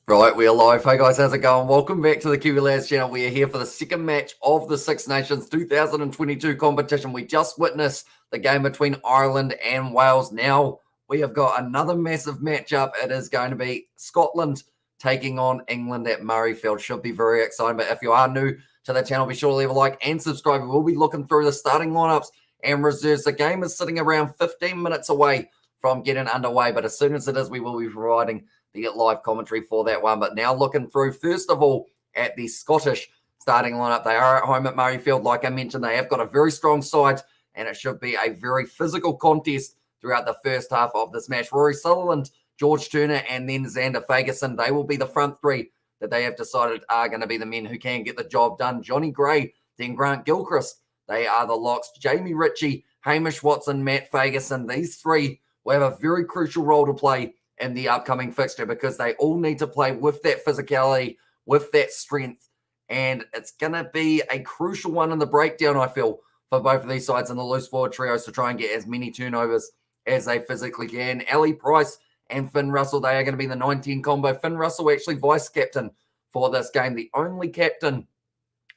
Right, we are live. Hey guys, how's it going? Welcome back to the Kiwi Lads channel. We are here for the second match of the Six Nations 2022 competition. We just witnessed the game between Ireland and Wales. Now we have got another massive matchup. It is going to be Scotland taking on England at Murrayfield. Should be very exciting. But if you are new to the channel, be sure to leave a like and subscribe. We will be looking through the starting lineups and reserves. The game is sitting around 15 minutes away from getting underway. But as soon as it is, we will be providing the live commentary for that one. But now looking through, first of all, at the Scottish starting lineup. They are at home at Murrayfield. Like I mentioned, they have got a very strong side, and it should be a very physical contest throughout the first half of this match. Rory Sutherland, George Turner, and then Xander Fagerson. They will be the front three that they have decided are going to be the men who can get the job done. Johnny Gray, then Grant Gilchrist. They are the locks. Jamie Ritchie, Hamish Watson, Matt Fagerson. These three will have a very crucial role to play in the upcoming fixture because they all need to play with that physicality, with that strength, and it's going to be a crucial one in the breakdown, I feel, for both of these sides in the loose forward trios to try and get as many turnovers as they physically can. Ali Price and Finn Russell, they are going to be the 19 combo. Finn Russell actually vice-captain for this game, the only captain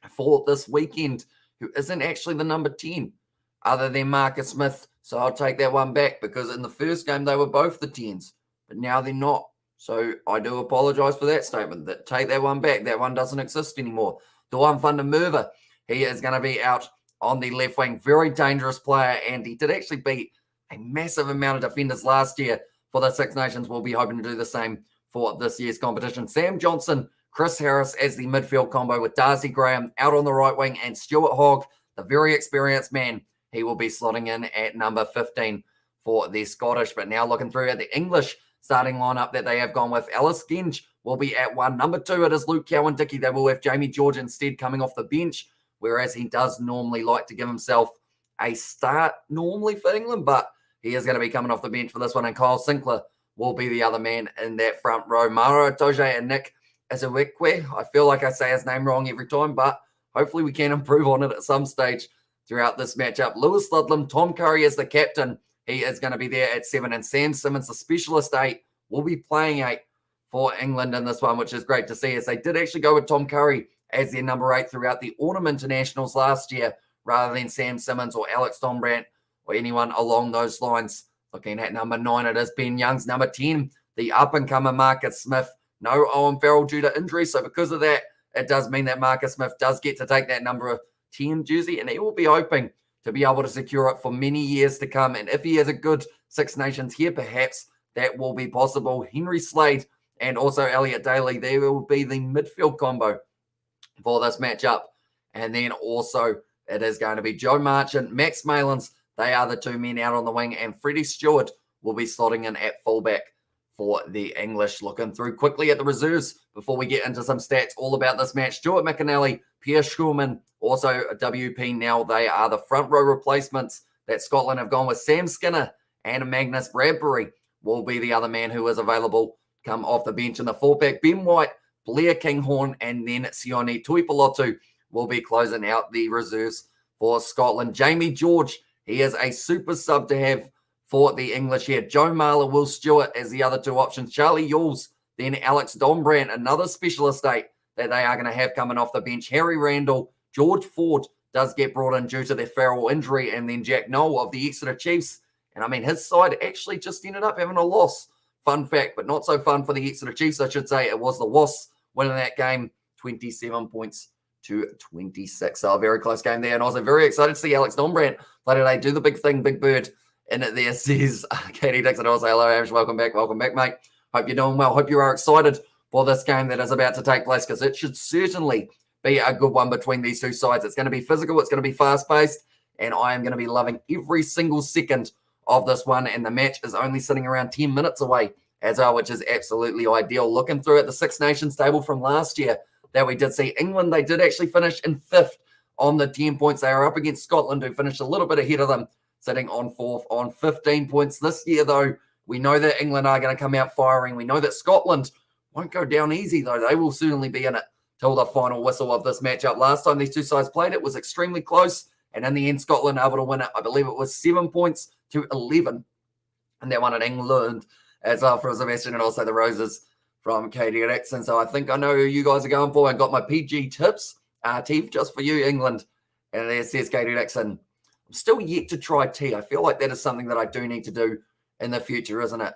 for this weekend who isn't actually the number 10 other than Marcus Smith. So I'll take that one back because in the first game they were both the 10s. But now they're not. So I do apologise for that statement. Take that one back. That one doesn't exist anymore. Duan van der Merwe, he is going to be out on the left wing. Very dangerous player, and he did actually beat a massive amount of defenders last year for the Six Nations. We'll be hoping to do the same for this year's competition. Sam Johnson, Chris Harris as the midfield combo with Darcy Graham out on the right wing, and Stuart Hogg, the very experienced man. He will be slotting in at number 15 for the Scottish. But now looking through at the English starting lineup that they have gone with. Ellis Genge will be at 1. Number 2, it is Luke Cowan-Dickie. They will have Jamie George instead coming off the bench, whereas he does normally like to give himself a start normally for England, but he is going to be coming off the bench for this one. And Kyle Sinclair will be the other man in that front row. Maro Itoje and Nick Azewekwe. I feel like I say his name wrong every time, but hopefully we can improve on it at some stage throughout this matchup. Lewis Ludlam, Tom Curry as the captain. He is going to be there at 7. And Sam Simmons, the specialist 8, will be playing 8 for England in this one, which is great to see, as they did actually go with Tom Curry as their number 8 throughout the Autumn Internationals last year, rather than Sam Simmons or Alex Dombrandt or anyone along those lines. Looking at number 9, it is Ben Youngs. Number 10, the up-and-comer Marcus Smith. No Owen Farrell due to injury, so because of that, it does mean that Marcus Smith does get to take that number 10 jersey, and he will be hoping to be able to secure it for many years to come. And if he has a good Six Nations here, perhaps that will be possible. Henry Slade and also Elliot Daly, they will be the midfield combo for this matchup. And then also it is going to be Joe Marchant, Max Malins. They are the 2 men out on the wing, and Freddie Stewart will be slotting in at fullback for the English. Looking through quickly at the reserves before we get into some stats all about this match. Stuart McAnally, Pierre Schulman, also WP now. They are the front row replacements that Scotland have gone with. Sam Skinner and Magnus Bradbury will be the other man who is available come off the bench. In the fullback, Ben White, Blair Kinghorn, and then Sione Tuipulotu will be closing out the reserves for Scotland. Jamie George, he is a super sub to have for the English here. Joe Marler, Will Stewart as the other 2 options. Charlie Yules, then Alex Dombrandt, another specialist 8 that they are going to have coming off the bench. Harry Randall, George Ford does get brought in due to their Farrell injury, and then Jack Noel of the Exeter Chiefs. And I mean, his side actually just ended up having a loss. Fun fact, but not so fun for the Exeter Chiefs, I should say. It was the Wasps winning that game 27 points to 26. So a very close game there. And also very excited to see Alex Dombrandt play today. Do the big thing, Big Bird in it there, says Katie Dixon. Also, hello, Ash. Welcome back, mate. Hope you're doing well. Hope you are excited for this game that is about to take place, because it should certainly be a good one between these two sides. It's going to be physical. It's going to be fast-paced, and I am going to be loving every single second of this one. And the match is only sitting around 10 minutes away as well, which is absolutely ideal. Looking through at the Six Nations table from last year that we did see, England, they did actually finish in 5th on the 10 points. They are up against Scotland, who finished a little bit ahead of them, sitting on 4th on 15 points. This year, though, we know that England are going to come out firing. We know that Scotland won't go down easy, though. They will certainly be in it till the final whistle of this matchup. Last time these two sides played, it was extremely close, and in the end, Scotland able to win it. I believe it was 7 points to 11, and they won at England as well for Sebastian, and also the Roses from Katie Dixon. So I think I know who you guys are going for. I got my PG tips. Tea just for you, England. And there says Katie Dixon. I'm still yet to try tea. I feel like that is something that I do need to do in the future, isn't it?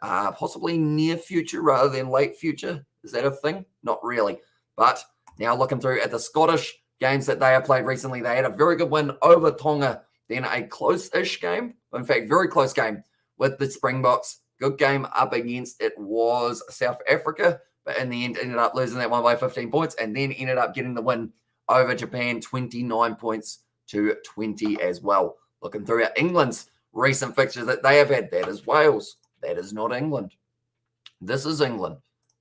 Possibly near future rather than late future. Is that a thing? Not really. But now looking through at the Scottish games that they have played recently, they had a very good win over Tonga, then a close-ish game. In fact, very close game with the Springboks. Good game up against, it was South Africa, but in the end ended up losing that one by 15 points and then ended up getting the win over Japan, 29 points to 20 as well. Looking through at England's recent fixtures that they have had, that is Wales. That is not England. This is England.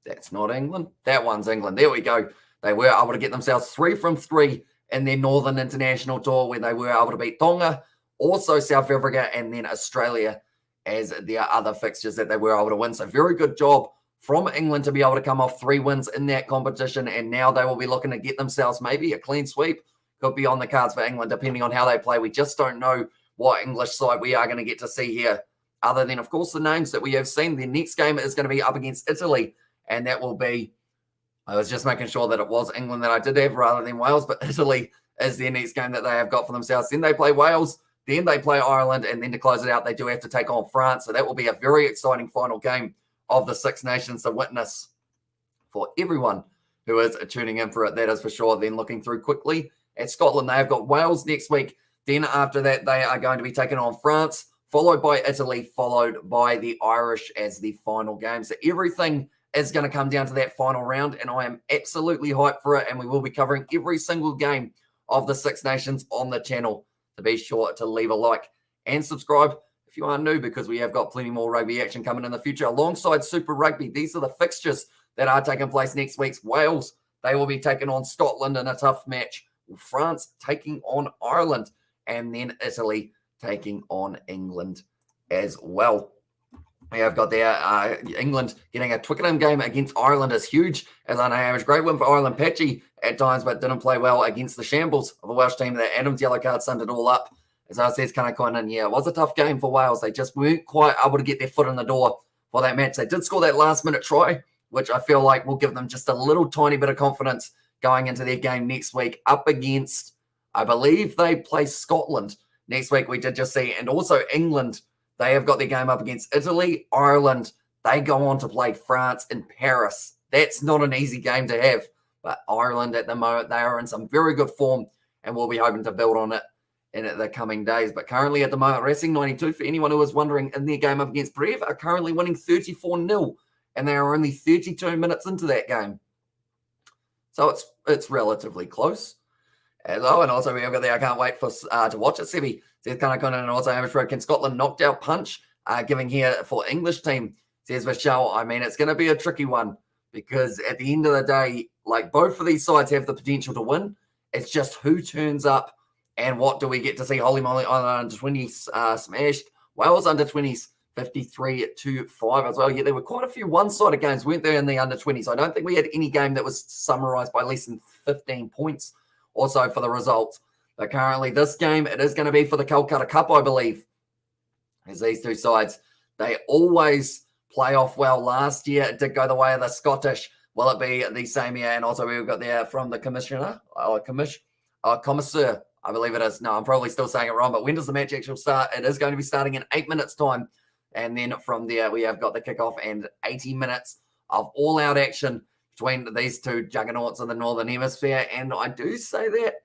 That's not England. That one's England. There we go. They were able to get themselves 3 from 3 in their Northern International Tour where they were able to beat Tonga, also South Africa, and then Australia as their other fixtures that they were able to win. So very good job from England to be able to come off 3 wins in that competition, and now they will be looking to get themselves maybe a clean sweep. Could be on the cards for England, depending on how they play. We just don't know what English side we are going to get to see here, other than, of course, the names that we have seen. The next game is going to be up against Italy, and that will be, I was just making sure that it was England that I did have rather than Wales, but Italy is their next game that they have got for themselves. Then they play Wales, then they play Ireland, and then to close it out, they do have to take on France. So that will be a very exciting final game of the Six Nations to witness for everyone who is tuning in for it. That is for sure. Then looking through quickly at Scotland, they have got Wales next week. Then after that, they are going to be taking on France, followed by Italy, followed by the Irish as the final game. So everything is going to come down to that final round, and I am absolutely hyped for it, and we will be covering every single game of the Six Nations on the channel. So be sure to leave a like and subscribe if you are new, because we have got plenty more rugby action coming in the future alongside Super Rugby. These are the fixtures that are taking place next week. Wales, they will be taking on Scotland in a tough match. France taking on Ireland, and then Italy taking on England as well. We have got there England getting a Twickenham game against Ireland is huge. As I know, it was a great win for Ireland. Patchy at times, but didn't play well against the shambles of a Welsh team. That Adams yellow card summed it all up. As I said, kind of going in, yeah, it was a tough game for Wales. They just weren't quite able to get their foot in the door for that match. They did score that last-minute try, which I feel like will give them just a little tiny bit of confidence going into their game next week up against, I believe they play Scotland next week, we did just see, and also England. They have got their game up against Italy, Ireland. They go on to play France in Paris. That's not an easy game to have, but Ireland at the moment, they are in some very good form, and we'll be hoping to build on it in the coming days. But currently at the moment, Racing 92, for anyone who was wondering, in their game up against Brev, are currently winning 34-0, and they are only 32 minutes into that game. So it's relatively close. And also we have got there, I can't wait for to watch it. Sebi says, kind of and also Amish Road, can Scotland knocked out punch? Giving here for English team, says Michelle. I mean, it's going to be a tricky one, because at the end of the day, like, both of these sides have the potential to win. It's just who turns up and what do we get to see. Holy moly, Ireland under 20s smashed. Wales under 20s 53-5 as well. Yeah, there were quite a few one-sided games, weren't there, in the under 20s? I don't think we had any game that was summarized by less than 15 points also for the results. But currently this game, it is going to be for the Kolkata Cup, I believe. As these two sides, they always play off well. Last year, it did go the way of the Scottish. Will it be the same year? And also we've got there from the commissioner, commissar, I believe it is. No, I'm probably still saying it wrong, but when does the match actually start? It is going to be starting in 8 minutes' time. And then from there, we have got the kickoff and 80 minutes of all-out action between these two juggernauts in the Northern Hemisphere. And I do say that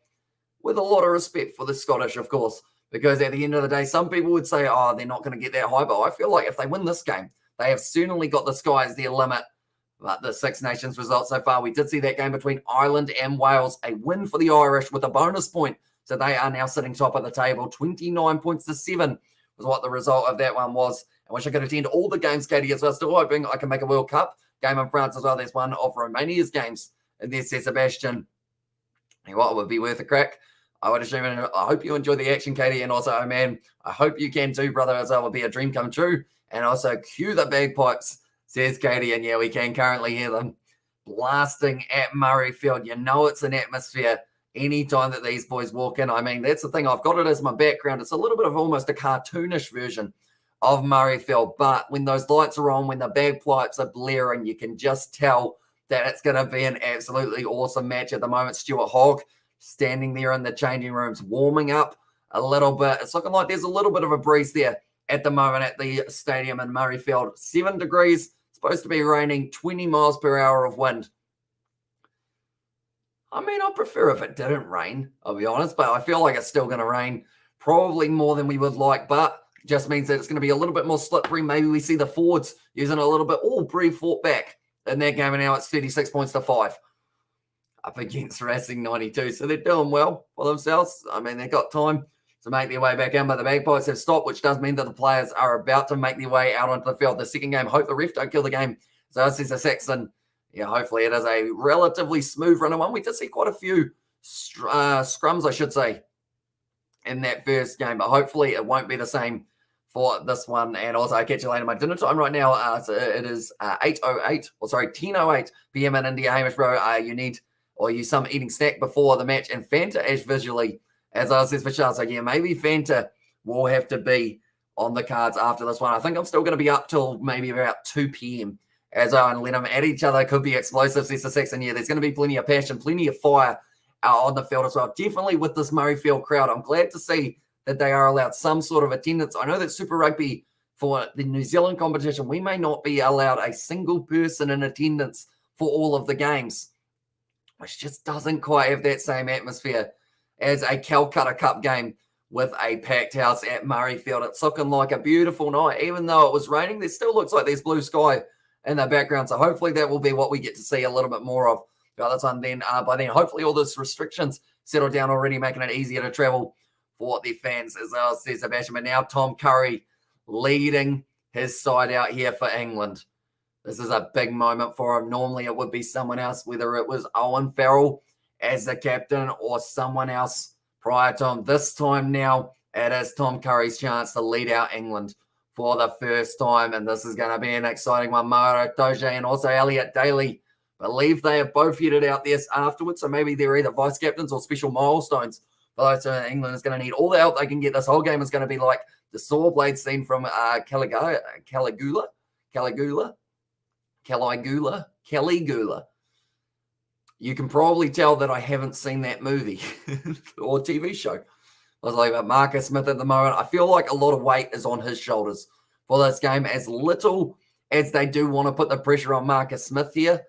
with a lot of respect for the Scottish, of course, because at the end of the day, some people would say, oh, they're not going to get that high. But I feel like if they win this game, they have certainly got the sky as their limit. But the Six Nations results so far, we did see that game between Ireland and Wales, a win for the Irish with a bonus point. So they are now sitting top of the table. 29 points to 7 was what the result of that one was. I wish I could attend all the games, Katie, as well. Still hoping I can make a World Cup game in France as well. There's one of Romania's games. And there's Sebastian. What would be worth a crack? I would assume. And I hope you enjoy the action, Katie. And also, man, I hope you can too, brother, as well. Would be a dream come true. And also, cue the bagpipes, says Katie. And yeah, we can currently hear them blasting at Murrayfield. You know it's an atmosphere anytime that these boys walk in. I mean, that's the thing. I've got it as my background. It's a little bit of almost a cartoonish version of Murrayfield. But when those lights are on, when the bagpipes are blaring, you can just tell that it's going to be an absolutely awesome match. At the moment, Stuart Hogg standing there in the changing rooms, warming up a little bit. It's looking like there's a little bit of a breeze there at the moment at the stadium in Murrayfield. 7 degrees, supposed to be raining, 20 miles per hour of wind. I mean, I prefer if it didn't rain, I'll be honest, but I feel like it's still going to rain, probably more than we would like, but just means that it's going to be a little bit more slippery. Maybe we see the forwards using a little bit. Oh, Bree fought back in that game, and now it's 36 points to 5 up against Racing 92. So they're doing well for themselves. I mean, they've got time to make their way back in, but the bagpipes have stopped, which does mean that the players are about to make their way out onto the field. The second game, hope the ref don't kill the game. So this is a Saxon. Yeah, hopefully it is a relatively smooth runner one. We did see quite a few scrums, I should say, in that first game, but hopefully it won't be the same for this one. And also, I'll catch you later. My dinner time right now, so it is 10:08 p.m. in India. Hamish, bro, you need or use some eating snack before the match, and Fanta as visually, as I says for Charles. So yeah, maybe Fanta will have to be on the cards after this one. I think I'm still going to be up till maybe about 2 p.m. as I let them at each other. Could be explosive, says the Saxon. Yeah, there's going to be plenty of passion, plenty of fire on the field as well. Definitely with this Murrayfield crowd. I'm glad to see that they are allowed some sort of attendance. I know that Super Rugby, for the New Zealand competition, we may not be allowed a single person in attendance for all of the games, which just doesn't quite have that same atmosphere as a Kolkata Cup game with a packed house at Murrayfield. It's looking like a beautiful night. Even though it was raining, there still looks like there's blue sky in the background. So hopefully that will be what we get to see a little bit more of by the time then. By then, hopefully all those restrictions settle down already, making it easier to travel for the fans, as well, says Sebastian. But now Tom Curry leading his side out here for England. This is a big moment for him. Normally it would be someone else, whether it was Owen Farrell as the captain or someone else prior to him. This time now, it is Tom Curry's chance to lead out England for the first time, and this is going to be an exciting one. Mara Doja and also Elliot Daly, believe they have both headed out there afterwards, so maybe they're either vice captains or special milestones. But England is going to need all the help they can get. This whole game is going to be like the saw blade scene from Caligula. You can probably tell that I haven't seen that movie or TV show. I was like, Marcus Smith at the moment, I feel like a lot of weight is on his shoulders for this game. As little as they do want to put the pressure on Marcus Smith here,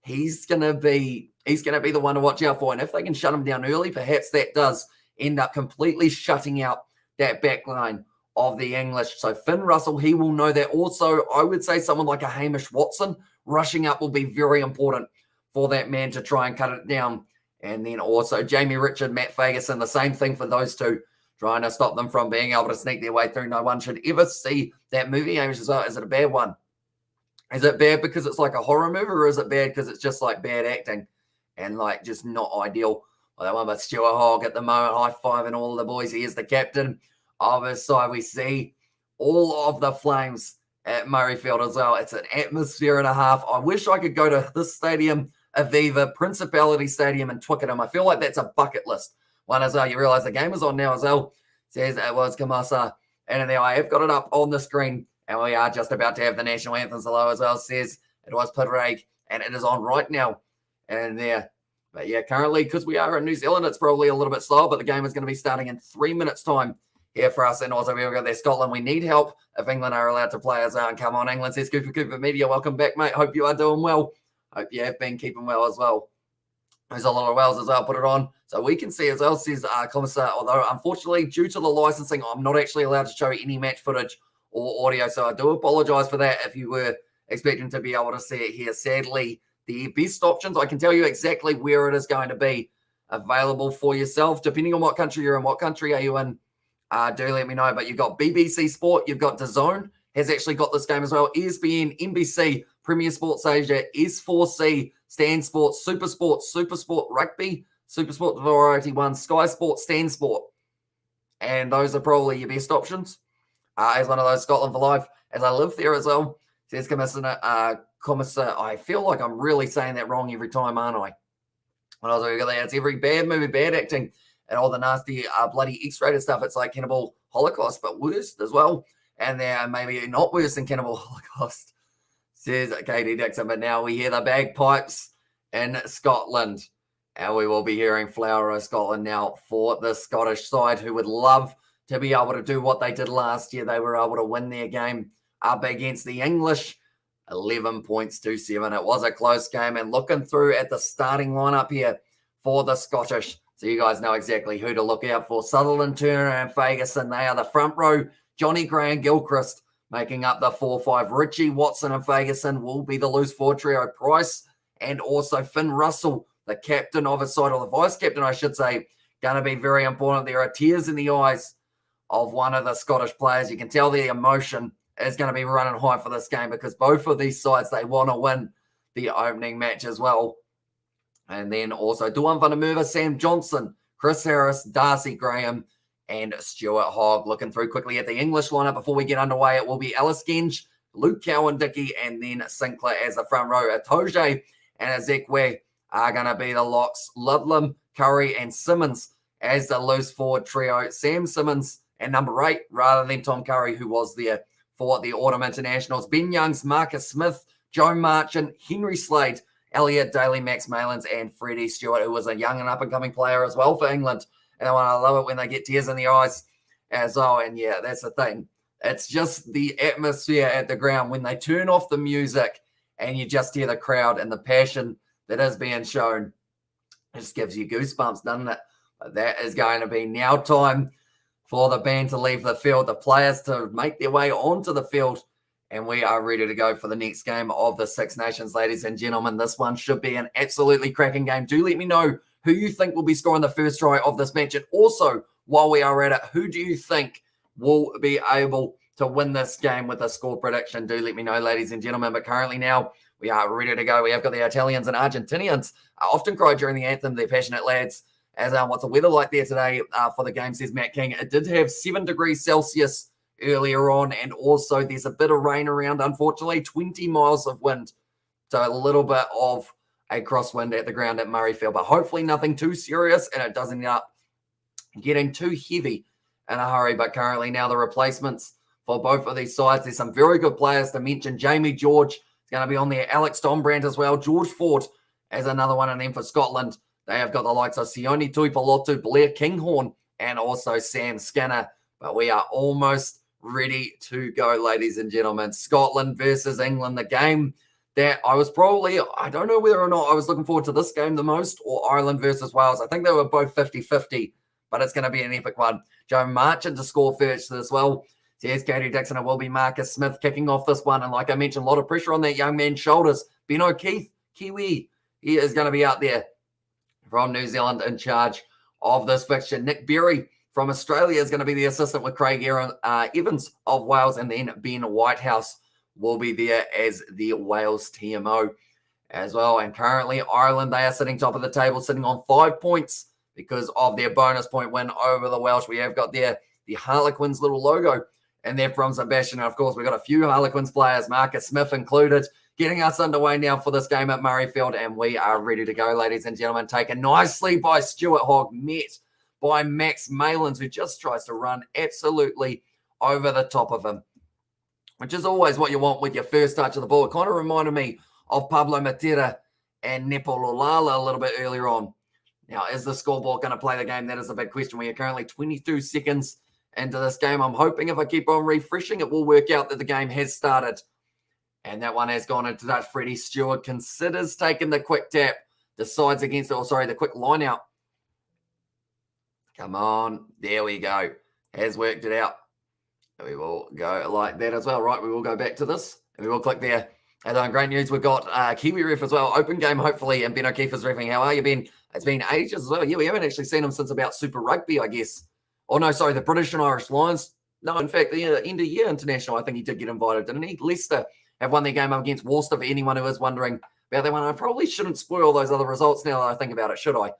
he's going to be the one to watch out for. And if they can shut him down early, perhaps that does end up completely shutting out that back line of the English. So Finn Russell, he will know that. Also, I would say someone like a Hamish Watson rushing up will be very important for that man to try and cut it down. And then also Jamie Richard, Matt Fagerson, the same thing for those two, trying to stop them from being able to sneak their way through. No one should ever see that movie. Hamish as well. Is it a bad one? Is it bad because it's like a horror movie, or is it bad because it's just like bad acting and like just not ideal? Well, that one about Stuart Hogg at the moment, high-fiving all of the boys. He is the captain of his side. We see all of the flames at Murrayfield as well. It's an atmosphere and a half. I wish I could go to this stadium, Aviva, Principality Stadium in Twickenham. I feel like that's a bucket list one as well. You realise the game is on now as well. Says it was Kamasa. And there I have got it up on the screen. And we are just about to have the national anthems below as well. Says it was Pidraig. And it is on right now. And there. But yeah, currently, because we are in New Zealand, it's probably a little bit slower. But the game is going to be starting in 3 minutes' time here for us. And also, we've got there Scotland. We need help if England are allowed to play us out. Come on, England, says Cooper Media. Welcome back, mate. Hope you are doing well. Hope you have been keeping well as well. There's a lot of wells as well. Put it on. So we can see as well, says Commissar, although unfortunately, due to the licensing, I'm not actually allowed to show any match footage or audio. So I do apologize for that if you were expecting to be able to see it here. Sadly, the best options, I can tell you exactly where it is going to be available for yourself, depending on what country you're in. What country are you in? Do let me know. But you've got BBC Sport, you've got DAZN, has actually got this game as well. ESPN, NBC, Premier Sports Asia, S4C, Stan Sports, Super Sport Rugby, Super Sport Variety 1, Sky Sports, Stan Sport. And those are probably your best options. As one of those, Scotland for Life, as I live there as well. Says Commissar, I feel like I'm really saying that wrong every time, aren't I? When I was like, it's every bad movie, bad acting, and all the nasty, bloody X-rated stuff. It's like Cannibal Holocaust, but worse as well. and they're maybe not worse than Cannibal Holocaust, says Katie Dixon. But now we hear the bagpipes in Scotland, and we will be hearing Flower of Scotland now for the Scottish side, who would love to be able to do what they did last year. They were able to win their game up against the English, 11 points to 7. It was a close game, and looking through at the starting lineup here for the Scottish, so you guys know exactly who to look out for. Sutherland, Turner, and Ferguson, they are the front row. Johnny Gray and Gilchrist making up the 4-5. Richie, Watson, and Ferguson will be the loose forward trio. Price and also Finn Russell, the captain of his side, or the vice captain, I should say, going to be very important. There are tears in the eyes of one of the Scottish players. You can tell the emotion is going to be running high for this game, because both of these sides, they want to win the opening match as well. And then also Duan van der Merwe, Sam Johnson, Chris Harris, Darcy Graham, and Stuart Hogg. Looking through quickly at the English lineup before we get underway, it will be Ellis Genge, Luke Cowan-Dickie, and then Sinclair as the front row. Atoje and Ezekwe are going to be the locks. Ludlam, Curry, and Simmons as the loose forward trio. Sam Simmons and number 8, rather than Tom Curry, who was there for the Autumn Internationals. Ben Youngs, Marcus Smith, Joe Marchant, Henry Slade, Elliot Daly, Max Malins, and Freddie Stewart, who was a young and up-and-coming player as well for England. And I love it when they get tears in the eyes as well. And yeah, that's the thing. It's just the atmosphere at the ground when they turn off the music and you just hear the crowd and the passion that is being shown. It just gives you goosebumps, doesn't it? But that is going to be now time for the band to leave the field, the players to make their way onto the field, and we are ready to go for the next game of the Six Nations, ladies and gentlemen. This one should be an absolutely cracking game. Do let me know who you think will be scoring the first try of this match. And also, while we are at it, who do you think will be able to win this game with a score prediction? Do let me know, ladies and gentlemen. But currently now, we are ready to go. We have got the Italians and Argentinians. I often cry during the anthem. They're passionate lads. As what's the weather like there today for the game, says Matt King. It did have 7 degrees Celsius earlier on, and also there's a bit of rain around, unfortunately, 20 miles of wind. So a little bit of a crosswind at the ground at Murrayfield, but hopefully nothing too serious, and it doesn't end up getting too heavy in a hurry. But currently now the replacements for both of these sides, there's some very good players to mention. Jamie George is going to be on there, Alex Dombrand as well, George Ford as another one, and then for Scotland, they have got the likes of Sione Tuipulotu, Blair Kinghorn, and also Sam Skinner. But we are almost ready to go, ladies and gentlemen. Scotland versus England, the game that I don't know whether or not I was looking forward to this game the most, or Ireland versus Wales. I think they were both 50-50, but it's going to be an epic one. Joe Marchant to score first as well. There's Katie Dixon. It will be Marcus Smith kicking off this one. And like I mentioned, a lot of pressure on that young man's shoulders. Ben O'Keefe, Kiwi, he is going to be out there from New Zealand in charge of this fixture. Nick Berry from Australia is going to be the assistant with Craig Evans of Wales, and then Ben Whitehouse will be there as the Wales TMO as well. And currently Ireland, they are sitting top of the table, sitting on 5 points because of their bonus point win over the Welsh. We have got there the Harlequins little logo, and they're from Sebastian. And of course, we've got a few Harlequins players, Marcus Smith included, getting us underway now for this game at Murrayfield, and we are ready to go, ladies and gentlemen. Taken nicely by Stuart Hogg, met by Max Malins, who just tries to run absolutely over the top of him, which is always what you want with your first touch of the ball. It kind of reminded me of Pablo Matera and Nepo Lolala a little bit earlier on. Now, is the scoreboard going to play the game? That is a big question. We are currently 22 seconds into this game. I'm hoping if I keep on refreshing, it will work out that the game has started. And that one has gone into that. Freddie Stewart considers taking the quick tap, decides against it, the quick line out. Come on. There we go. Has worked it out. We will go like that as well. Right, we will go back to this, and we will click there. And great news, we've got Kiwi ref as well. Open game, hopefully, and Ben O'Keefe is refing. How are you, Ben? It's been ages as well. Yeah, we haven't actually seen him since about Super Rugby, I guess. Oh, no, sorry, the British and Irish Lions. No, in fact, the end of year international, I think he did get invited, didn't he? Leicester have won their game up against Worcester, for anyone who is wondering about that one. I probably shouldn't spoil those other results now that I think about it, should I?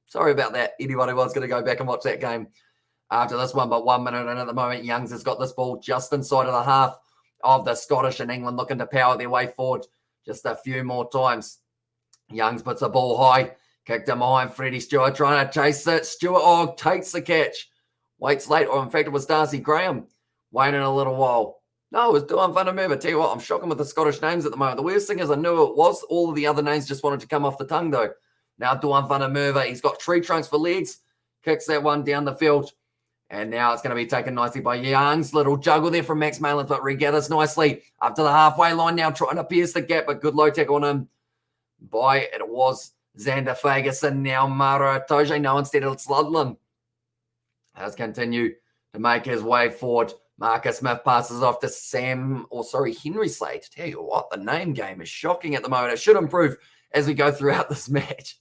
Sorry about that. Anyone who was going to go back and watch that game after this one, but 1 minute in at the moment. Youngs has got this ball just inside of the half of the Scottish, and England looking to power their way forward just a few more times. Youngs puts the ball high, kicked him behind. Freddie Stewart trying to chase it. Stuart Hogg takes the catch, waits late, or in fact it was Darcy Graham Waiting a little while. No, it was Duan van der Merwe. Tell you what, I'm shocking with the Scottish names at the moment. The worst thing is I knew it was. All of the other names just wanted to come off the tongue, though. Now Duan van der Merwe, he's got tree trunks for legs. Kicks that one down the field. And now it's going to be taken nicely by Youngs. Little juggle there from Max Malins, but regathers nicely up to the halfway line now, trying to pierce the gap, but good low tackle on him by, it was Xander Fagerson. Now Mara Toje, no, instead it's Ludlam. Has continued to make his way forward. Marcus Smith passes off to Henry Slade. Tell you what, the name game is shocking at the moment. It should improve as we go throughout this match.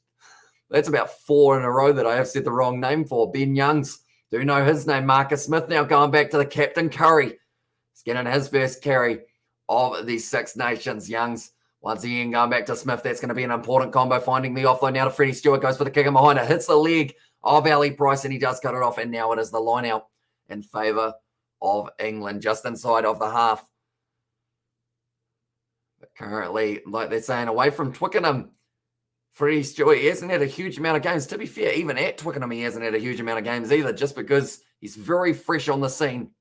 That's about 4 in a row that I have said the wrong name for. Ben Youngs, do know his name. Marcus Smith now going back to the captain, Curry. He's getting his first carry of the Six Nations. Youngs, once again, going back to Smith. That's going to be an important combo, finding the offload now to Freddie Stewart. Goes for the kick in behind it. Hits the leg of Ali Price, and he does cut it off. And now it is the line out in favour of England, just inside of the half. But currently, like they're saying, away from Twickenham, Freddie Stewart, he hasn't had a huge amount of games. To be fair, even at Twickenham, he hasn't had a huge amount of games either, just because he's very fresh on the scene.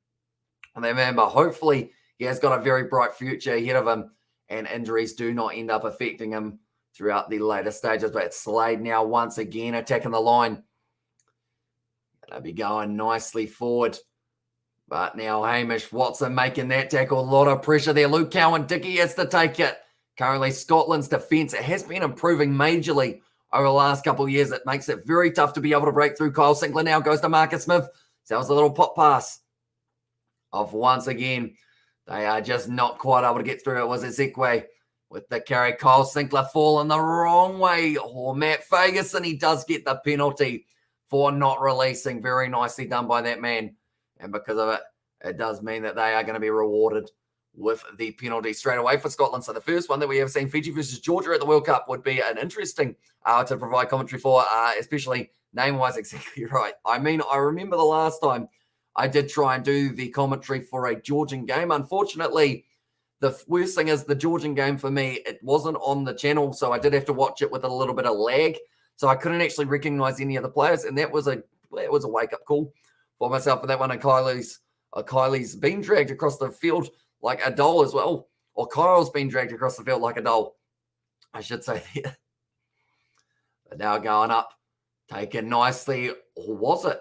And remember, hopefully, he has got a very bright future ahead of him, and injuries do not end up affecting him throughout the later stages. But it's Slade now once again attacking the line. Going to be going nicely forward. But now Hamish Watson making that tackle. A lot of pressure there. Luke Cowan-Dickie has to take it. Currently, Scotland's defence, it has been improving majorly over the last couple of years. It makes it very tough to be able to break through. Kyle Sinclair now goes to Marcus Smith. So that was a little pop pass of once again. They are just not quite able to get through. It was Ezekwe with the carry. Kyle Sinclair falling the wrong way. Oh, Matt Fagerson, he does get the penalty for not releasing. Very nicely done by that man. And because of it, it does mean that they are going to be rewarded with the penalty straight away for Scotland. So the first one that we have seen, Fiji versus Georgia at the World Cup, would be an interesting to provide commentary for, especially name-wise. Exactly right. I mean, I remember the last time I did try and do the commentary for a Georgian game. Unfortunately, the worst thing is the Georgian game for me, it wasn't on the channel, so I did have to watch it with a little bit of lag. So I couldn't actually recognize any of the players, and that was a wake-up call for myself for that one. And Kylie's been dragged across the field like a doll as well. Or Kyle's been dragged across the field like a doll, I should say there. But now going up, taken nicely. Or was it?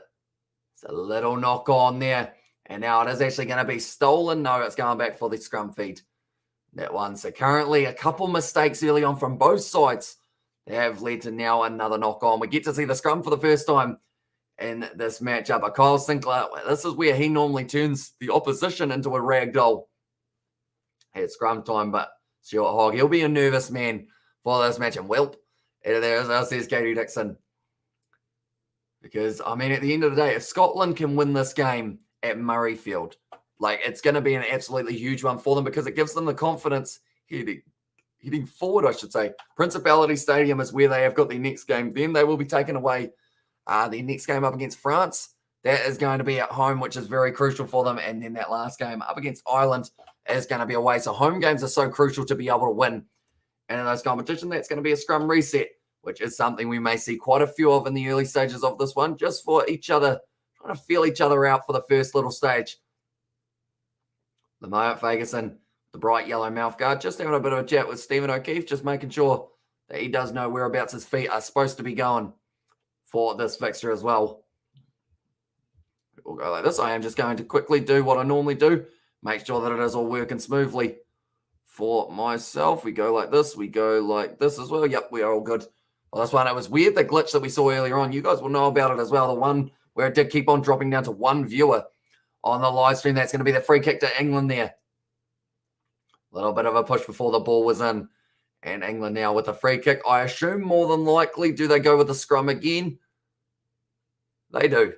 It's a little knock on there. And now it is actually going to be stolen. No, it's going back for the scrum feed. That one. So currently a couple mistakes early on from both sides have led to now another knock on. We get to see the scrum for the first time in this matchup. But Kyle Sinclair, this is where he normally turns the opposition into a rag doll at scrum time. But Stuart Hogg, he'll be a nervous man for this match. And Welp, there says Katie Dixon. Because, I mean, at the end of the day, if Scotland can win this game at Murrayfield, like, it's going to be an absolutely huge one for them, because it gives them the confidence heading forward, I should say. Principality Stadium is where they have got their next game. Then they will be taking away their next game up against France. That is going to be at home, which is very crucial for them. And then that last game up against Ireland is going to be away. So home games are so crucial to be able to win. And in those competitions, that's going to be a scrum reset, which is something we may see quite a few of in the early stages of this one, just for each other, trying to feel each other out for the first little stage. The moment Fagerson, the bright yellow mouth guard, just having a bit of a chat with Stephen O'Keefe, just making sure that he does know whereabouts his feet are supposed to be going for this fixture as well. We'll go like this. I am just going to quickly do what I normally do, make sure that it is all working smoothly for myself. We go like this. We go like this as well. Yep, we are all good. Well, this one, it was weird, the glitch that we saw earlier on. You guys will know about it as well. The one where it did keep on dropping down to one viewer on the live stream. That's going to be the free kick to England there. A little bit of a push before the ball was in. And England now with the free kick. I assume more than likely, do they go with the scrum again? They do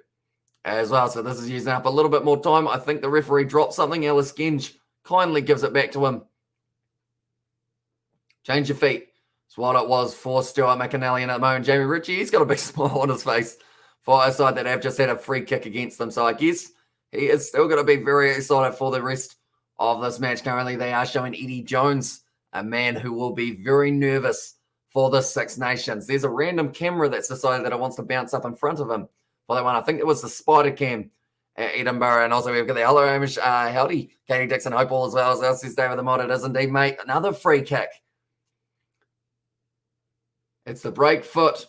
as well. So this is using up a little bit more time. I think the referee dropped something. Ellis Genge kindly gives it back to him. Change your feet. It's what it was for Stuart McAnally at the moment. Jamie Ritchie, he's got a big smile on his face for a side that have just had a free kick against them. So I guess he is still going to be very excited for the rest of this match. Currently, they are showing Eddie Jones, a man who will be very nervous for the Six Nations. There's a random camera that's decided that it wants to bounce up in front of him for that one. I think it was the spider cam at Edinburgh. And also we've got the hello, Hamish, howdy, Katie Dixon, hope all as well. As says David the Mod, it is indeed, mate. Another free kick. It's the break foot.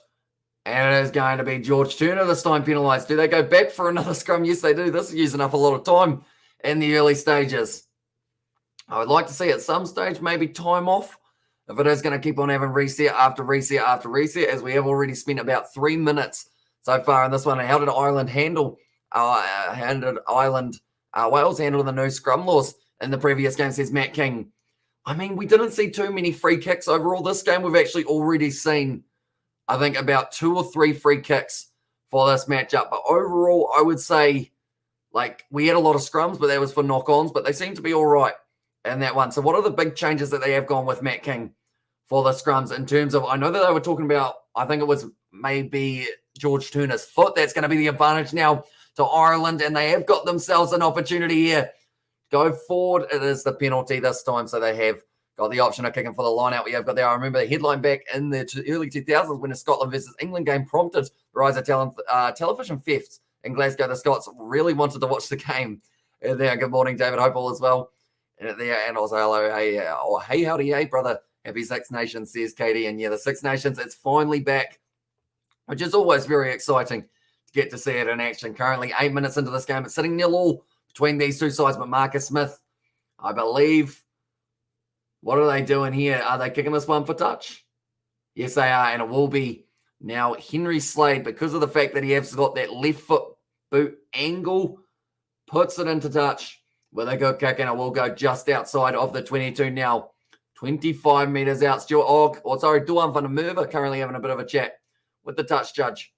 And it is going to be George Turner this time penalised. Do they go back for another scrum? Yes, they do. This is using up a lot of time in the early stages. I would like to see at some stage maybe time off if it is going to keep on having reset after reset after reset, as we have already spent about 3 minutes so far in this one. And how did Ireland handle Wales handle the new scrum laws in the previous game, says Matt King. I mean, we didn't see too many free kicks overall. This game we've actually already seen, I think, about 2 or 3 free kicks for this matchup. But overall, I would say, like, we had a lot of scrums, but that was for knock-ons, but they seem to be all right in that one. So what are the big changes that they have gone with Matt King for the scrums in terms of, I know that they were talking about, I think it was maybe George Turner's foot. That's going to be the advantage now to Ireland, and they have got themselves an opportunity here. Go forward. It is the penalty this time, so they have got the option of kicking for the line out. We have got there. I remember the headline back in the early 2000s when the Scotland versus England game prompted the rise of television thefts in Glasgow. The Scots really wanted to watch the game there. Good morning, David Hopewell, as well. And also, hello, hey, howdy, hey, brother. Happy Six Nations, says Katie. And yeah, the Six Nations, it's finally back, which is always very exciting to get to see it in action. Currently 8 minutes into this game. It's sitting 0-0 between these two sides, but Marcus Smith, I believe, what are they doing here? Are they kicking this one for touch? Yes, they are, and it will be now Henry Slade, because of the fact that he has got that left foot boot angle, puts it into touch with a good kick, and it will go just outside of the 22 now. 25 metres out. Stuart Ogg, Duan van der Merwe currently having a bit of a chat with the touch judge.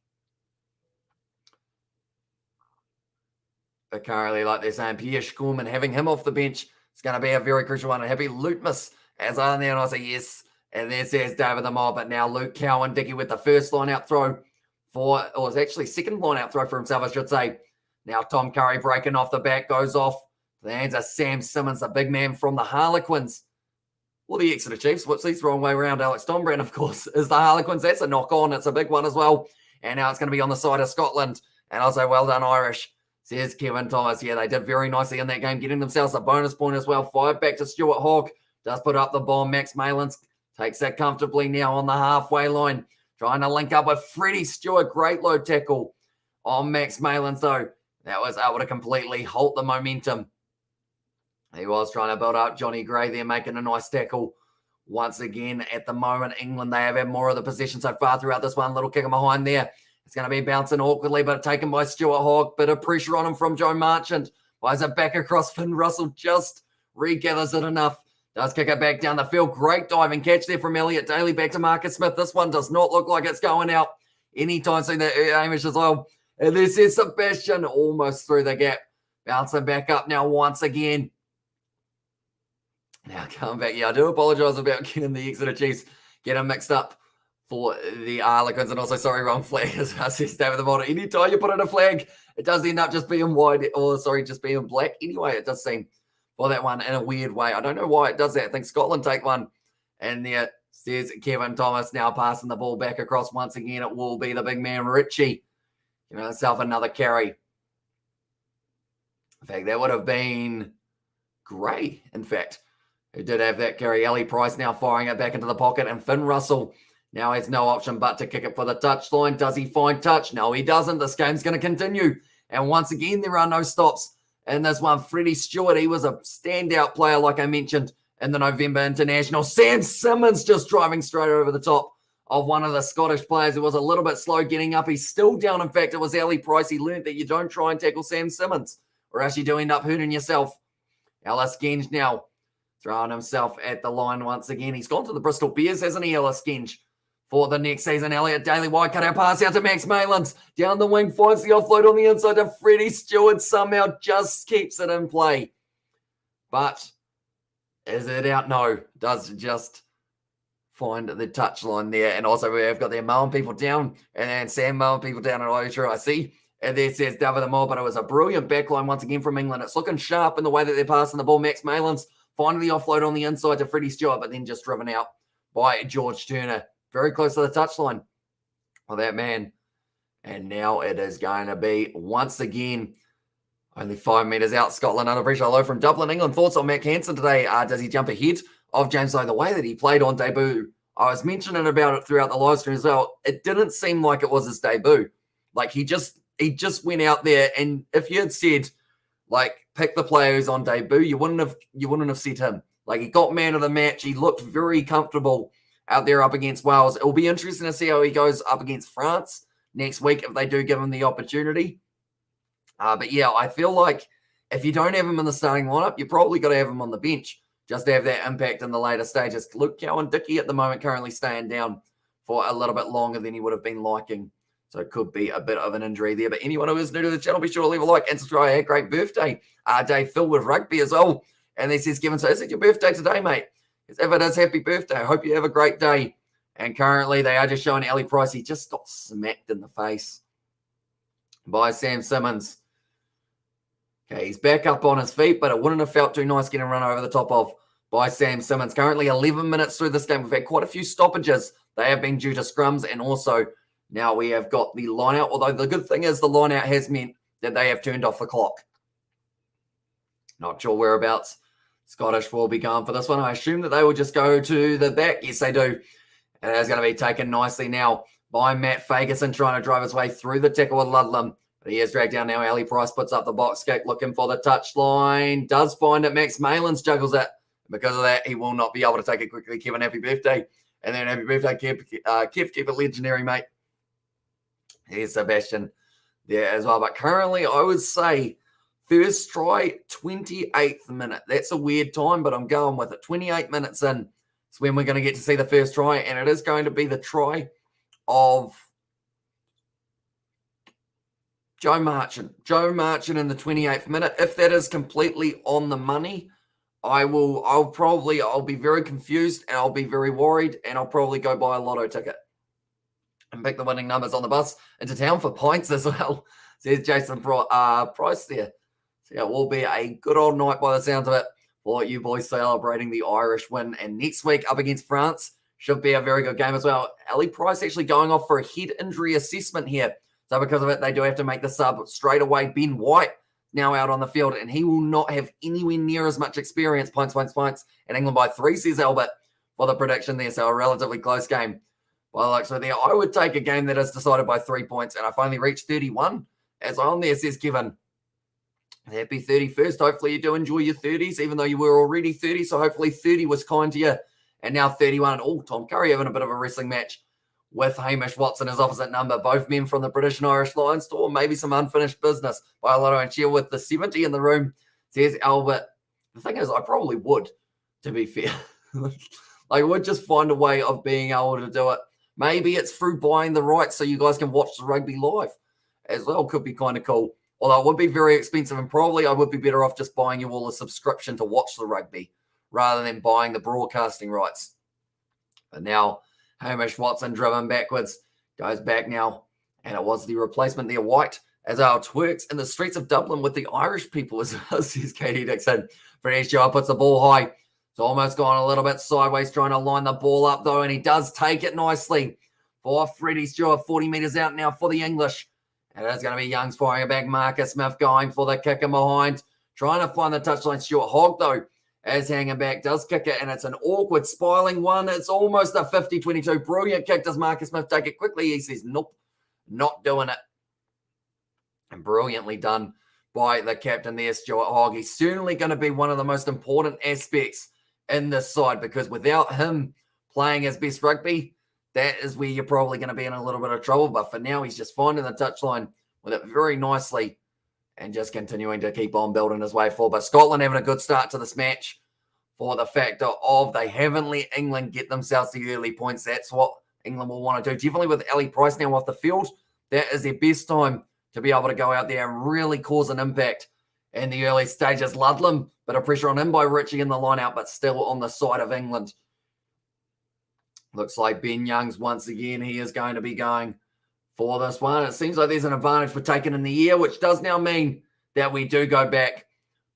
But currently, like they're saying, Pierre Schkoorman, having him off the bench, it's going to be a very crucial one. And happy Lutmus as on there, and I say yes. And there says David the Mob, but now Luke Cowan Dickey with the first line out throw it's actually second line out throw for himself, I should say. Now Tom Curry breaking off the back, goes off the hands of Sam Simmons, the big man from the Harlequins. Well, the Exeter Chiefs, whoopsies, wrong way around. Alex Tombrand, of course, is the Harlequins. That's a knock-on. It's a big one as well. And now it's going to be on the side of Scotland. And I'll say, well done, Irish, says Kevin Thomas. Yeah, they did very nicely in that game, getting themselves a bonus point as well. 5 back to Stuart Hogg. Does put up the bomb. Max Malins takes that comfortably now on the halfway line. Trying to link up with Freddie Stewart. Great low tackle on Max Malins, though. That was able to completely halt the momentum. He was trying to build up Johnny Gray there, making a nice tackle. Once again, at the moment, England, they have had more of the possession so far throughout this one. Little kick behind there. It's going to be bouncing awkwardly, but taken by Stuart Hogg. Bit of pressure on him from Joe Marchant. Buys it back across. Finn Russell just regathers it enough. Does kick it back down the field. Great diving catch there from Elliot Daly back to Marcus Smith. This one does not look like it's going out anytime soon. That Hamish as well. And this is Sebastian almost through the gap. Bouncing back up now once again. Now coming back. Yeah, I do apologise about getting the Exeter Chiefs getting mixed up for the Harlequins. And also, sorry, wrong flag, as I said, David the Model. Anytime you put in a flag, it does end up just being white, just being black. Anyway, it does seem for that one in a weird way. I don't know why it does that. I think Scotland take one. And there says Kevin Thomas now passing the ball back across once again. It will be the big man, Richie. Giving himself another carry. In fact, that would have been Gray, in fact, who did have that carry. Ellie Price now firing it back into the pocket. And Finn Russell now has no option but to kick it for the touchline. Does he find touch? No, he doesn't. This game's going to continue. And once again, there are no stops in this one. Freddie Stewart, he was a standout player, like I mentioned, in the November International. Sam Simmons just driving straight over the top of one of the Scottish players who was a little bit slow getting up. He's still down. In fact, it was Ellie Price. He learned that you don't try and tackle Sam Simmons, or else you do end up hurting yourself. Ellis Genge now throwing himself at the line once again. He's gone to the Bristol Bears, hasn't he, Ellis Genge, for the next season. Elliot Daly, wide cut out pass out to Max Malins. Down the wing, finds the offload on the inside to Freddie Stewart. Somehow just keeps it in play. But is it out? No. Does just find the touchline there. And also we've got their mowing people down. And then Sam mowing people down at Otra, I see. And there says David the Mob, but it was a brilliant backline once again from England. It's looking sharp in the way that they're passing the ball. Max Malins finding the offload on the inside to Freddie Stewart, but then just driven out by George Turner. Very close to the touchline of that man. And now it is going to be, once again, Only 5 metres out. Scotland under pressure. Hello from Dublin, England. Thoughts on Mac Hansen today? Does he jump ahead of James Lowe? The way that he played on debut, I was mentioning about it throughout the live stream as well. It didn't seem like it was his debut. Like he just went out there, and if you had said, like, pick the player who's on debut, you wouldn't have said him. Like, he got man of the match. He looked very comfortable out there up against Wales. It will be interesting to see how he goes up against France next week if they do give him the opportunity. But yeah, I feel like if you don't have him in the starting lineup, you probably got to have him on the bench just to have that impact in the later stages. Luke Cowan-Dickie at the moment currently staying down for a little bit longer than he would have been liking. So it could be a bit of an injury there. But anyone who is new to the channel, be sure to leave a like and subscribe. Hey, great birthday day filled with rugby as well. And he says, Kevin, so is it your birthday today, mate? If it is, happy birthday. I hope you have a great day. And currently they are just showing Ali Price. He just got smacked in the face by Sam Simmons. Okay, he's back up on his feet, but it wouldn't have felt too nice getting run over the top of by Sam Simmons. Currently 11 minutes through this game. We've had quite a few stoppages. They have been due to scrums, and also now we have got the line out, although the good thing is the line out has meant that they have turned off the clock. Not sure whereabouts Scottish will be going for this one. I assume that they will just go to the back. Yes, they do. And it's going to be taken nicely now by Matt Fagerson, trying to drive his way through the tackle with Ludlam. But he is dragged down now. Ali Price puts up the box kick, looking for the touchline. Does find it. Max Malins juggles it. Because of that, he will not be able to take it quickly. Kevin, happy birthday. And then happy birthday, Kev. Keep it legendary, mate. Here's Sebastian there as well. But currently, I would say first try, 28th minute. That's a weird time, but I'm going with it. 28 minutes in is when we're going to get to see the first try. And it is going to be the try of Joe Marchant. Joe Marchant in the 28th minute. If that is completely on the money, I'll be very confused and I'll be very worried, and I'll probably go buy a lotto ticket and pick the winning numbers on the bus into town for pints as well. Says Jason Price there. So yeah, it will be a good old night by the sounds of it for you boys celebrating the Irish win. And next week up against France should be a very good game as well. Ali Price actually going off for a head injury assessment here. So because of it, they do have to make the sub straight away. Ben White now out on the field, and he will not have anywhere near as much experience. Pints. And England by 3, says Albert, for the prediction there. So a relatively close game. Well, like so there, I would take a game that is decided by 3 points, and I finally reached 31 as on there, says Kevin. Happy 31st. Hopefully you do enjoy your 30s, even though you were already 30. So hopefully 30 was kind to you. And now 31. Oh, Tom Curry having a bit of a wrestling match with Hamish Watson as opposite number. Both men from the British and Irish Lions store. Maybe some unfinished business by a Lotto and Cheer with the 70 in the room, says Albert. The thing is, I probably would, to be fair. I would just find a way of being able to do it. Maybe it's through buying the rights so you guys can watch the rugby live as well. Could be kind of cool. Although it would be very expensive, and probably I would be better off just buying you all a subscription to watch the rugby rather than buying the broadcasting rights. But now Hamish Watson driven backwards, goes back now, and it was the replacement there, White, as our twerks in the streets of Dublin with the Irish people, as well, says Katie Dixon. Freddie Stewart puts the ball high. It's almost gone a little bit sideways, trying to line the ball up, though, and he does take it nicely for Freddie Stewart, 40 metres out now for the English. And it's going to be Youngs firing it back. Marcus Smith going for the kick in behind, trying to find the touchline. Stuart Hogg, though, as hanging back, does kick it, and it's an awkward spiraling one. It's almost a 50-22. Brilliant kick. Does Marcus Smith take it quickly? He says, nope, not doing it. And brilliantly done by the captain there, Stuart Hogg. He's certainly going to be one of the most important aspects in this side, because without him playing his best rugby, that is where you're probably going to be in a little bit of trouble. But for now, he's just finding the touchline with it very nicely and just continuing to keep on building his way forward. But Scotland having a good start to this match for the factor of they haven't let England get themselves the early points. That's what England will want to do. Definitely with Ali Price now off the field, that is their best time to be able to go out there and really cause an impact in the early stages. Ludlam, bit of pressure on him by Richie in the line out, but still on the side of England. Looks like Ben Youngs once again, he is going to be going for this one. It seems like there's an advantage for taking in the air, which does now mean that we do go back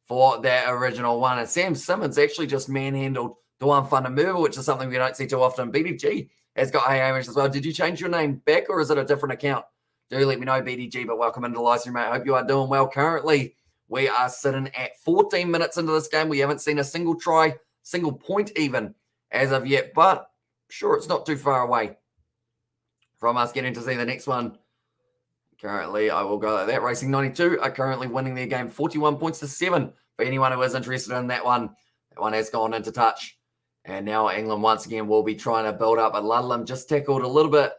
for that original one. And Sam Simmons actually just manhandled Duan Fundamerva, which is something we don't see too often. BDG has got Hamish as well. Did you change your name back, or is it a different account? Do let me know, BDG, but welcome into the live stream, mate. I hope you are doing well. Currently, We are sitting at 14 minutes into this game. We haven't seen a single try, single point even as of yet, but sure, it's not too far away from us getting to see the next one. Currently, I will go like that. Racing 92 are currently winning their game 41 points to 7. For anyone who is interested in that one has gone into touch. And now England once again will be trying to build up. But Ludlam just tackled a little bit.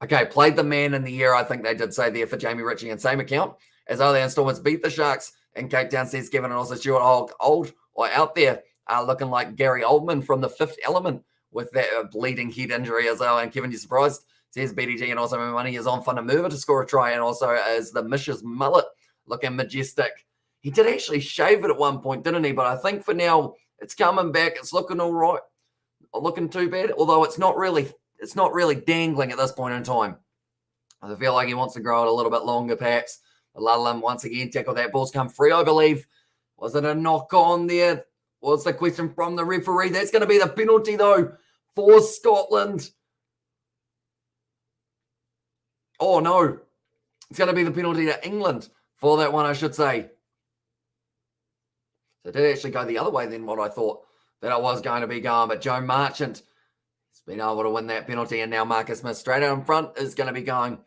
Okay, played the man in the air, I think they did say there for Jamie Ritchie and same account. As other Stormers beat the Sharks in Cape Town, says Kevin, and also Stuart Old or out there looking like Gary Oldman from The Fifth Element with that bleeding head injury as well. And Kevin, you surprised? Says BDG, and also my money is on Funamurva to score a try, and also as the Mish's mullet looking majestic. He did actually shave it at one point, didn't he? But I think for now it's coming back. It's looking all right. Not looking too bad, although it's not really dangling at this point in time. I feel like he wants to grow it a little bit longer, perhaps. Ludlam once again tackled that. Ball's come free, I believe. Was it a knock on there? What's the question from the referee? That's going to be the penalty, though, for Scotland. Oh, no. It's going to be the penalty to England for that one, I should say. So it did actually go the other way than what I thought that it was going to be going. But Joe Marchant has been able to win that penalty. And now Marcus Smith straight out in front is going to be going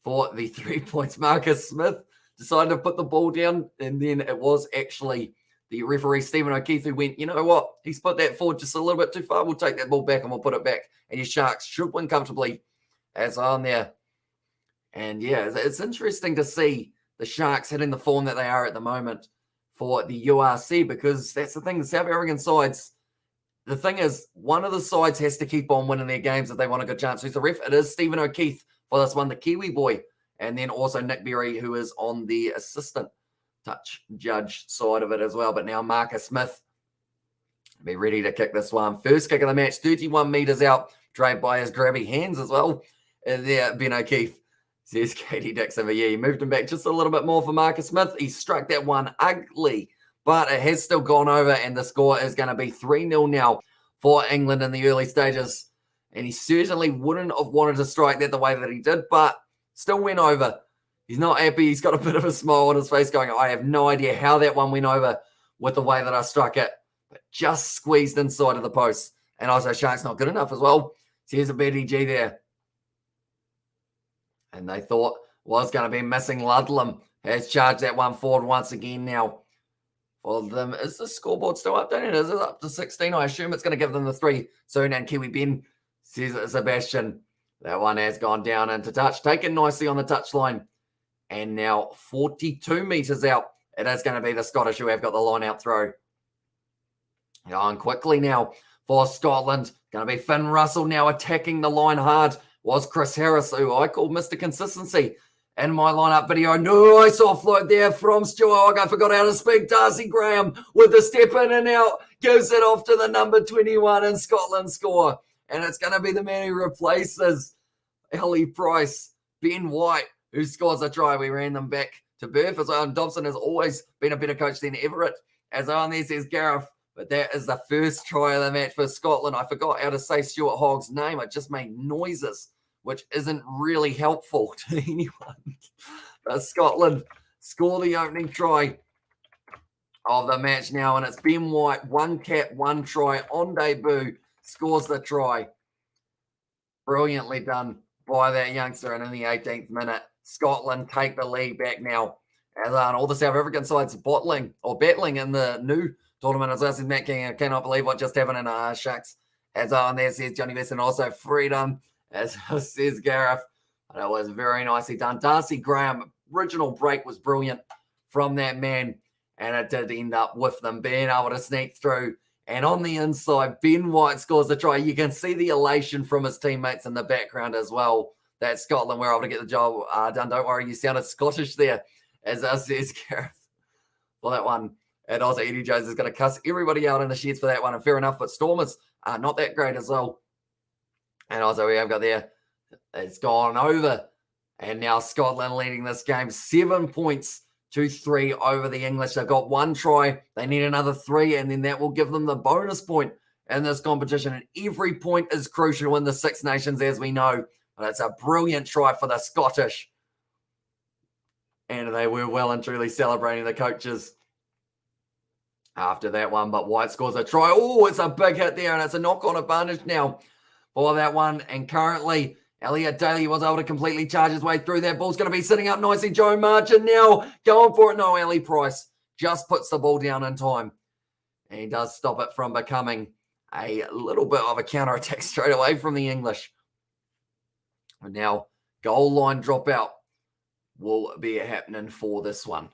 for the 3 points. Marcus Smith decided to put the ball down. And then it was actually the referee, Stephen O'Keefe, who went, you know what? He's put that forward just a little bit too far. We'll take that ball back and we'll put it back. And your Sharks should win comfortably as on there. And yeah, it's interesting to see the Sharks hitting the form that they are at the moment for the URC, because that's the thing, the South African sides, the thing is, one of the sides has to keep on winning their games if they want a good chance. Who's the ref? It is Stephen O'Keefe for this one, the Kiwi boy, and then also Nick Berry, who is on the assistant touch judge side of it as well. But now Marcus Smith be ready to kick this one. First kick of the match, 31 metres out, trained by his grabby hands as well. And there, Ben O'Keefe. Says Katie Dixon, but yeah, he moved him back just a little bit more for Marcus Smith. He struck that one ugly, but it has still gone over, and the score is going to be 3-0 now for England in the early stages. And he certainly wouldn't have wanted to strike that the way that he did, but still went over. He's not happy. He's got a bit of a smile on his face going, I have no idea how that one went over with the way that I struck it, but just squeezed inside of the post. And also, Shark's not good enough as well. So here's a BDG there. And they thought was going to be missing. Ludlam has charged that one forward once again now. For them, is the scoreboard still updated? Is it up to 16? I assume it's going to give them the 3 soon. And Kiwi Ben says Sebastian. That one has gone down into touch. Taken nicely on the touchline. And now 42 metres out. It is going to be the Scottish who have got the line out throw. Going quickly now for Scotland. Going to be Finn Russell now attacking the line hard. Was Chris Harris, who I called Mr. Consistency in my lineup video. Nice offload there from Stuart. I forgot how to speak. Darcy Graham with the step in and out. Gives it off to the number 21 in Scotland score. And it's going to be the man who replaces Ellie Price, Ben White, who scores a try. We ran them back to birth as well. And Dobson has always been a better coach than Everett. As on there says Gareth. But that is the first try of the match for Scotland. I forgot how to say Stuart Hogg's name. I just made noises, which isn't really helpful to anyone. But Scotland score the opening try of the match now, and it's Ben White, 1 cap, 1 try on debut, scores the try. Brilliantly done by that youngster, and in the 18th minute, Scotland take the lead back now. As all the South African sides battling in the new tournament as well. Says Matt King, I cannot believe what just happened in Sharks. As on there says Johnny Weston, also freedom. As says Gareth, and it was very nicely done. Darcy Graham, original break was brilliant from that man, and it did end up with them being able to sneak through. And on the inside, Ben White scores the try. You can see the elation from his teammates in the background as well, that Scotland were able to get the job done. Don't worry, you sounded Scottish there, as says Gareth, for that one. And also Eddie Jones is going to cuss everybody out in the sheds for that one, and fair enough, but Stormers are not that great as well. And also we have got there, it's gone over. And now Scotland leading this game 7 points to 3 over the English. They've got 1 try. They need another 3, and then that will give them the bonus point in this competition. And every point is crucial in the Six Nations, as we know. But it's a brilliant try for the Scottish. And they were well and truly celebrating, the coaches, after that one. But White scores a try. Oh, it's a big hit there, and it's a knock-on advantage now for that one. And currently, Elliot Daly was able to completely charge his way through. That ball's going to be sitting up nicely. Joe Marchant now going for it. No, Ali Price just puts the ball down in time. And he does stop it from becoming a little bit of a counter-attack straight away from the English. And now, goal line dropout will be happening for this one.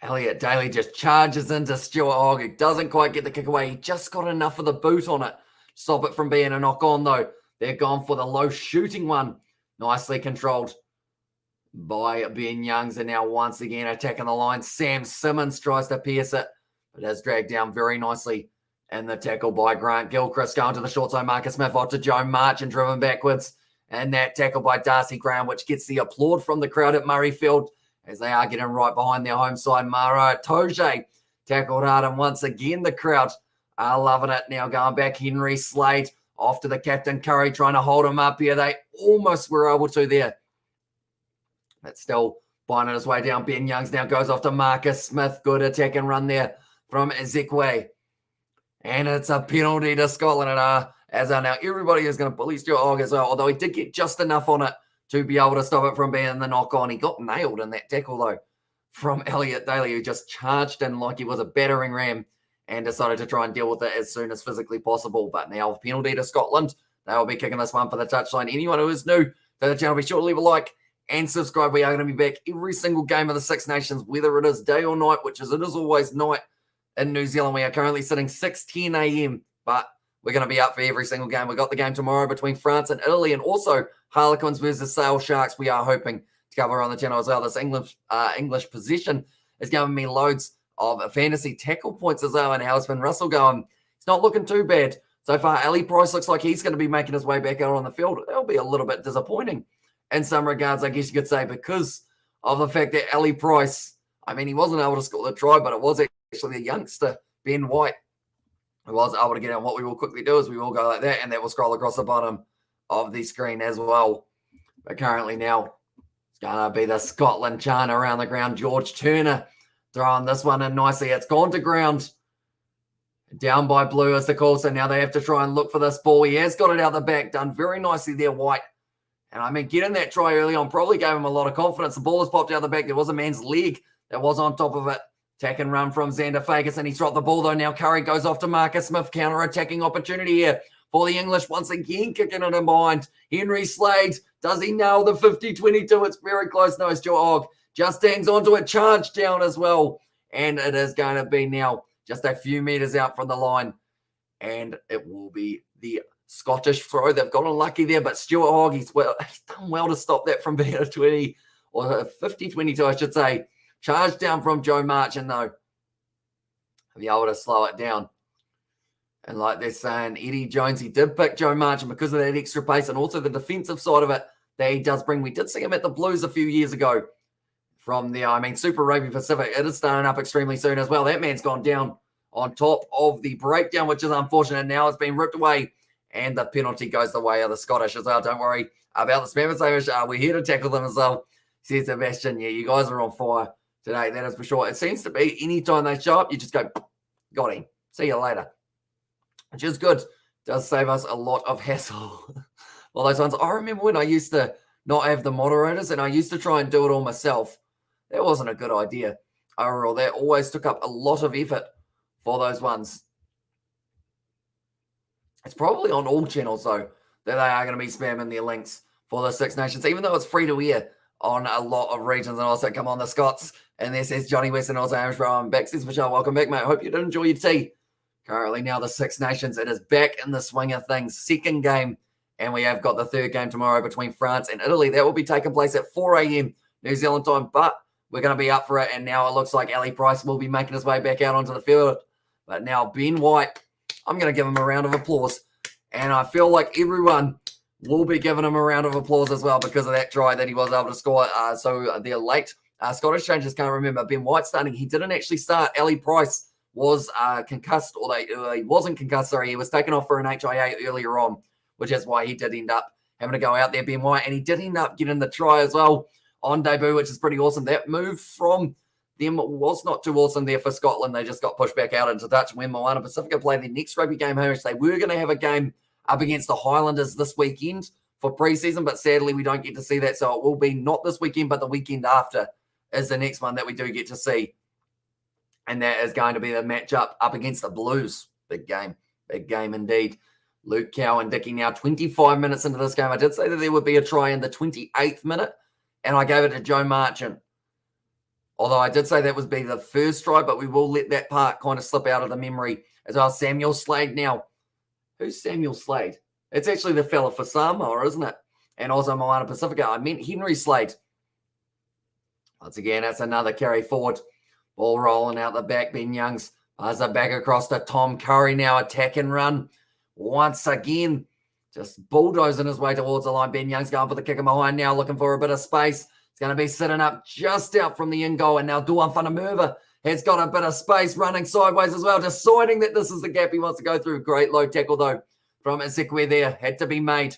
Elliot Daly just charges into Stuart Hogg, who doesn't quite get the kick away. He just got enough of the boot on it. Stop it from being a knock-on, though. They're gone for the low shooting one. Nicely controlled by Ben Youngs, and now once again attacking the line. Sam Simmons tries to pierce it, but is dragged down very nicely in the tackle by Grant Gilchrist. Going to the short side, Marcus Smith off to Joe Marchant, driven backwards. And that tackle by Darcy Graham, which gets the applaud from the crowd at Murrayfield, as they are getting right behind their home side. Maro Toje tackled hard, and once again the crowd are loving it. Now going back, Henry Slade off to the captain, Curry, trying to hold him up here. They almost were able to there. But still finding his way down. Ben Youngs now goes off to Marcus Smith. Good attack and run there from Ezekwe. And it's a penalty to Scotland. And now everybody is going to bully Stuart Hogg as well, although he did get just enough on it to be able to stop it from being the knock-on. He got nailed in that tackle, though, from Elliot Daly, who just charged in like he was a battering ram and decided to try and deal with it as soon as physically possible. But now penalty to Scotland. They will be kicking this one for the touchline. Anyone who is new to the channel, be sure to leave a like and subscribe. We are going to be back every single game of the Six Nations, whether it is day or night, which is it is always night in New Zealand. We are currently sitting 6:10 a.m., but we're going to be up for every single game. We've got the game tomorrow between France and Italy, and also Harlequins versus Sale Sharks. We are hoping to cover on the channel as well. This English possession is giving me loads of fantasy tackle points as well. And how's Finn Russell going? It's not looking too bad so far. Ali Price looks like he's going to be making his way back out on the field. That'll be a little bit disappointing in some regards, I guess you could say, because of the fact that Ali Price, I mean, he wasn't able to score the try, but it was actually the youngster, Ben White, who was able to get in. What we will quickly do is we will go like that, and that will scroll across the bottom of the screen as well. But currently now, it's going to be the Scotland chant around the ground. George Turner throwing this one in nicely. It's gone to ground. Down by blue is the call, so now they have to try and look for this ball. He has got it out the back, done very nicely there, White. And I mean, getting that try early on probably gave him a lot of confidence. The ball has popped out the back. There was a man's leg that was on top of it. Attack and run from Xander Ferguson. He's dropped the ball, though. Now Curry goes off to Marcus Smith. Counter-attacking opportunity here for the English. Once again, kicking it in behind. Henry Slade. Does he nail the 50-22? It's very close. No, Stuart Hogg just hangs onto it. Charge down as well. And it is going to be now just a few meters out from the line. And it will be the Scottish throw. They've got unlucky there, but Stuart Hogg, he's done well to stop that from being a 20 or a 50-22, I should say. Charge down from Joe Marchant, though. Be able to slow it down. And like they're saying, Eddie Jones, he did pick Joe Marchant because of that extra pace and also the defensive side of it that he does bring. We did see him at the Blues a few years ago from there. I mean, Super Rugby Pacific, it is starting up extremely soon as well. That man's gone down on top of the breakdown, which is unfortunate. Now it's been ripped away, and the penalty goes the way of the Scottish as well. Don't worry about the Spanish Irish. We're here to tackle them as well, says Sebastian. Yeah, you guys are on fire today, that is for sure. It seems to be any time they show up, you just go, got him. See you later. Which is good. Does save us a lot of hassle. All those ones. I remember when I used to not have the moderators and I used to try and do it all myself. That wasn't a good idea overall. That always took up a lot of effort for those ones. It's probably on all channels, though, that they are going to be spamming their links for the Six Nations, even though it's free to air on a lot of regions. And also, come on, the Scots. And there says Johnny West and also Irish Rowan back. Says Michelle, welcome back, mate. Hope you did enjoy your tea. Currently now the Six Nations. It is back in the swing of things. Second game. And we have got the third game tomorrow between France and Italy. That will be taking place at 4 a.m. New Zealand time. But we're going to be up for it. And now it looks like Ali Price will be making his way back out onto the field. But now Ben White, I'm going to give him a round of applause. And I feel like everyone will be giving him a round of applause as well because of that try that he was able to score. So they're late. Scottish changes can't remember. Ben White starting. He didn't actually start. Ali Price was concussed, or he wasn't concussed, sorry. He was taken off for an HIA earlier on, which is why he did end up having to go out there, Ben White. And he did end up getting the try as well on debut, which is pretty awesome. That move from them was not too awesome there for Scotland. They just got pushed back out into touch. When Moana Pacifica play their next rugby game, Hamish, they were going to have a game up against the Highlanders this weekend for preseason, but sadly we don't get to see that. So it will be not this weekend, but the weekend after is the next one that we do get to see. And that is going to be the matchup up against the Blues. Big game indeed. Luke Cow and Dickey now 25 minutes into this game. I did say that there would be a try in the 28th minute, and I gave it to Joe Marchant. Although I did say that would be the first try, but we will let that part kind of slip out of the memory as well. Samuel Slade now. Who's Samuel Slade? It's actually the fella for Samoa, isn't it? And also Moana Pacifica. I meant Henry Slade. Once again, that's another carry forward. Ball rolling out the back. Ben Youngs buzzer back across to Tom Curry now. Attack and run. Once again, just bulldozing his way towards the line. Ben Young's going for the kick in behind now, looking for a bit of space. It's going to be sitting up just out from the in goal. And now Duan Whanamurva has got a bit of space running sideways as well, deciding that this is the gap he wants to go through. Great low tackle, though, from Ezekiel there. Had to be made,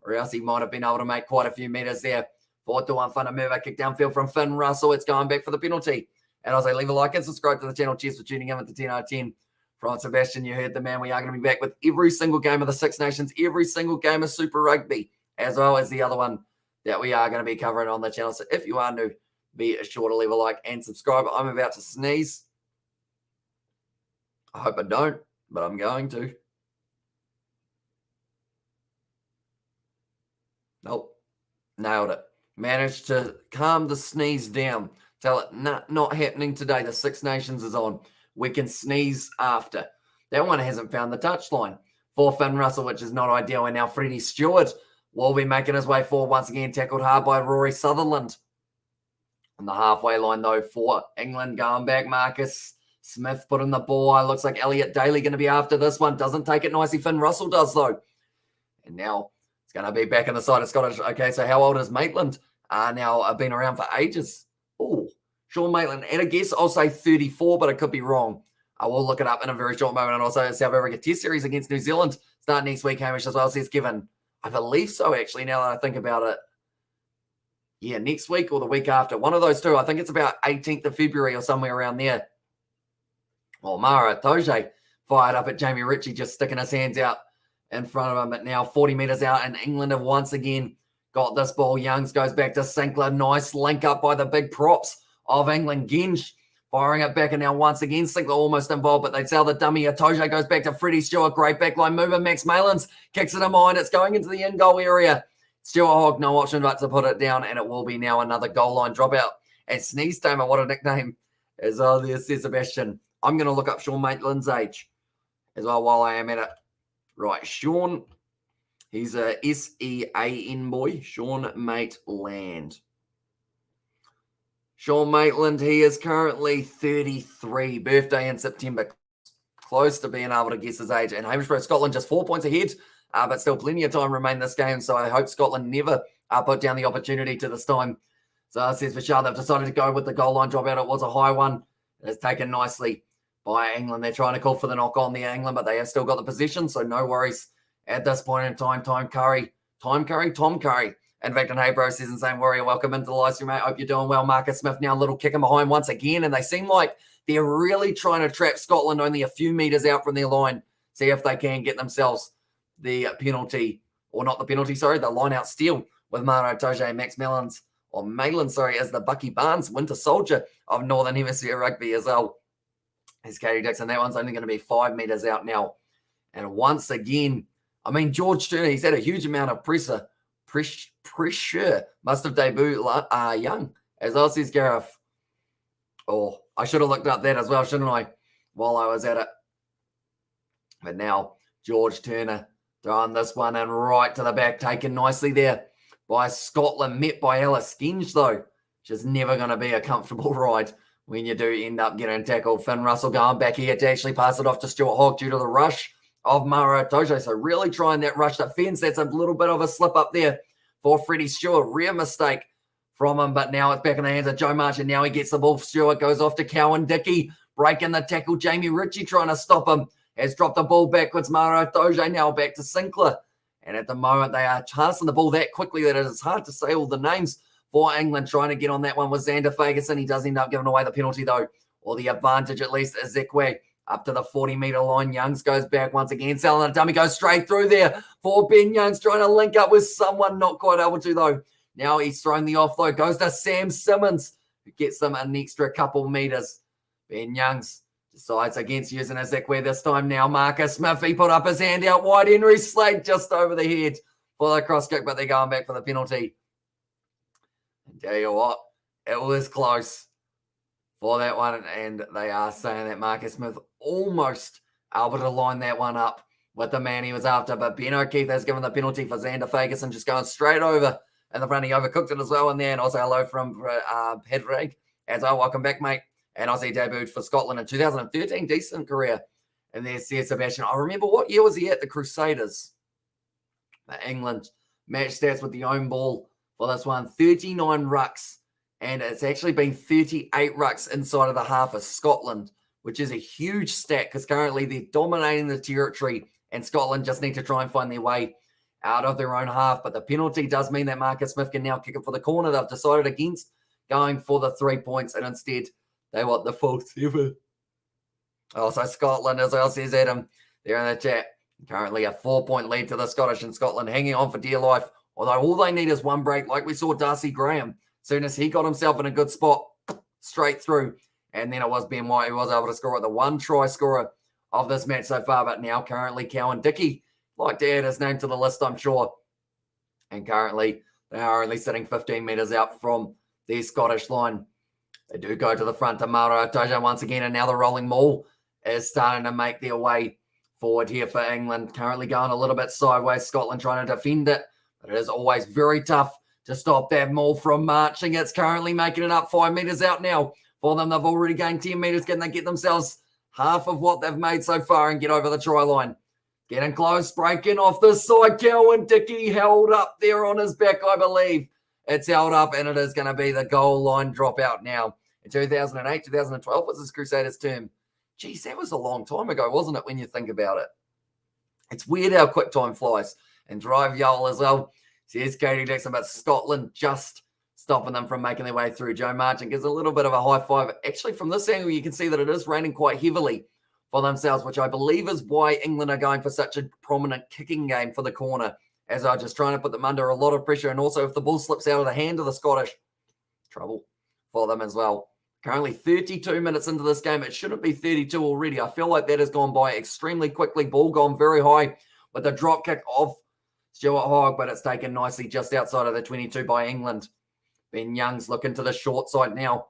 or else he might have been able to make quite a few meters there. For Duan Whanamurva, kick downfield from Finn Russell. It's going back for the penalty. And I'll say leave a like and subscribe to the channel. Cheers for tuning in with the 10 out of 10. From Sebastian, you heard the man. We are going to be back with every single game of the Six Nations, every single game of Super Rugby, as well as the other one that we are going to be covering on the channel. So if you are new, be sure to leave a like and subscribe. I'm about to sneeze. I hope I don't, but I'm going to. Nope. Nailed it. Managed to calm the sneeze down. Tell it, not happening today. The Six Nations is on. We can sneeze after. That one hasn't found the touchline for Finn Russell, which is not ideal. And now Freddie Stewart will be making his way forward once again, tackled hard by Rory Sutherland. On the halfway line, though, for England going back. Marcus Smith put in the ball. Looks like Elliot Daly going to be after this one. Doesn't take it nicely. Finn Russell does, though. And now it's going to be back in the side of Scottish. Okay, so how old is Maitland? Now been around for ages. Oh, Sean Maitland. At a guess, I'll say 34, but I could be wrong. I will look it up in a very short moment. And also, South Africa Test Series against New Zealand start next week, Hamish, as well, says Kevin. I believe so, actually, now that I think about it. Yeah, next week or the week after. One of those two. I think it's about 18th of February or somewhere around there. Well, Mara Toje fired up at Jamie Ritchie, just sticking his hands out in front of him. But now 40 metres out, and England have once again got this ball. Youngs goes back to Sinclair. Nice link up by the big props of England. Genge firing it back, and now once again, Sinclair almost involved, but they tell the dummy. Atoje goes back to Freddie Stewart. Great backline mover. Max Malins kicks it in behind. It's going into the in-goal area. Stuart Hogg, no option but to put it down, and it will be now another goal line dropout. And Sneeze Tamer, what a nickname, as well there, says Sebastian. I'm going to look up Sean Maitland's age as well while I am at it. Right, Sean, he's a S-E-A-N boy, Sean Maitland. Sean Maitland, he is currently 33, birthday in September. Close to being able to guess his age. And Hamish Pro Scotland just 4 points ahead, but still plenty of time remain this game. So I hope Scotland never put down the opportunity to this time. So it says for sure they've decided to go with the goal line dropout. It was a high one. It's taken nicely by England. They're trying to call for the knock on there, England, but they have still got the position. So no worries at this point in time. Tom Curry. In fact, and hey, bro, says insane warrior. Welcome into the live stream, mate. Hope you're doing well. Marcus Smith now, little kick in behind once again. And they seem like they're really trying to trap Scotland only a few meters out from their line. See if they can get themselves the penalty, or not the penalty, sorry, the line out steal with Maro Toje and Max Malins, or Malin, sorry, as the Bucky Barnes Winter Soldier of Northern Hemisphere Rugby as well. As Katie Dixon, that one's only going to be 5 meters out now. And once again, I mean, George Turner, he's had a huge amount of pressure. Must have debuted young, as well, says Gareth. Oh, I should have looked up that as well, shouldn't I, while I was at it. But now George Turner throwing this one in right to the back, taken nicely there by Scotland, met by Alice Genge, though, which is never going to be a comfortable ride when you do end up getting tackled. Finn Russell going back here to actually pass it off to Stuart Hogg due to the rush of Mara Toje. So really trying that rush defense. That's a little bit of a slip up there for Freddie Stewart. Real mistake from him, but now it's back in the hands of Joe Marchant. Now he gets the ball. Stewart goes off to Cowan Dickey, breaking the tackle. Jamie Ritchie trying to stop him. Has dropped the ball backwards. Mara Toje now back to Sinclair. And at the moment, they are passing the ball that quickly that it is hard to say all the names for England. Trying to get on that one with Xander Ferguson. He does end up giving away the penalty, though, or the advantage at least. Ezekwe up to the 40-metre line. Youngs goes back once again. Selling a dummy goes straight through there for Ben Youngs, trying to link up with someone. Not quite able to, though. Now he's thrown the offload. Goes to Sam Simmons, who gets them an extra couple metres. Ben Youngs decides against using Ezekwe this time now. Marcus Smith, he put up his hand out wide. Henry Slade just over the head for the cross kick, but they're going back for the penalty. And tell you what, it was close for that one, and they are saying that Marcus Smith almost able to line that one up with the man he was after, but Ben O'Keefe has given the penalty for Xander Ferguson, just going straight over in the front. He overcooked it as well in there, and also hello from Hedraig as well. Welcome back, mate. And Aussie debuted for Scotland in 2013, decent career. And there's Sebastian. I remember, what year was he at? The Crusaders. England match stats with the own ball for this one, 39 rucks. And it's actually been 38 rucks inside of the half of Scotland, which is a huge stat because currently they're dominating the territory and Scotland just need to try and find their way out of their own half. But the penalty does mean that Marcus Smith can now kick it for the corner. They've decided against going for the 3 points, and instead they want the full 7. Also, Scotland, as well, says Adam there in the chat. Currently a 4-point lead to the Scottish, and Scotland hanging on for dear life. Although all they need is one break, like we saw Darcy Graham. Soon as he got himself in a good spot, straight through. And then it was Ben White who was able to score at the one try scorer of this match so far. But now currently Cowan Dickey, like to add his name to the list, I'm sure. And currently they are only sitting 15 metres out from the Scottish line. They do go to the front to Mara Toja once again, and now the rolling maul is starting to make their way forward here for England. Currently going a little bit sideways. Scotland trying to defend it, but it is always very tough to stop that maul from marching. It's currently making it up 5 metres out now for them. They've already gained 10 metres. Can they get themselves half of what they've made so far and get over the try line? Getting close, breaking off the side. Cowan Dickey held up there on his back, I believe. It's held up, and it is going to be the goal line dropout now. In 2008, 2012 was his Crusaders term. Geez, that was a long time ago, wasn't it, when you think about it? It's weird how quick time flies. And drive Yole as well. Says Katie Dixon, but Scotland just stopping them from making their way through. Joe Martin gives a little bit of a high five. Actually, from this angle, you can see that it is raining quite heavily for themselves, which I believe is why England are going for such a prominent kicking game for the corner, as they're just trying to put them under a lot of pressure. And also, if the ball slips out of the hand of the Scottish, trouble for them as well. Currently 32 minutes into this game. It shouldn't be 32 already. I feel like that has gone by extremely quickly. Ball gone very high with the drop kick of Stuart Hogg, but it's taken nicely just outside of the 22 by England. Ben Youngs looking to the short side now.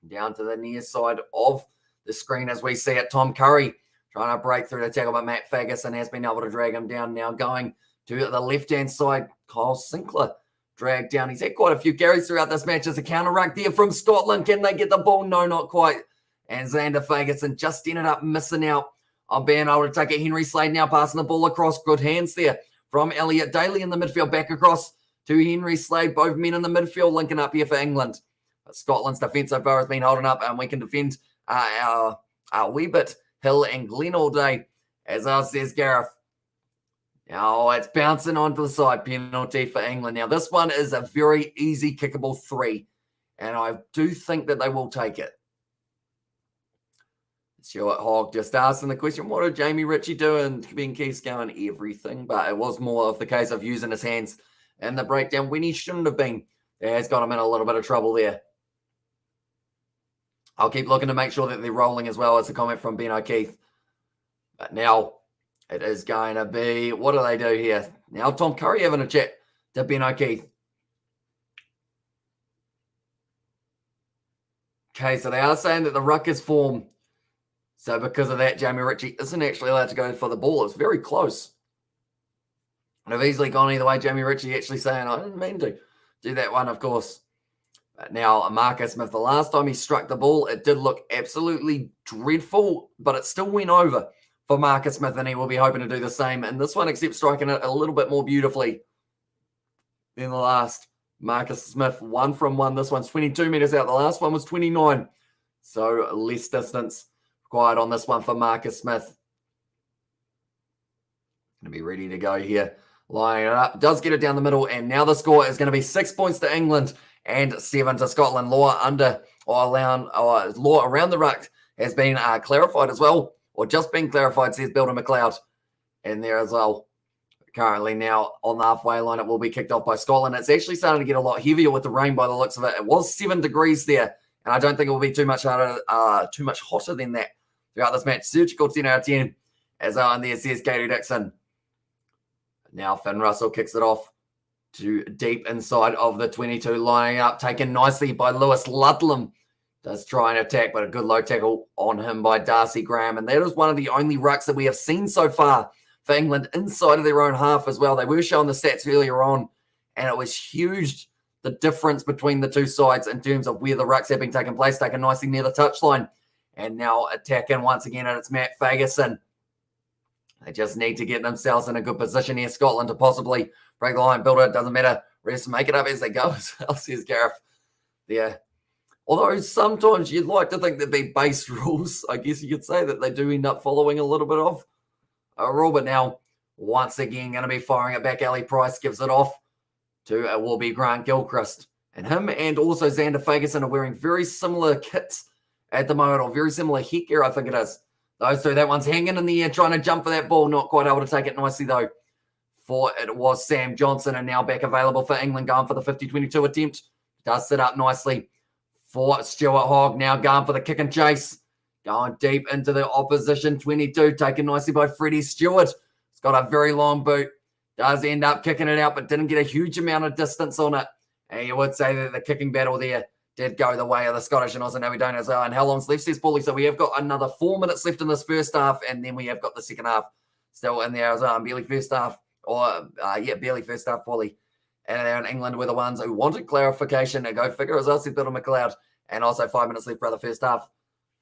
Down to the near side of the screen as we see it. Tom Curry trying to break through the tackle, but Matt Ferguson has been able to drag him down. Now going to the left-hand side, Kyle Sinclair dragged down. He's had quite a few carries throughout this match. As a counter ruck there from Scotland. Can they get the ball? No, not quite. And Xander Ferguson just ended up missing out on being able to take it. Henry Slade now passing the ball across. Good hands there from Elliot Daly in the midfield. Back across to Henry Slade. Both men in the midfield linking up here for England. But Scotland's defence so far has been holding up, and we can defend our wee bit Hill and Glenn all day, as says Gareth. Now it's bouncing onto the side. Penalty for England. Now this one is a very easy kickable 3, and I do think that they will take it. Stuart Hogg just asking the question, what did Jamie Ritchie do? And Ben Keith's going everything, but it was more of the case of using his hands in the breakdown when he shouldn't have been. It has got him in a little bit of trouble there. I'll keep looking to make sure that they're rolling as well, as a comment from Ben O'Keefe. But now it is going to be, what do they do here? Now Tom Curry having a chat to Ben O'Keefe. Okay, so they are saying that the ruck is formed. So because of that, Jamie Ritchie isn't actually allowed to go for the ball. It's very close. And I've easily gone either way. Jamie Ritchie actually saying, I didn't mean to do that one, of course. But now Marcus Smith, the last time he struck the ball, it did look absolutely dreadful, but it still went over for Marcus Smith, and he will be hoping to do the same in this one, except striking it a little bit more beautifully than the last. Marcus Smith, 1 from 1. This one's 22 metres out. The last one was 29. So less distance required on this one for Marcus Smith. Going to be ready to go here. Lining it up. Does get it down the middle, and now the score is going to be 6 points to England and 7 to Scotland. Law around the ruck has been clarified as well, or just been clarified, says Builder McLeod in there as well. Currently now on the halfway line, it will be kicked off by Scotland. It's actually starting to get a lot heavier with the rain by the looks of it. It was 7 degrees there, and I don't think it will be too much hotter than that throughout this match. Surgical 10 out of 10 as on there says Katie Dixon. Now Finn Russell kicks it off to deep inside of the 22, lining up, taken nicely by Lewis Ludlam. Does try and attack, but a good low tackle on him by Darcy Graham. And that is one of the only rucks that we have seen so far for England inside of their own half as well. They were showing the stats earlier on, and it was huge, the difference between the two sides in terms of where the rucks have been taking place, taken nicely near the touchline. And now attacking once again, and it's Matt Fagerson. They just need to get themselves in a good position here, Scotland, to possibly break the line. Builder, it doesn't matter. Rest make it up as they go, as well, says Gareth. Yeah. Although sometimes you'd like to think there'd be base rules, I guess you could say, that they do end up following a little bit of a rule. But now, once again, going to be firing it back. Ali Price gives it off to it will be Grant Gilchrist. And him and also Xander Fagerson are wearing very similar kits at the moment, or very similar headgear, I think it is. Those two, that one's hanging in the air, trying to jump for that ball. Not quite able to take it nicely, though. For it was Sam Johnson, and now back available for England, going for the 50-22 attempt. Does sit up nicely for Stuart Hogg, now going for the kick and chase. Going deep into the opposition 22, taken nicely by Freddie Stewart. He's got a very long boot. Does end up kicking it out, but didn't get a huge amount of distance on it. And you would say that the kicking battle there did go the way of the Scottish, and also now we don't as well. And how long's left, says Paulie? So we have got another 4 minutes left in this first half, and then we have got the second half still in there as well. Barely first half, barely first half, Paulie. And England were the ones who wanted clarification. And go figure, as well, said Bill McLeod. And also 5 minutes left for the first half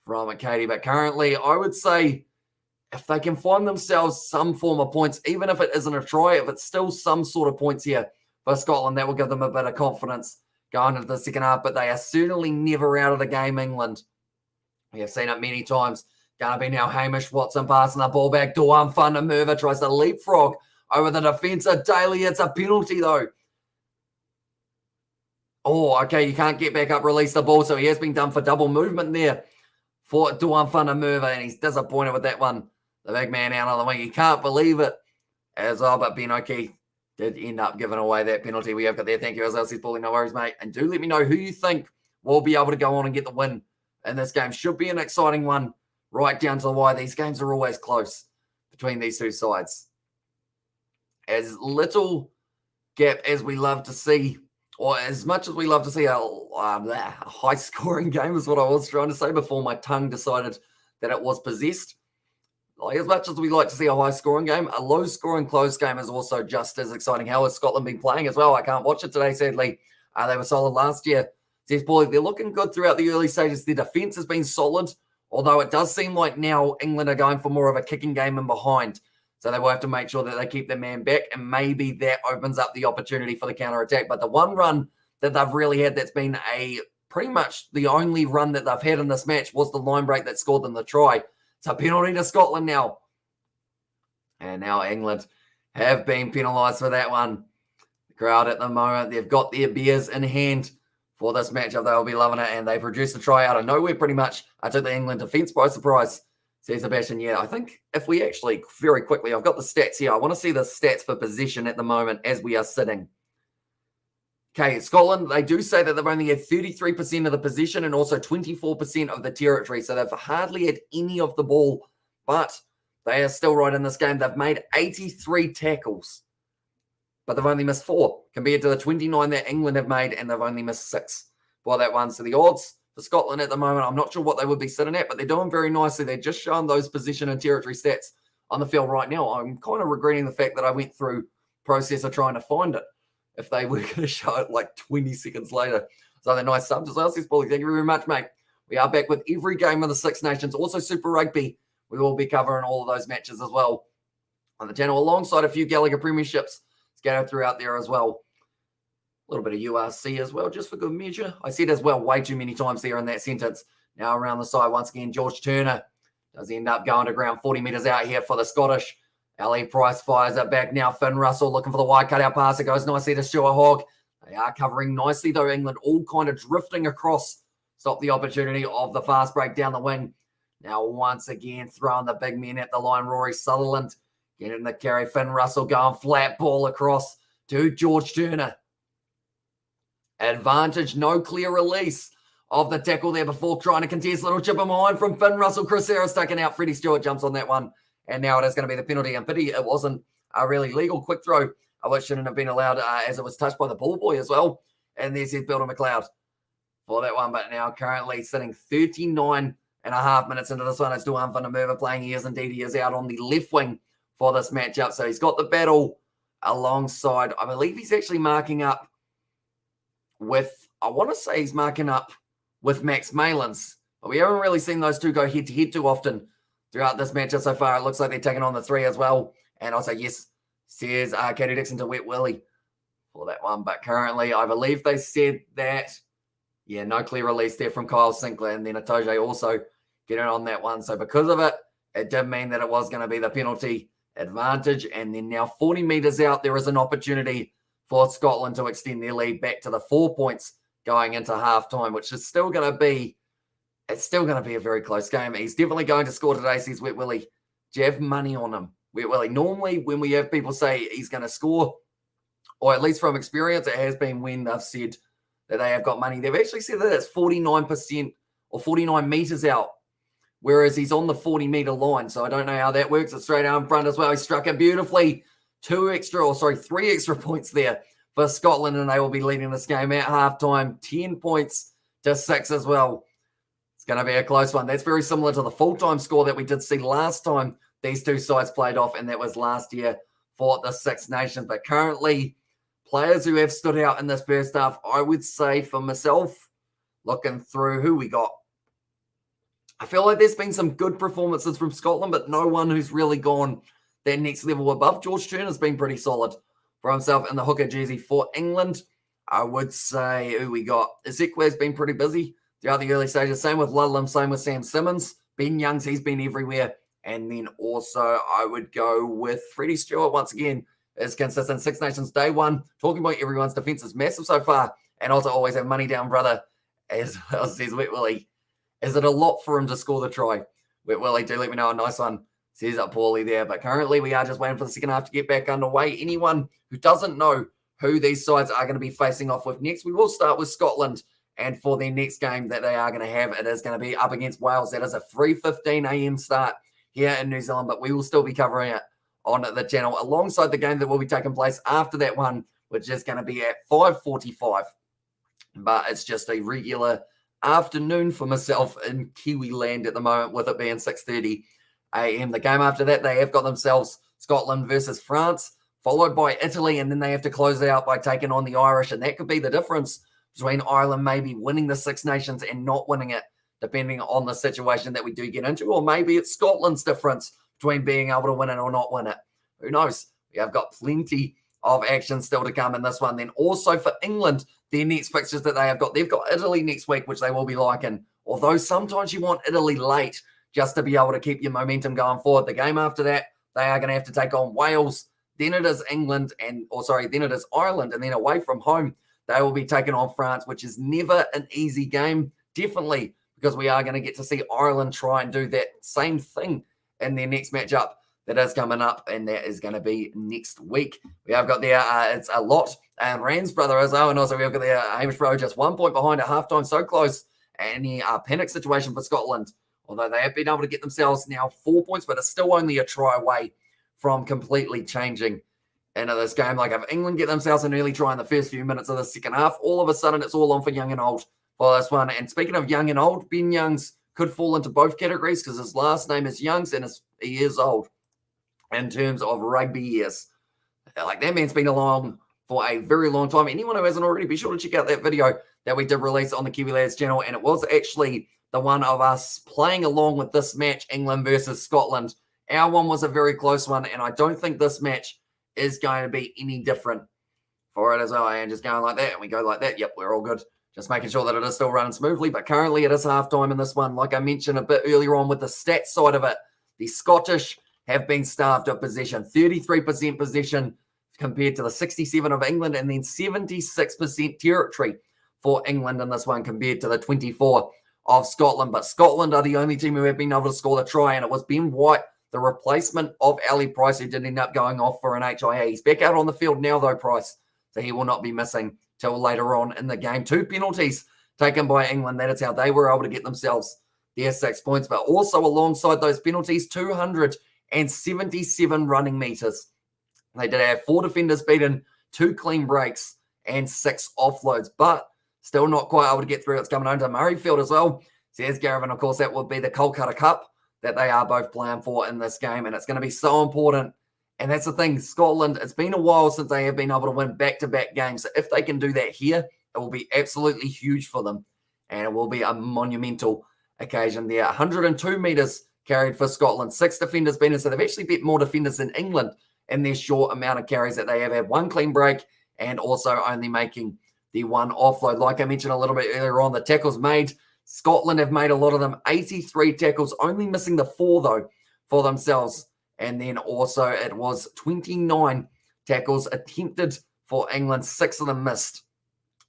from Katie. But currently, I would say if they can find themselves some form of points, even if it isn't a try, if it's still some sort of points here for Scotland, that will give them a bit of confidence going into the second half. But they are certainly never out of the game, England. We have seen it many times. Going to be now Hamish Watson passing the ball back. Duan Fundermerva tries to leapfrog over the defensive. Daly, it's a penalty, though. Oh, okay, you can't get back up, release the ball. So he has been done for double movement there for Duan Fundermerva, and he's disappointed with that one. The big man out on the wing. He can't believe it as well, but Ben O'Keefe did end up giving away that penalty we have got there. Thank you, as well, says Paulie. No worries, mate. And do let me know who you think will be able to go on and get the win in this game. Should be an exciting one right down to the wire. These games are always close between these two sides. As little gap as we love to see, or as much as we love to see a high-scoring game is what I was trying to say before my tongue decided that it was possessed. Like, as much as we like to see a high-scoring game, a low-scoring close game is also just as exciting. How has Scotland been playing as well? I can't watch it today, sadly. They were solid last year. Says Paulie, they're looking good throughout the early stages. Their defence has been solid, although it does seem like now England are going for more of a kicking game in behind. So they will have to make sure that they keep their man back, and maybe that opens up the opportunity for the counter-attack. But the one run that they've really had that's been pretty much the only run that they've had in this match was the line break that scored them the try. It's a penalty to Scotland now. And now England have been penalised for that one. The crowd at the moment, they've got their beers in hand for this matchup. They'll be loving it, and they produced a try out of nowhere pretty much. I took the England defence by surprise. Says Sebastian, yeah, I think if we actually, very quickly, I've got the stats here. I want to see the stats for possession at the moment as we are sitting. Okay, Scotland, they do say that they've only had 33% of the possession and also 24% of the territory. So they've hardly had any of the ball, but they are still right in this game. They've made 83 tackles, but they've only missed 4 compared to the 29 that England have made, and they've only missed 6. Well, that one. So the odds for Scotland at the moment, I'm not sure what they would be sitting at, but they're doing very nicely. They're just showing those position and territory stats on the field right now. I'm kind of regretting the fact that I went through process of trying to find it if they were going to show it like 20 seconds later. So they're nice subs as well. Says Paulie, thank you very much, mate. We are back with every game of the Six Nations, also Super Rugby. We will be covering all of those matches as well on the channel, alongside a few Gallagher Premierships scattered throughout there as well. A little bit of URC as well, just for good measure. I said as well way too many times there in that sentence. Now around the side, once again, George Turner does end up going to ground 40 metres out here for the Scottish. Ali Price fires it back now. Finn Russell looking for the wide cutout pass. It goes nicely to Stuart Hogg. They are covering nicely, though. England all kind of drifting across. Stop the opportunity of the fast break down the wing. Now, once again, throwing the big men at the line. Rory Sutherland getting the carry. Finn Russell going flat ball across to George Turner. Advantage, no clear release of the tackle there before trying to contest. Little chip in behind from Finn Russell. Chris Harris taken out. Freddie Stewart jumps on that one. And now it is going to be the penalty. And pity it wasn't a really legal quick throw, which shouldn't have been allowed as it was touched by the ball boy as well. And there's his Builder McLeod for that one. But now currently sitting 39.5 minutes into this one. It's Duan van der Merwe playing. He is out on the left wing for this matchup. So he's got the battle alongside, I believe he's actually marking up with, I want to say he's marking up with Max Malins. But we haven't really seen those two go head-to-head too often throughout this matchup so far. It looks like they're taking on the 3 as well. And also, yes, says Katie Dixon to Wet Willie for that one. But currently, I believe they said that, yeah, no clear release there from Kyle Sinclair. And then Atoje also getting on that one. So because of it, it did mean that it was going to be the penalty advantage. And then now 40 metres out, there is an opportunity for Scotland to extend their lead back to the 4 points going into halftime, which is still going to be, it's still going to be a very close game. He's definitely going to score today, says Wet Willie. Do you have money on him, Wet Willie? Normally, when we have people say he's going to score, or at least from experience, it has been when they've said that they have got money. They've actually said that it's 49% or 49 metres out, whereas he's on the 40-metre line. So I don't know how that works. It's straight out in front as well. He struck it beautifully. 3 extra points there for Scotland, and they will be leading this game at halftime, 10 points to 6 as well. It's going to be a close one. That's very similar to the full-time score that we did see last time these two sides played off, and that was last year for the Six Nations. But currently, players who have stood out in this first half, I would say for myself, looking through who we got, I feel like there's been some good performances from Scotland, but no one who's really gone that next level above. George Turner's been pretty solid for himself in the hooker jersey for England. I would say who we got. Ezekwes's been pretty busy throughout the early stages. Same with Ludlam, same with Sam Simmons. Ben Youngs, he's been everywhere. And then also I would go with Freddie Stewart once again is consistent. Six Nations day one. Talking about everyone's defence is massive so far. And also always have money down, brother, as well, says Wet Willie. Is it a lot for him to score the try? Wet Willie, do let me know. A nice one. Says up poorly there. But currently we are just waiting for the second half to get back underway. Anyone who doesn't know who these sides are going to be facing off with next, we will start with Scotland. And for their next game that they are going to have, it is going to be up against Wales. That is a 3:15 a.m. start here in New Zealand, but we will still be covering it on the channel alongside the game that will be taking place after that one, which is going to be at 5:45. But it's just a regular afternoon for myself in Kiwi land at the moment, with it being 6:30 a.m. The game after that, they have got themselves Scotland versus France, followed by Italy, and then they have to close it out by taking on the Irish, and that could be the difference between Ireland maybe winning the Six Nations and not winning it, depending on the situation that we do get into, or maybe it's Scotland's difference between being able to win it or not win it. Who knows? We have got plenty of action still to come in this one. Then also for England, their next fixtures that they've got Italy next week, which they will be liking. Although sometimes you want Italy late just to be able to keep your momentum going forward. The game after that, they are going to have to take on Wales. Then it is then it is Ireland, and then away from home, they will be taking on France, which is never an easy game. Definitely, because we are going to get to see Ireland try and do that same thing in their next matchup that is coming up, and that is going to be next week. We have got there, it's a lot, and Rand's brother as well, and also we have got there Hamish Bro just 1 point behind at halftime, so close, and the panic situation for Scotland, although they have been able to get themselves now 4 points, but it's still only a try away from completely changing into this game. Like if England get themselves an early try in the first few minutes of the second half, all of a sudden it's all on for young and old for this one. And speaking of young and old, Ben Youngs could fall into both categories because his last name is Youngs and he is old in terms of rugby years. Like that man's been along for a very long time. Anyone who hasn't already, be sure to check out that video that we did release on the Kiwi Lads channel. And it was actually the one of us playing along with this match, England versus Scotland. Our one was a very close one, and I don't think this match is going to be any different for it as well. And just going like that, and we go like that. Yep, we're all good. Just making sure that it is still running smoothly. But currently it is halftime in this one. Like I mentioned a bit earlier on with the stats side of it, the Scottish have been starved of possession. 33% possession compared to the 67 of England, and then 76% territory for England in this one compared to the 24 of Scotland. But Scotland are the only team who have been able to score the try, and it was Ben White, the replacement of Ali Price, who did end up going off for an HIA. He's back out on the field now, though, Price, so he will not be missing till later on in the game. 2 penalties taken by England. That is how they were able to get themselves their 6 points. But also alongside those penalties, 277 running meters. They did have 4 defenders beaten, 2 clean breaks, and 6 offloads, but still not quite able to get through. It's coming home to Murrayfield as well. Says Garavan, of course, that would be the Kolkata Cup that they are both playing for in this game, and it's going to be so important. And that's the thing, Scotland, it's been a while since they have been able to win back-to-back games. So if they can do that here, it will be absolutely huge for them, and it will be a monumental occasion there. 102 meters carried for Scotland, 6 defenders beaten, so they've actually beat more defenders than England in their short amount of carries that they have had. 1 clean break and also only making the 1 offload. Like I mentioned a little bit earlier on, the tackles made, Scotland have made a lot of them, 83 tackles, only missing the 4, though, for themselves. And then also it was 29 tackles attempted for England, 6 of them missed.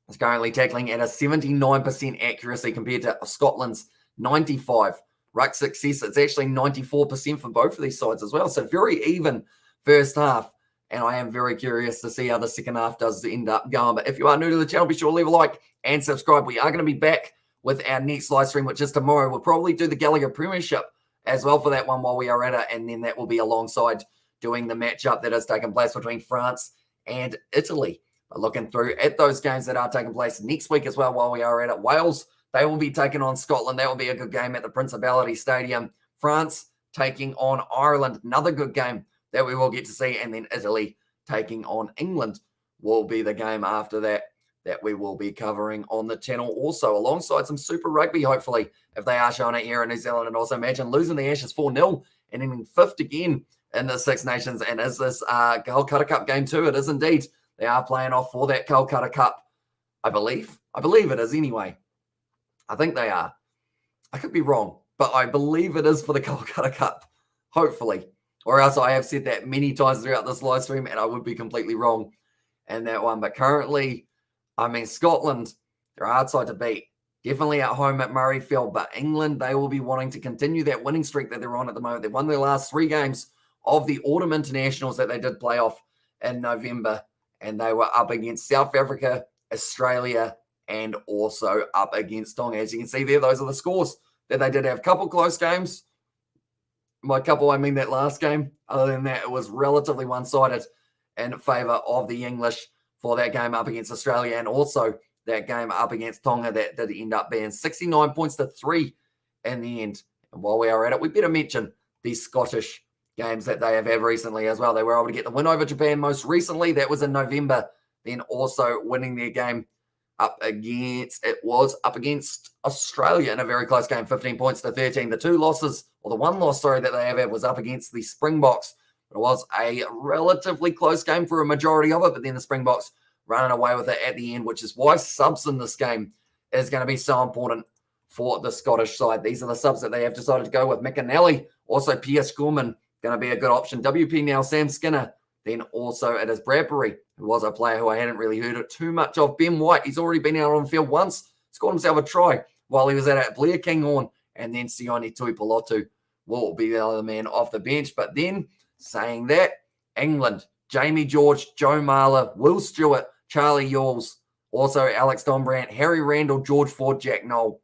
It's currently tackling at a 79% accuracy compared to Scotland's 95. Ruck success, it's actually 94% for both of these sides as well. So very even first half. And I am very curious to see how the second half does end up going. But if you are new to the channel, be sure to leave a like and subscribe. We are going to be back with our next live stream, which is tomorrow. We'll probably do the Gallagher Premiership as well for that one while we are at it. And then that will be alongside doing the matchup that has taken place between France and Italy. But looking through at those games that are taking place next week as well while we are at it. Wales, they will be taking on Scotland. That will be a good game at the Principality Stadium. France taking on Ireland. Another good game that we will get to see. And then Italy taking on England will be the game after that we will be covering on the channel also, alongside some Super Rugby, hopefully, if they are showing it here in New Zealand. And also imagine losing the Ashes 4-0 and ending 5th again in the Six Nations. And is this Kolkata Cup game 2? It is indeed. They are playing off for that Kolkata Cup, I believe. I believe it is anyway. I think they are. I could be wrong, but I believe it is for the Kolkata Cup, hopefully. Or else I have said that many times throughout this live stream, and I would be completely wrong in that one. But currently, I mean, Scotland, they're a hard side to beat. Definitely at home at Murrayfield. But England, they will be wanting to continue that winning streak that they're on at the moment. They won their last 3 games of the autumn internationals that they did play off in November. And they were up against South Africa, Australia, and also up against Tonga. As you can see there, those are the scores that they did have. A couple close games. By couple, I mean that last game. Other than that, it was relatively one-sided in favour of the English for that game up against Australia, and also that game up against Tonga that did end up being 69 points to 3 in the end. And while we are at it, we better mention these Scottish games that they have had recently as well. They were able to get the win over Japan most recently. That was in November. Then also winning their game up against Australia in a very close game, 15 points to 13. The 2 losses, or the 1 loss, sorry, that they have had was up against the Springboks. It was a relatively close game for a majority of it, but then the Springboks running away with it at the end, which is why subs in this game is going to be so important for the Scottish side. These are the subs that they have decided to go with. McAnally, also Pierce Gorman, going to be a good option. WP now, Sam Skinner. Then also it is Bradbury, who was a player who I hadn't really heard too much of. Ben White, he's already been out on the field once, scored himself a try while he was at it. Blair Kinghorn, and then Sione Tuipulotu will be the other man off the bench. But then, saying that, England, Jamie George, Joe Marler, Will Stewart, Charlie Ewells, also Alex Donbrandt, Harry Randall, George Ford, Jack Noel.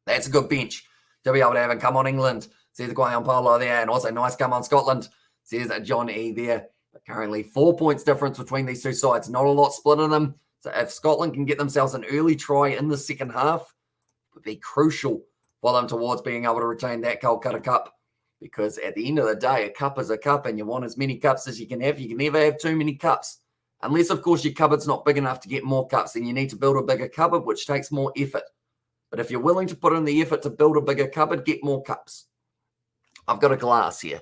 That's a good bench to be able to have. And come on, England, says Guyon Polo there. And also nice come on, Scotland, says John E there. But currently 4 points difference between these two sides. Not a lot split in them. So if Scotland can get themselves an early try in the second half, it would be crucial for them towards being able to retain that Kolkata Cup. Because at the end of the day, a cup is a cup, and you want as many cups as you can have. You can never have too many cups. Unless, of course, your cupboard's not big enough to get more cups, then you need to build a bigger cupboard, which takes more effort. But if you're willing to put in the effort to build a bigger cupboard, get more cups. I've got a glass here,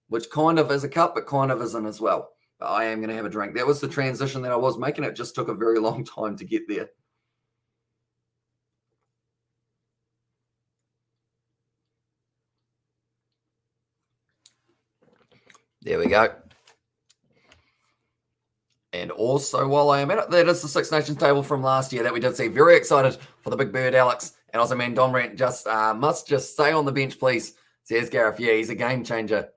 which kind of is a cup, but kind of isn't as well. But I am going to have a drink. That was the transition that I was making. It just took a very long time to get there. There we go. And also, while I am at it, that is the Six Nations table from last year that we did see. Very excited for the big bird, Alex. And also, man, Don Brandt must just stay on the bench, please, says Gareth. Yeah, he's a game changer,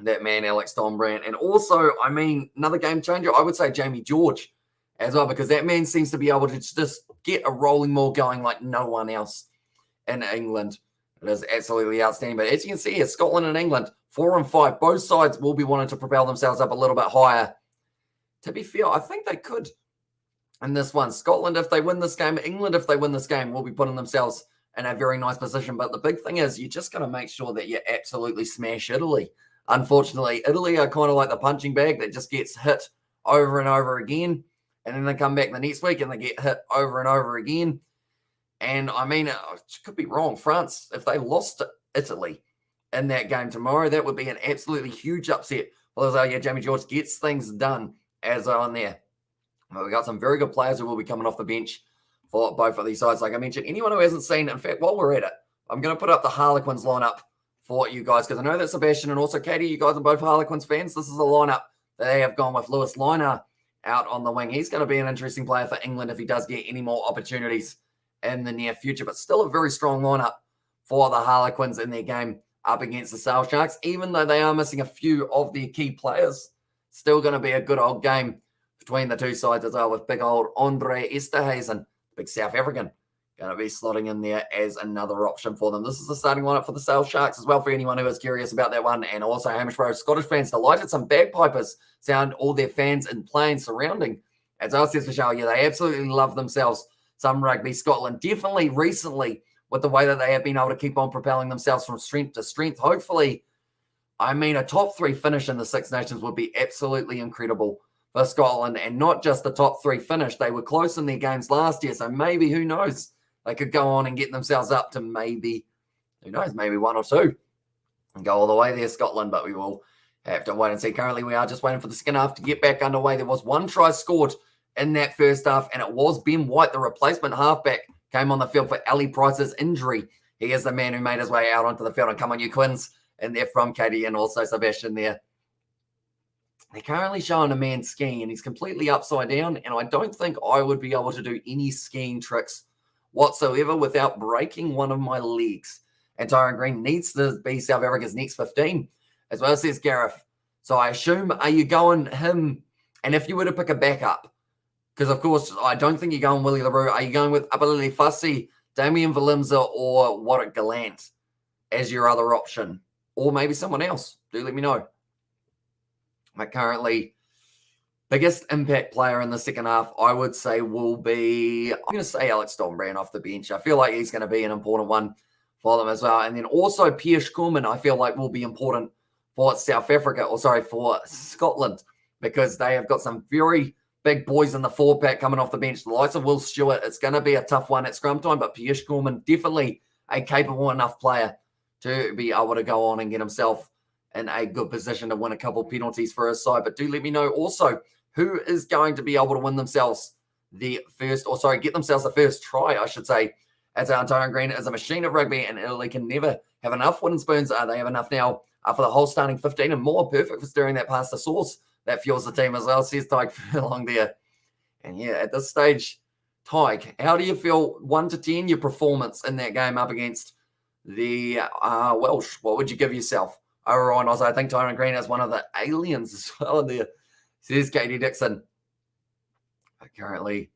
that man, Alex Don Brandt. And also, I mean, another game changer, I would say Jamie George as well, because that man seems to be able to just get a rolling maul going like no one else in England. It is absolutely outstanding. But as you can see here, Scotland and England, 4 and 5. Both sides will be wanting to propel themselves up a little bit higher. To be fair, I think they could in this one. Scotland, if they win this game, England, if they win this game, will be putting themselves in a very nice position. But the big thing is you just got to make sure that you absolutely smash Italy. Unfortunately, Italy are kind of like the punching bag that just gets hit over and over again. And then they come back the next week and they get hit over and over again. And I mean, it could be wrong. France, if they lost to Italy in that game tomorrow, that would be an absolutely huge upset. Well, yeah, Jamie George gets things done as on there. Well, we got some very good players who will be coming off the bench for both of these sides. Like I mentioned, anyone who hasn't seen, in fact, while we're at it, I'm going to put up the Harlequins lineup for you guys, because I know that Sebastian and also Katie, you guys are both Harlequins fans. This is a lineup that they have gone with. Lewis Liner out on the wing. He's going to be an interesting player for England if he does get any more opportunities in the near future, but still a very strong lineup for the Harlequins in their game up against the Sale Sharks, even though they are missing a few of their key players. Still going to be a good old game between the two sides as well, with big old Andre Esterhuizen, big South African, going to be slotting in there as another option for them. This is the starting lineup for the Sale Sharks as well, for anyone who is curious about that one. And also, Hamish Rowe, Scottish fans delighted. Some bagpipers sound all their fans in plane surrounding. As I says, Michelle, yeah, they absolutely love themselves some rugby. Scotland definitely recently, with the way that they have been able to keep on propelling themselves from strength to strength. Hopefully, I mean, a top 3 finish in the Six Nations would be absolutely incredible for Scotland. And not just the top 3 finish. They were close in their games last year. So maybe, who knows, they could go on and get themselves up to maybe, who knows, maybe 1 or 2 and go all the way there, Scotland. But we will have to wait and see. Currently, we are just waiting for the second half to get back underway. There was 1 try scored in that first half, and it was Ben White, the replacement halfback, came on the field for Ali Price's injury. He is the man who made his way out onto the field. And come on, you Quins. And they're from Katie and also Sebastian there. They're currently showing a man skiing, and he's completely upside down. And I don't think I would be able to do any skiing tricks whatsoever without breaking one of my legs. And Tyrone Green needs to be South Africa's next 15, as well, says Gareth. So I assume, are you going him? And if you were to pick a backup, because of course I don't think you're going Willie LaRue, are you going with Apalili Fassi, Damien Valimza, or Warwick Gallant as your other option? Or maybe someone else? Do let me know. But currently, biggest impact player in the second half, I would say, will be, I'm going to say Alex Don Brandt off the bench. I feel like he's going to be an important one for them as well. And then also Pierce Koolman, I feel like will be important for South Africa, for Scotland, because they have got some very big boys in the 4-pack coming off the bench. The likes of Will Stewart, it's going to be a tough one at scrum time, but Pierce Koolman, definitely a capable enough player to be able to go on and get himself in a good position to win a couple penalties for his side. But do let me know also who is going to be able to win themselves get themselves the first try, I should say, as our Tyrone Green is a machine of rugby, and Italy can never have enough wooden spoons. They have enough now for the whole starting 15 and more. Perfect for stirring that pasta sauce that fuels the team as well, says Tyke along there. And yeah, at this stage, Tyke, how do you feel 1 to 10, your performance in that game up against the Welsh? What would you give yourself? Overall, also, I think Tyrone Green is one of the aliens as well in there, says Katie Dixon. Currently,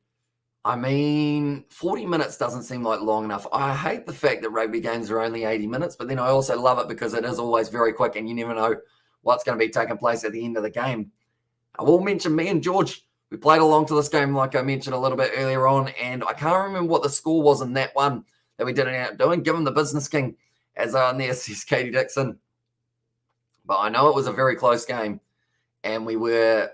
I mean, 40 minutes doesn't seem like long enough. I hate the fact that rugby games are only 80 minutes, but then I also love it because it is always very quick and you never know what's going to be taking place at the end of the game. I will mention me and George. We played along to this game, like I mentioned a little bit earlier on, and I can't remember what the score was in that one that we didn't end up doing. Give him the business king, as on there, says Katie Dixon. But I know it was a very close game, and we were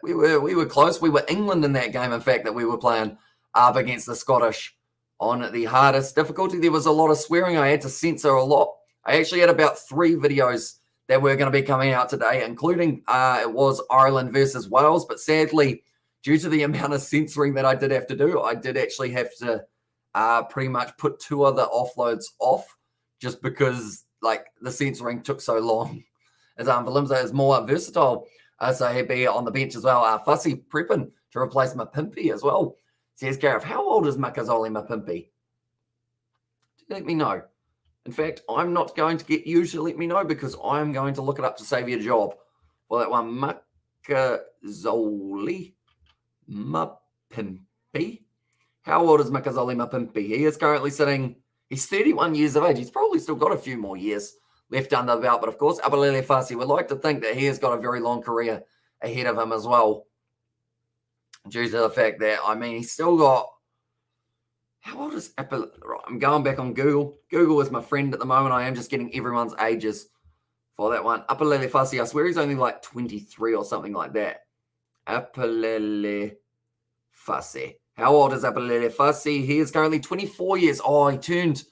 close. We were England in that game, in fact, that we were playing up against the Scottish on the hardest difficulty. There was a lot of swearing. I had to censor a lot. I actually had about 3 videos that were going to be coming out today, including it was Ireland versus Wales. But sadly, due to the amount of censoring that I did have to do, I did actually have to pretty much put 2 other offloads off just because like the censoring took so long. As Valimza is more versatile So he'd be on the bench as well. Fussy prepping to replace Mapimpi as well. Says Gareth, how old is Makazole Mapimpi? Let me know. In fact, I'm not going to get you to let me know because I'm going to look it up to save you a job. For that one, Makazole Mapimpi. How old is Makazole Mapimpi? He is currently sitting, he's 31 years of age. He's probably still got a few more years left under the belt. But of course, Apalele Fasi would like to think that he has got a very long career ahead of him as well. Due to the fact that, I mean, he's still got, how old is Apalele? Right, I'm going back on Google. Google is my friend at the moment. I am just getting everyone's ages for that one. Apalele Fasi, I swear he's only like 23 or something like that. Apalele Fasi. How old is Apalele Fasi? He is currently 24 years. Oh, he turned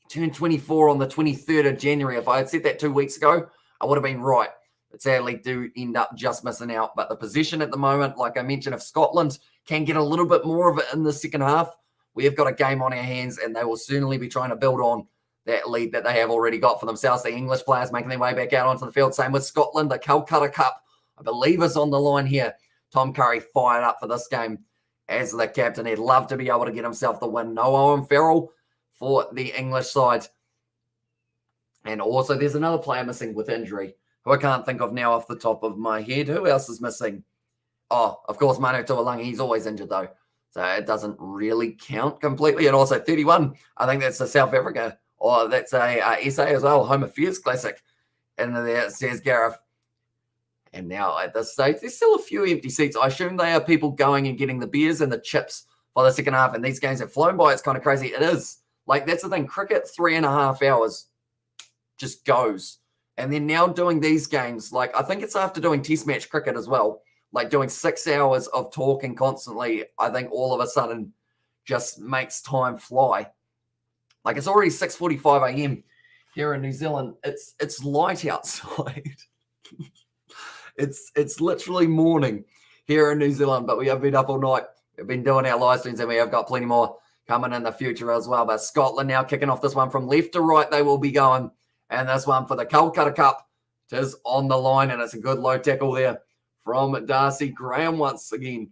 24 on the 23rd of January. If I had said that 2 weeks ago, I would have been right. But sadly, do end up just missing out. But the position at the moment, like I mentioned, if Scotland can get a little bit more of it in the second half, we have got a game on our hands, and they will certainly be trying to build on that lead that they have already got for themselves. The English players making their way back out onto the field. Same with Scotland. The Kolkata Cup, I believe, is on the line here. Tom Curry fired up for this game as the captain. He'd love to be able to get himself the win. No Owen Farrell for the English side. And also there's another player missing with injury who I can't think of now off the top of my head. Who else is missing? Oh, of course, Manu Tuolangi. He's always injured though. So it doesn't really count completely. And also 31, I think that's a South Africa, or that's a SA as well, Home Affairs Classic. And there says Gareth. And now at this stage, there's still a few empty seats. I assume they are people going and getting the beers and the chips for the second half. And these games have flown by. It's kind of crazy. It is. Like, that's the thing. Cricket, 3.5 hours just goes. And then now doing these games, like, I think it's after doing test match cricket as well. Like, doing 6 hours of talking constantly, I think all of a sudden just makes time fly. Like, it's already 6:45 a.m. here in New Zealand. It's light outside. It's literally morning here in New Zealand, but we have been up all night. We've been doing our live streams, and we have got plenty more coming in the future as well. But Scotland now kicking off this one from left to right. They will be going. And this one for the Kolkata Cup is on the line, and it's a good low tackle there from Darcy Graham once again.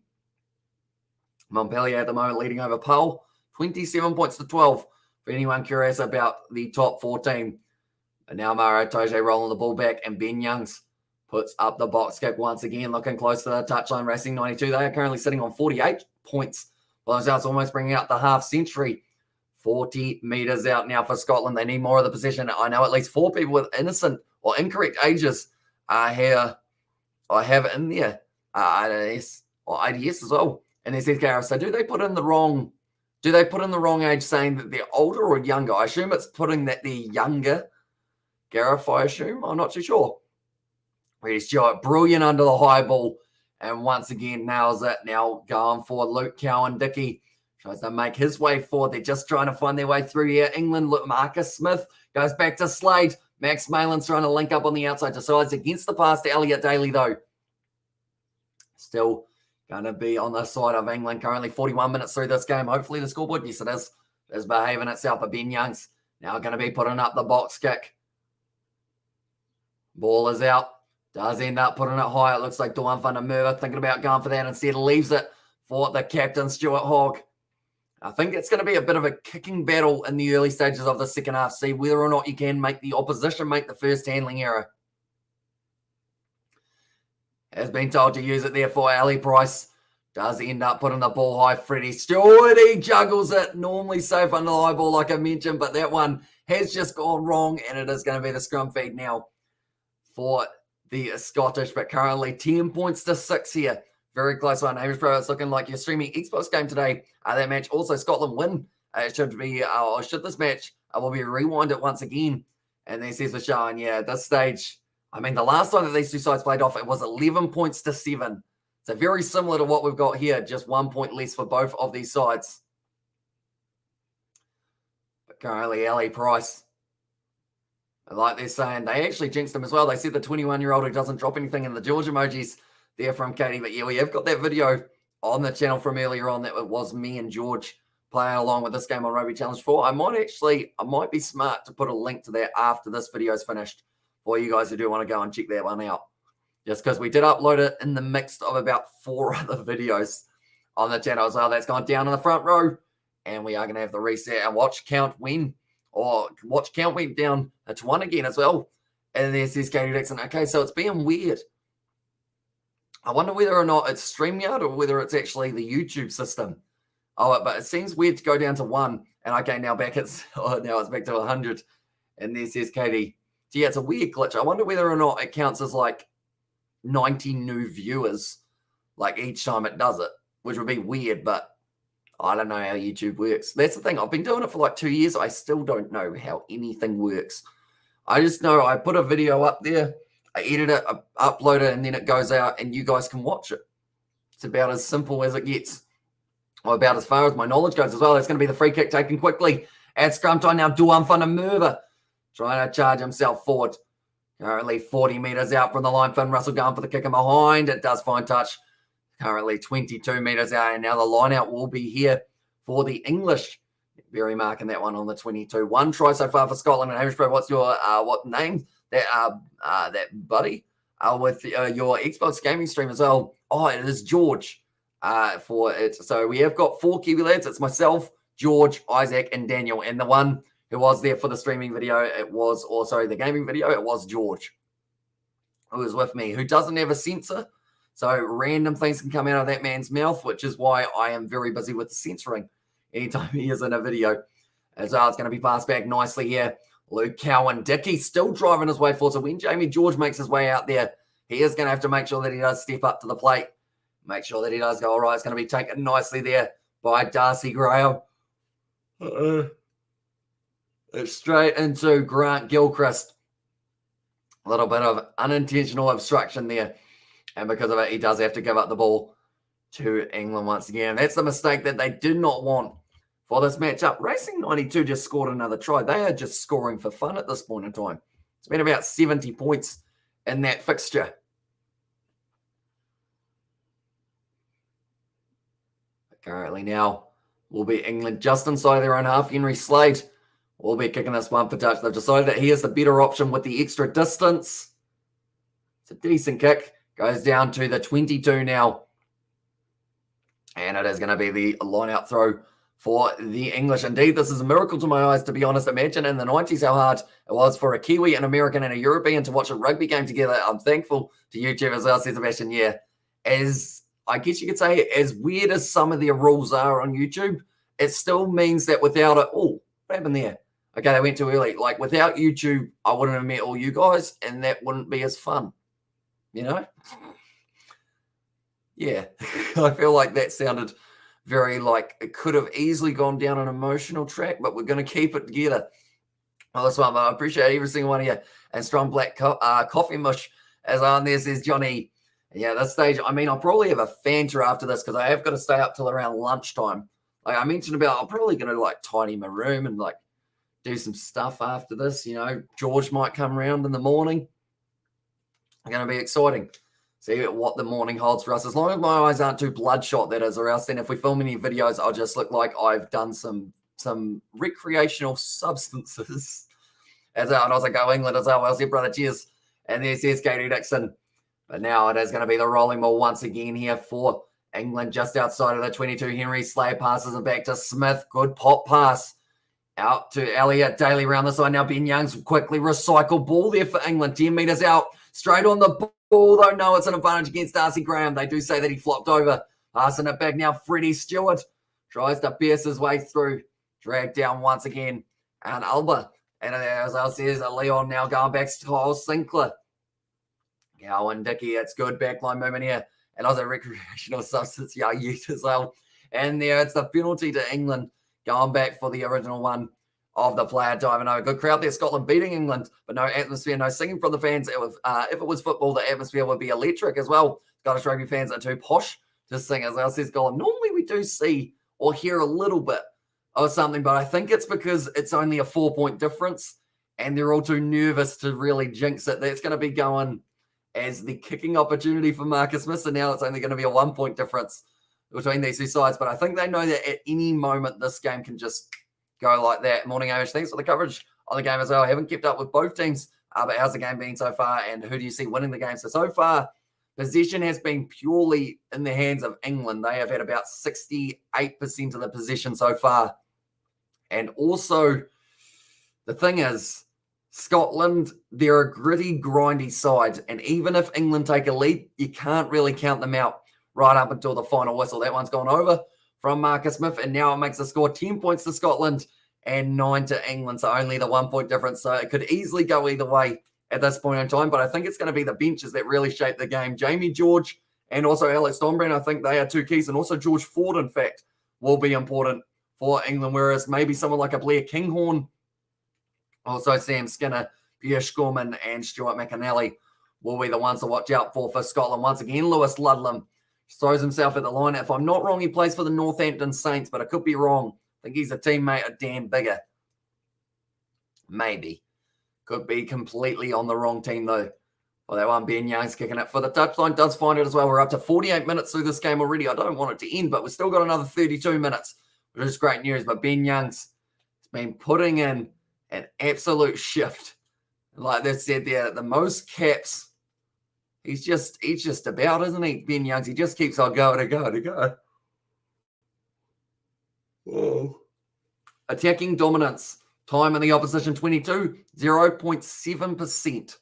Montpellier at the moment leading over Hull, 27 points to 12 for anyone curious about the top 14. And now Maro Toje rolling the ball back, and Ben Youngs puts up the box kick once again, looking close to the touchline, racing 92. They are currently sitting on 48 points. Well, themselves almost bringing out the half century. 40 metres out now for Scotland. They need more of the possession. I know at least 4 people with innocent or incorrect ages are here. I have it in there. IDS or IDS as well. And they said, Gareth, so do they put in the wrong age saying that they're older or younger? I assume it's putting that they're younger. Gareth, I assume. I'm not too sure. Ready Stewart, brilliant under the high ball. And once again, nails it. Now going for Luke Cowan-Dickie. Tries to make his way forward. They're just trying to find their way through here. England, Marcus Smith goes back to Slade. Max Malin's trying to link up on the outside. Decides against the pass to Elliot Daly, though. Still going to be on the side of England. Currently 41 minutes through this game. Hopefully the scoreboard, yes it is behaving itself. But Ben Youngs now going to be putting up the box kick. Ball is out. Does end up putting it high. It looks like Dawn van der Merwe thinking about going for that. Instead leaves it for the captain, Stuart Hogg. I think it's going to be a bit of a kicking battle in the early stages of the second half. See whether or not you can make the opposition make the first handling error. Has been told to use it there for Ali Price. Does end up putting the ball high. Freddie Stewart, he juggles it. Normally safe under the high ball like I mentioned, but that one has just gone wrong, and it is going to be the scrum feed now for the Scottish, but currently 10 points to 6 here. Very close one. Hamish Pro, it's looking like you're streaming Xbox game today. That match also Scotland win. Should this match will be rewinded once again. And then says the show, and yeah, at this stage, I mean, the last time that these two sides played off, it was 11 points to 7. So very similar to what we've got here, just 1 point less for both of these sides. But currently, Ali Price, like they're saying, they actually jinxed him as well. They said the 21-year-old who doesn't drop anything in the George emojis there from Katie. But yeah, we have got that video on the channel from earlier on that it was me and George playing along with this game on Rugby Challenge 4. I might be smart to put a link to that after this video is finished for you guys who do want to go and check that one out. just because we did upload it in the mix of about 4 other videos on the channel as well. That's gone down in the front row, and we are going to have the reset and watch count went down to 1 again as well. And there's this Katie Dixon. Okay, so it's being weird. I wonder whether or not it's StreamYard or whether it's actually the YouTube system. Oh, but it seems weird to go down to 1. And okay, now back now it's back to 100. And there says Katie. So yeah, it's a weird glitch. I wonder whether or not it counts as like 90 new viewers, like each time it does it, which would be weird, but I don't know how YouTube works. That's the thing. I've been doing it for like 2 years. I still don't know how anything works. I just know I put a video up there, I edit it, I upload it, and then it goes out and you guys can watch it. It's about as simple as it gets. Or about as far as my knowledge goes as well. That's going to be the free kick taken quickly at scrum time now. Duan van der Merwe trying to charge himself forward. Currently 40 metres out from the line. Finn Russell going for the kick in behind. It does find touch. Currently 22 metres out. And now the line out will be here for the English. Very marking that one on the 22. 1 try so far for Scotland. And Hamish Bro, what's your what name? That buddy with your Xbox gaming stream as well. Oh, it is George for it. So we have got 4 Kiwi lads. It's myself, George, Isaac, and Daniel. And the one who was there for the streaming video, it was also the gaming video, it was George, who was with me, who doesn't have a censor. So random things can come out of that man's mouth, which is why I am very busy with censoring anytime he is in a video. As well, it's going to be passed back nicely here. Luke Cowan-Dickey still driving his way forward. So when Jamie George makes his way out there, he is going to have to make sure that he does step up to the plate. Make sure that he does go all right. It's going to be taken nicely there by Darcy Graham. It's straight into Grant Gilchrist. A little bit of unintentional obstruction there. And because of it, he does have to give up the ball to England once again. That's the mistake that they did not want for this matchup. Racing 92 just scored another try. They are just scoring for fun at this point in time. It's been about 70 points in that fixture. Currently now will be England just inside their own half. Henry Slade will be kicking this one for touch. They've decided that he is the better option with the extra distance. It's a decent kick. Goes down to the 22 now. And it is going to be the line-out throw for the English. Indeed, this is a miracle to my eyes, to be honest. Imagine in the 90s how hard it was for a Kiwi, an American, and a European to watch a rugby game together. I'm thankful to YouTube as well, says Sebastian. Yeah, as I guess you could say, as weird as some of their rules are on YouTube, it still means that without it, oh, what happened there? Okay, they went too early. Like, without YouTube, I wouldn't have met all you guys, and that wouldn't be as fun. You know? Yeah, I feel like that sounded very like it could have easily gone down an emotional track, but we're going to keep it together. Well, this one, I appreciate every single one of you. And Strong Black Coffee Mush, as on there says Johnny. Yeah, this stage, I mean, I'll probably have a Fanta after this because I have got to stay up till around lunchtime. Like I mentioned about, I'm probably going to like tidy my room and like do some stuff after this. You know, George might come around in the morning. It's going to be exciting. See what the morning holds for us. As long as my eyes aren't too bloodshot, that is, or else then if we film any videos, I'll just look like I've done some recreational substances. As I was like, go England as well. Well, see, brother, cheers. And there's Katie Dixon. But now it is going to be the rolling ball once again here for England, just outside of the 22. Henry Slade passes it back to Smith. Good pop pass out to Elliott Daly around the side. Now Ben Young's quickly recycled ball there for England. 10 metres out, straight on the ball. Although, no, it's an advantage against Darcy Graham. They do say that he flopped over. Passing it back now. Freddie Stewart tries to pierce his way through. Dragged down once again. And Alba. And as I says, Leon now going back to Kyle Sinclair. Cowan-Dickey, it's good backline movement here. And also recreational substance, yeah, youth as well. And there, it's the penalty to England. Going back for the original one of the player diving over. Good crowd there. Scotland beating England, but no atmosphere, no singing from the fans. If it was football, the atmosphere would be electric as well. Scottish rugby fans are too posh to sing as well, says Golan. Normally we do see or hear a little bit of something, but I think it's because it's only a 4-point difference and they're all too nervous to really jinx it. That's going to be going as the kicking opportunity for Marcus Smith, and now it's only going to be a 1-point difference between these two sides. But I think they know that at any moment this game can just go like that. Morning, Amish. Thanks for the coverage on the game as well. I haven't kept up with both teams, but how's the game been so far, and who do you see winning the game? So far, Possession has been purely in the hands of England. They have had about 68% of the possession so far. And also, the thing is, Scotland, they're a gritty, grindy side. And even if England take a lead, you can't really count them out right up until the final whistle. That one's gone over from Marcus Smith. And now it makes the score 10 points to Scotland and 9 to England. So only the 1 point difference. So it could easily go either way at this point in time. But I think it's going to be the benches that really shape the game. Jamie George and also Alex Dombrand, I think they are two keys. And also George Ford, in fact, will be important for England. Whereas maybe someone like a Blair Kinghorn, also Sam Skinner, Pierre Scorman, and Stuart McAnally will be the ones to watch out for Scotland. Once again, Lewis Ludlam throws himself at the line. If I'm not wrong, he plays for the Northampton Saints, but I could be wrong. I think he's a teammate of Dan Bigger. Maybe. Could be completely on the wrong team, though. Well, that one, Ben Young's kicking it for the touchline. Does find it as well. We're up to 48 minutes through this game already. I don't want it to end, but we've still got another 32 minutes, which is great news. But Ben Young's been putting in an absolute shift. Like they said there, the most caps. He's just about, isn't he, Ben Youngs? He just keeps on going and going and going. Whoa. Attacking dominance. Time in the opposition, 22, 0.7%.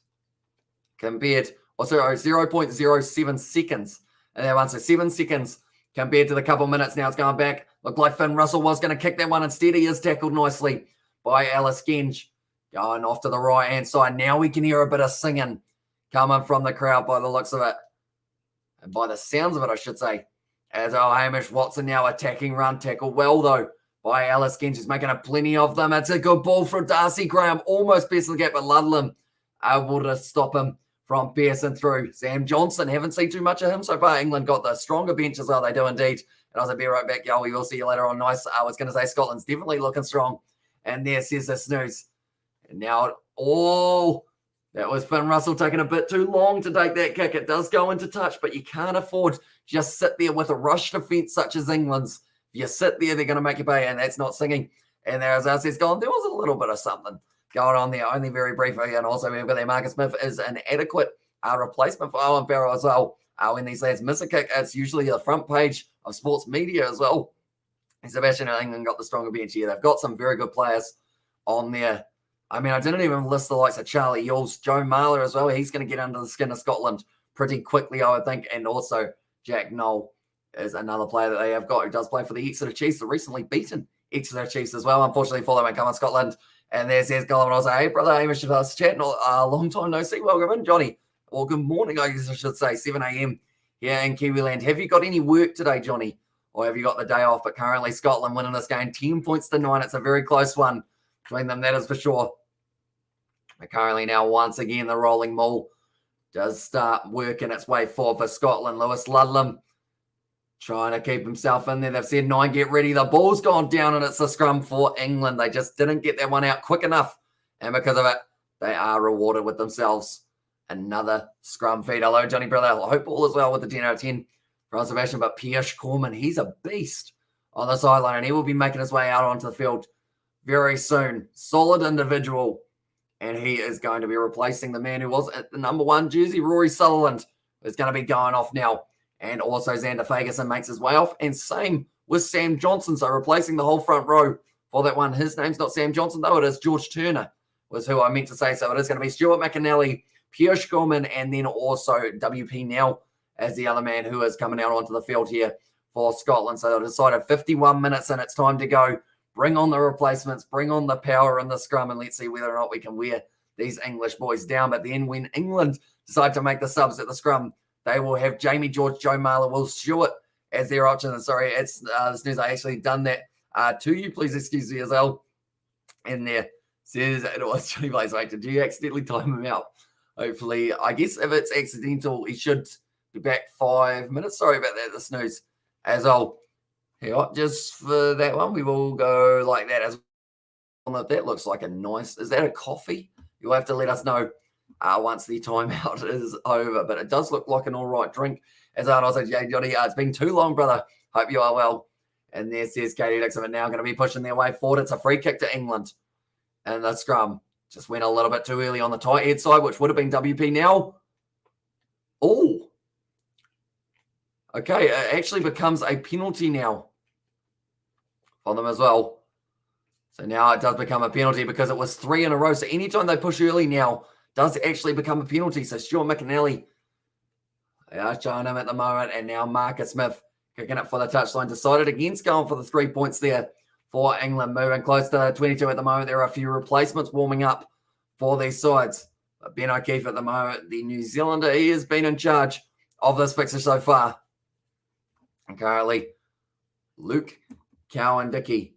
Compared, 0.07 seconds. And that one, so 7 seconds compared to the couple minutes. Now it's going back. Looked like Finn Russell was going to kick that one. Instead, he is tackled nicely by Alice Genge. Going off to the right-hand side. Now we can hear a bit of singing coming from the crowd by the looks of it. And by the sounds of it, I should say. As Hamish Watson now attacking run tackle. Well, though, by Alice Genge. He's making a plenty of them. It's a good ball from Darcy Graham. Almost piercing the gap, but Ludlam able to stop him from piercing through. Sam Johnson, haven't seen too much of him so far. England got the stronger bench as well. They do indeed. And I'll be right back, y'all. We will see you later on. Nice. I was going to say Scotland's definitely looking strong. And there says the snooze. And now, that was Finn Russell taking a bit too long to take that kick. It does go into touch, but you can't afford just sit there with a rush defence such as England's. If you sit there, they're going to make you pay, and that's not singing. And there, as Arcee's gone, there was a little bit of something going on there, only very briefly. And also, we've got there, Marcus Smith is an adequate replacement for Owen Farrell as well. When these lads miss a kick, it's usually the front page of sports media as well. And Sebastian and England got the stronger bench here. They've got some very good players on there. I mean, I didn't even list the likes of Charlie Yules, Joe Marler as well. He's going to get under the skin of Scotland pretty quickly, I would think. And also, Jack Knoll is another player that they have got who does play for the Exeter Chiefs, the recently beaten Exeter Chiefs as well. Unfortunately for them, come on Scotland. And there's Gulliver. I was like, hey, brother, Hamish, chatting a long time no see. Welcome in, Johnny. Well, good morning, I guess I should say, 7 a.m. here in Kiwiland. Have you got any work today, Johnny? Or have you got the day off? But currently, Scotland winning this game 10 points to 9. It's a very close one between them, that is for sure. But currently now, once again, the rolling maul does start working its way forward for Scotland. Lewis Ludlam trying to keep himself in there. They've said 9, get ready. The ball's gone down, and it's a scrum for England. They just didn't get that one out quick enough. And because of it, they are rewarded with themselves another scrum feed. Hello, Johnny brother. I hope all is well with the 10 out of 10 for Sebastian. But Pierre Scorman, he's a beast on the sideline, and he will be making his way out onto the field very soon. Solid individual. And he is going to be replacing the man who was at the number 1 jersey, Rory Sutherland, is going to be going off now. And also Xander Fagerson makes his way off. And same with Sam Johnson. So replacing the whole front row for that one. His name's not Sam Johnson, though. It is George Turner, was who I meant to say. So it is going to be Stuart McAnally, Pierre Scorman, and then also WP now as the other man who is coming out onto the field here for Scotland. So they've decided 51 minutes and it's time to go. Bring on the replacements, bring on the power in the scrum, and let's see whether or not we can wear these English boys down. But then when England decide to make the subs at the scrum, they will have Jamie George, Joe Marler, Will Stewart as their option. And sorry, it's this news. I actually done that to you. Please excuse me as well. And there says it was Johnny Blaze. Wait, did you accidentally time him out? Hopefully, I guess if it's accidental, he should be back 5 minutes. Sorry about that, the snooze as well. Here, just for that one, we will go like that as well. That looks like a nice, is that a coffee? You'll have to let us know once the timeout is over, but it does look like an all right drink. As I said, yeah, Johnny, it's been too long, brother. Hope you are well. And there says Katie Dixon, but now going to be pushing their way forward. It's a free kick to England. And the scrum just went a little bit too early on the tight head side, which would have been WP now. Oh, Okay, it actually becomes a penalty now for them as well. So now it does become a penalty because it was 3 in a row. So anytime they push early now does actually become a penalty. So Stuart McAnally, they are showing him at the moment. And now Marcus Smith kicking it for the touchline. Decided against going for the 3 points there for England. Moving close to 22 at the moment. There are a few replacements warming up for these sides. But Ben O'Keefe at the moment, the New Zealander, he has been in charge of this fixture so far. And currently, Luke Cowan-Dickie.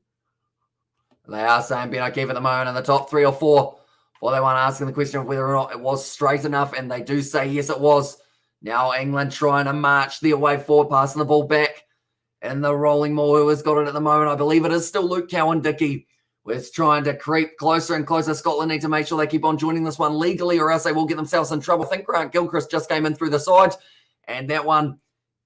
They are saying Ben O'Keefe at the moment in the top 3 or 4. Or they want to ask the question of whether or not it was straight enough. And they do say yes, it was. Now England trying to march their way forward, passing the ball back. And the rolling maul who has got it at the moment. I believe it is still Luke Cowan-Dickie. We're trying to creep closer and closer. Scotland need to make sure they keep on joining this one legally or else they will get themselves in trouble. I think Grant Gilchrist just came in through the side. And that one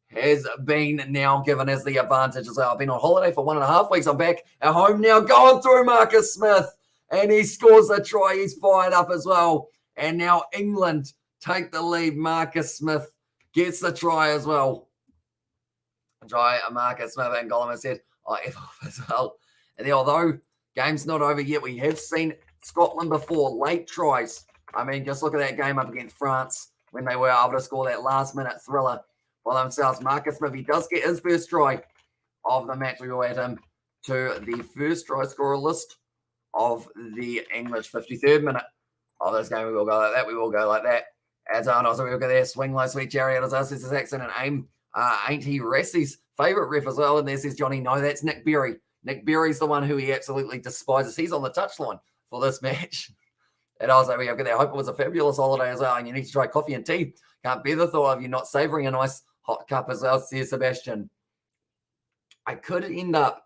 has been now given as the advantage as well. I've been on holiday for 1.5 weeks. I'm back at home now, going through Marcus Smith. And he scores a try. He's fired up as well. And now England take the lead. Marcus Smith gets the try as well. Try Marcus Smith and Gollum has said, as well. And although game's not over yet, we have seen Scotland before, late tries. I mean, just look at that game up against France when they were able to score that last-minute thriller for themselves. Marcus Smith, he does get his first try of the match. We will add him to the first try scorer list of the English 53rd minute of this game. We will go like that. We will go like that. As also we will go there. Swing low, sweet chariot. As us, this is accident aim. Ain't he Rassie's favourite ref as well? And there says Johnny, no, that's Nick Berry. Nick Berry's the one who he absolutely despises. He's on the touchline for this match. And also we have got there. I hope it was a fabulous holiday as well. And you need to try coffee and tea. Can't bear the thought of you not savouring a nice hot cup as well, says Sebastian. I could end up,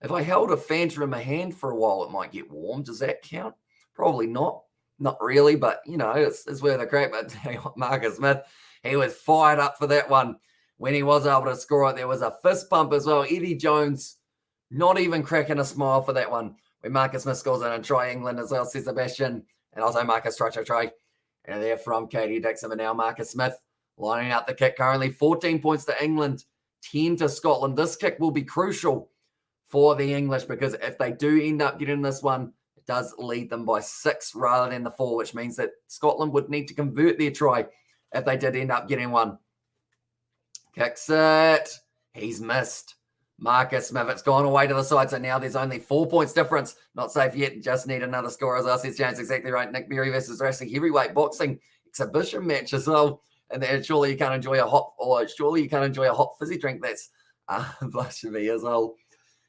if I held a Fanta in my hand for a while, it might get warm. Does that count? Probably not. Not really, but, you know, it's worth a crack. But Marcus Smith, he was fired up for that one when he was able to score it. There was a fist bump as well. Eddie Jones not even cracking a smile for that one when Marcus Smith scores in and try England as well, says Sebastian. And also Marcus try. And they're from Katie Dixon. And now Marcus Smith lining out the kick currently. 14 points to England, 10 to Scotland. This kick will be crucial for the English because if they do end up getting this one, it does lead them by 6 rather than the 4, which means that Scotland would need to convert their try if they did end up getting one. Kicks it. He's missed. Marcus Smith, it's gone away to the side, so now there's only 4 points difference. Not safe yet, just need another score, as I said, James, exactly right. Nick Berry versus Racing heavyweight boxing exhibition match as well. And then surely you can't enjoy a hot fizzy drink that's blasphemy as well.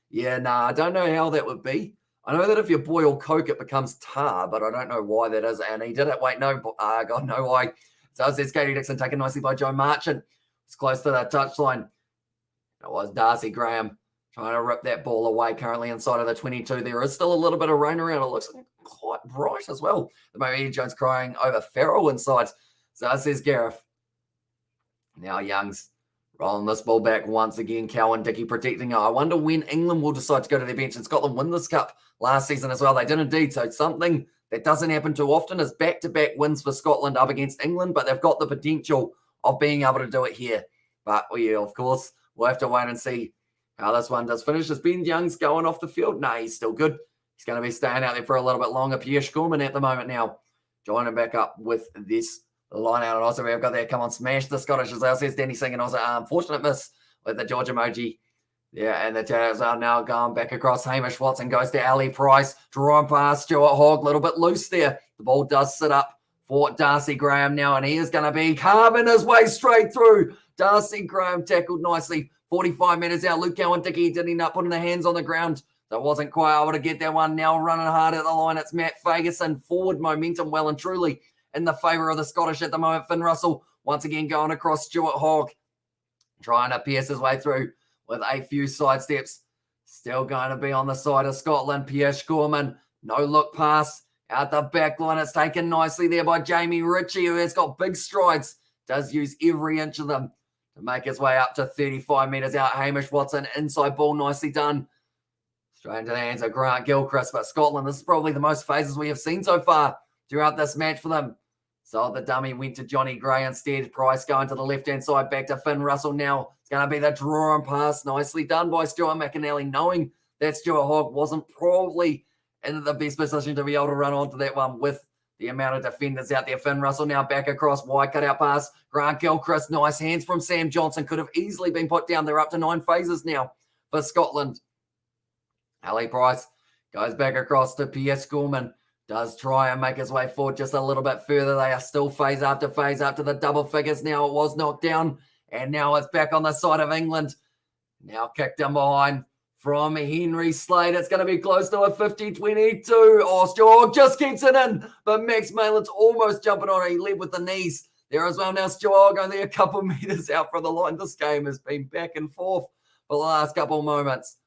Yeah, I don't know how that would be. I know that if you boil Coke, it becomes tar, but I don't know why that is. And he did it. Wait, no, God, no why. So it says Katie Dixon taken nicely by Joe Marchant. It's close to that touchline. It was Darcy Graham trying to rip that ball away currently inside of the 22. There is still a little bit of rain around. It looks quite bright as well. The moment Eddie Jones crying over Farrell inside. So it says Gareth. Now Young's rolling this ball back once again. Cowan-Dickie protecting her. I wonder when England will decide to go to their bench. And Scotland win this cup last season as well. They did indeed. So something that doesn't happen too often is back-to-back wins for Scotland up against England. But they've got the potential of being able to do it here. But we, of course, we'll have to wait and see how this one does finish. Is Ben Young's going off the field? No, he's still good. He's going to be staying out there for a little bit longer. Pierre Schorman at the moment now, joining back up with this line out. And also we've got there, come on, smash the Scottish as well, says Danny Singh. And also unfortunate miss with the George emoji. Yeah, and the Tattoos are now going back across. Hamish Watson goes to Ali Price. Drawn past Stuart Hogg, a little bit loose there. The ball does sit up for Darcy Graham now, and he is going to be carving his way straight through. Darcy Graham tackled nicely. 45 metres out. Luke Cowan-Dickie did end up putting the hands on the ground. That wasn't quite able to get that one. Now running hard at the line. It's Matt Fagerson. Forward momentum well and truly in the favour of the Scottish at the moment. Finn Russell once again going across Stuart Hogg. Trying to pierce his way through with a few side steps. Still going to be on the side of Scotland. Pierre Schorman. No look pass. Out the back line. It's taken nicely there by Jamie Ritchie, who has got big strides. Does use every inch of them to make his way up to 35 metres out. Hamish Watson. Inside ball. Nicely done. Straight into the hands of Grant Gilchrist. But Scotland, this is probably the most phases we have seen so far throughout this match for them. So the dummy went to Johnny Gray instead. Price going to the left-hand side, back to Finn Russell now. going to be the draw and pass. Nicely done by Stuart McAnally, knowing that Stuart Hogg wasn't probably in the best position to be able to run onto that one with the amount of defenders out there. Finn Russell now back across, wide cut out pass. Grant Gilchrist, nice hands from Sam Johnson. Could have easily been put down. They're up to 9 phases now for Scotland. Ali Price goes back across to Pierre Schoolman. Does try and make his way forward just a little bit further. They are still phase after phase up to the double figures now. It was knocked down, and now it's back on the side of England. Now kicked in behind from Henry Slade. It's going to be close to a 50-22. Oh, Stuart just keeps it in, but Max Malin's almost jumping on it. He led with the knees there as well. Now Stuart only a couple meters out from the line. This game has been back and forth for the last couple of moments.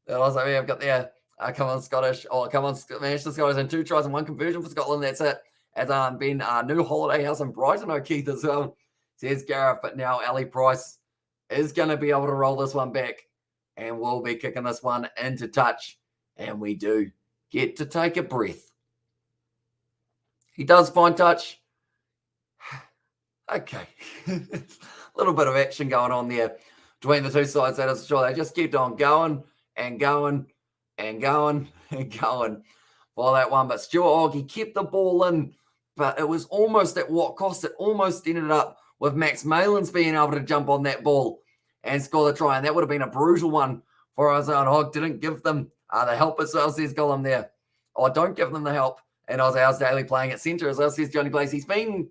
Also, we have got there. Come on, Scottish. Oh, come on, Manchester Scottish. And 2 tries and 1 conversion for Scotland. That's it. As been new holiday house in Brighton, O'Keefe as well, says Gareth. But now Ali Price is going to be able to roll this one back, and we'll be kicking this one into touch. And we do get to take a breath. He does find touch. Okay. A little bit of action going on there between the two sides. That is sure. They just kept on going and going and going and going for that one. But Stuart Hogg, he kept the ball in, but it was almost at what cost. It almost ended up with Max Malins being able to jump on that ball and score the try. And that would have been a brutal one for Isaiah Hogg. Didn't give them the help as well, says Gollum there. Oh, don't give them the help. And Isaiah Daly playing at centre as well, says Johnny Blaze. He's been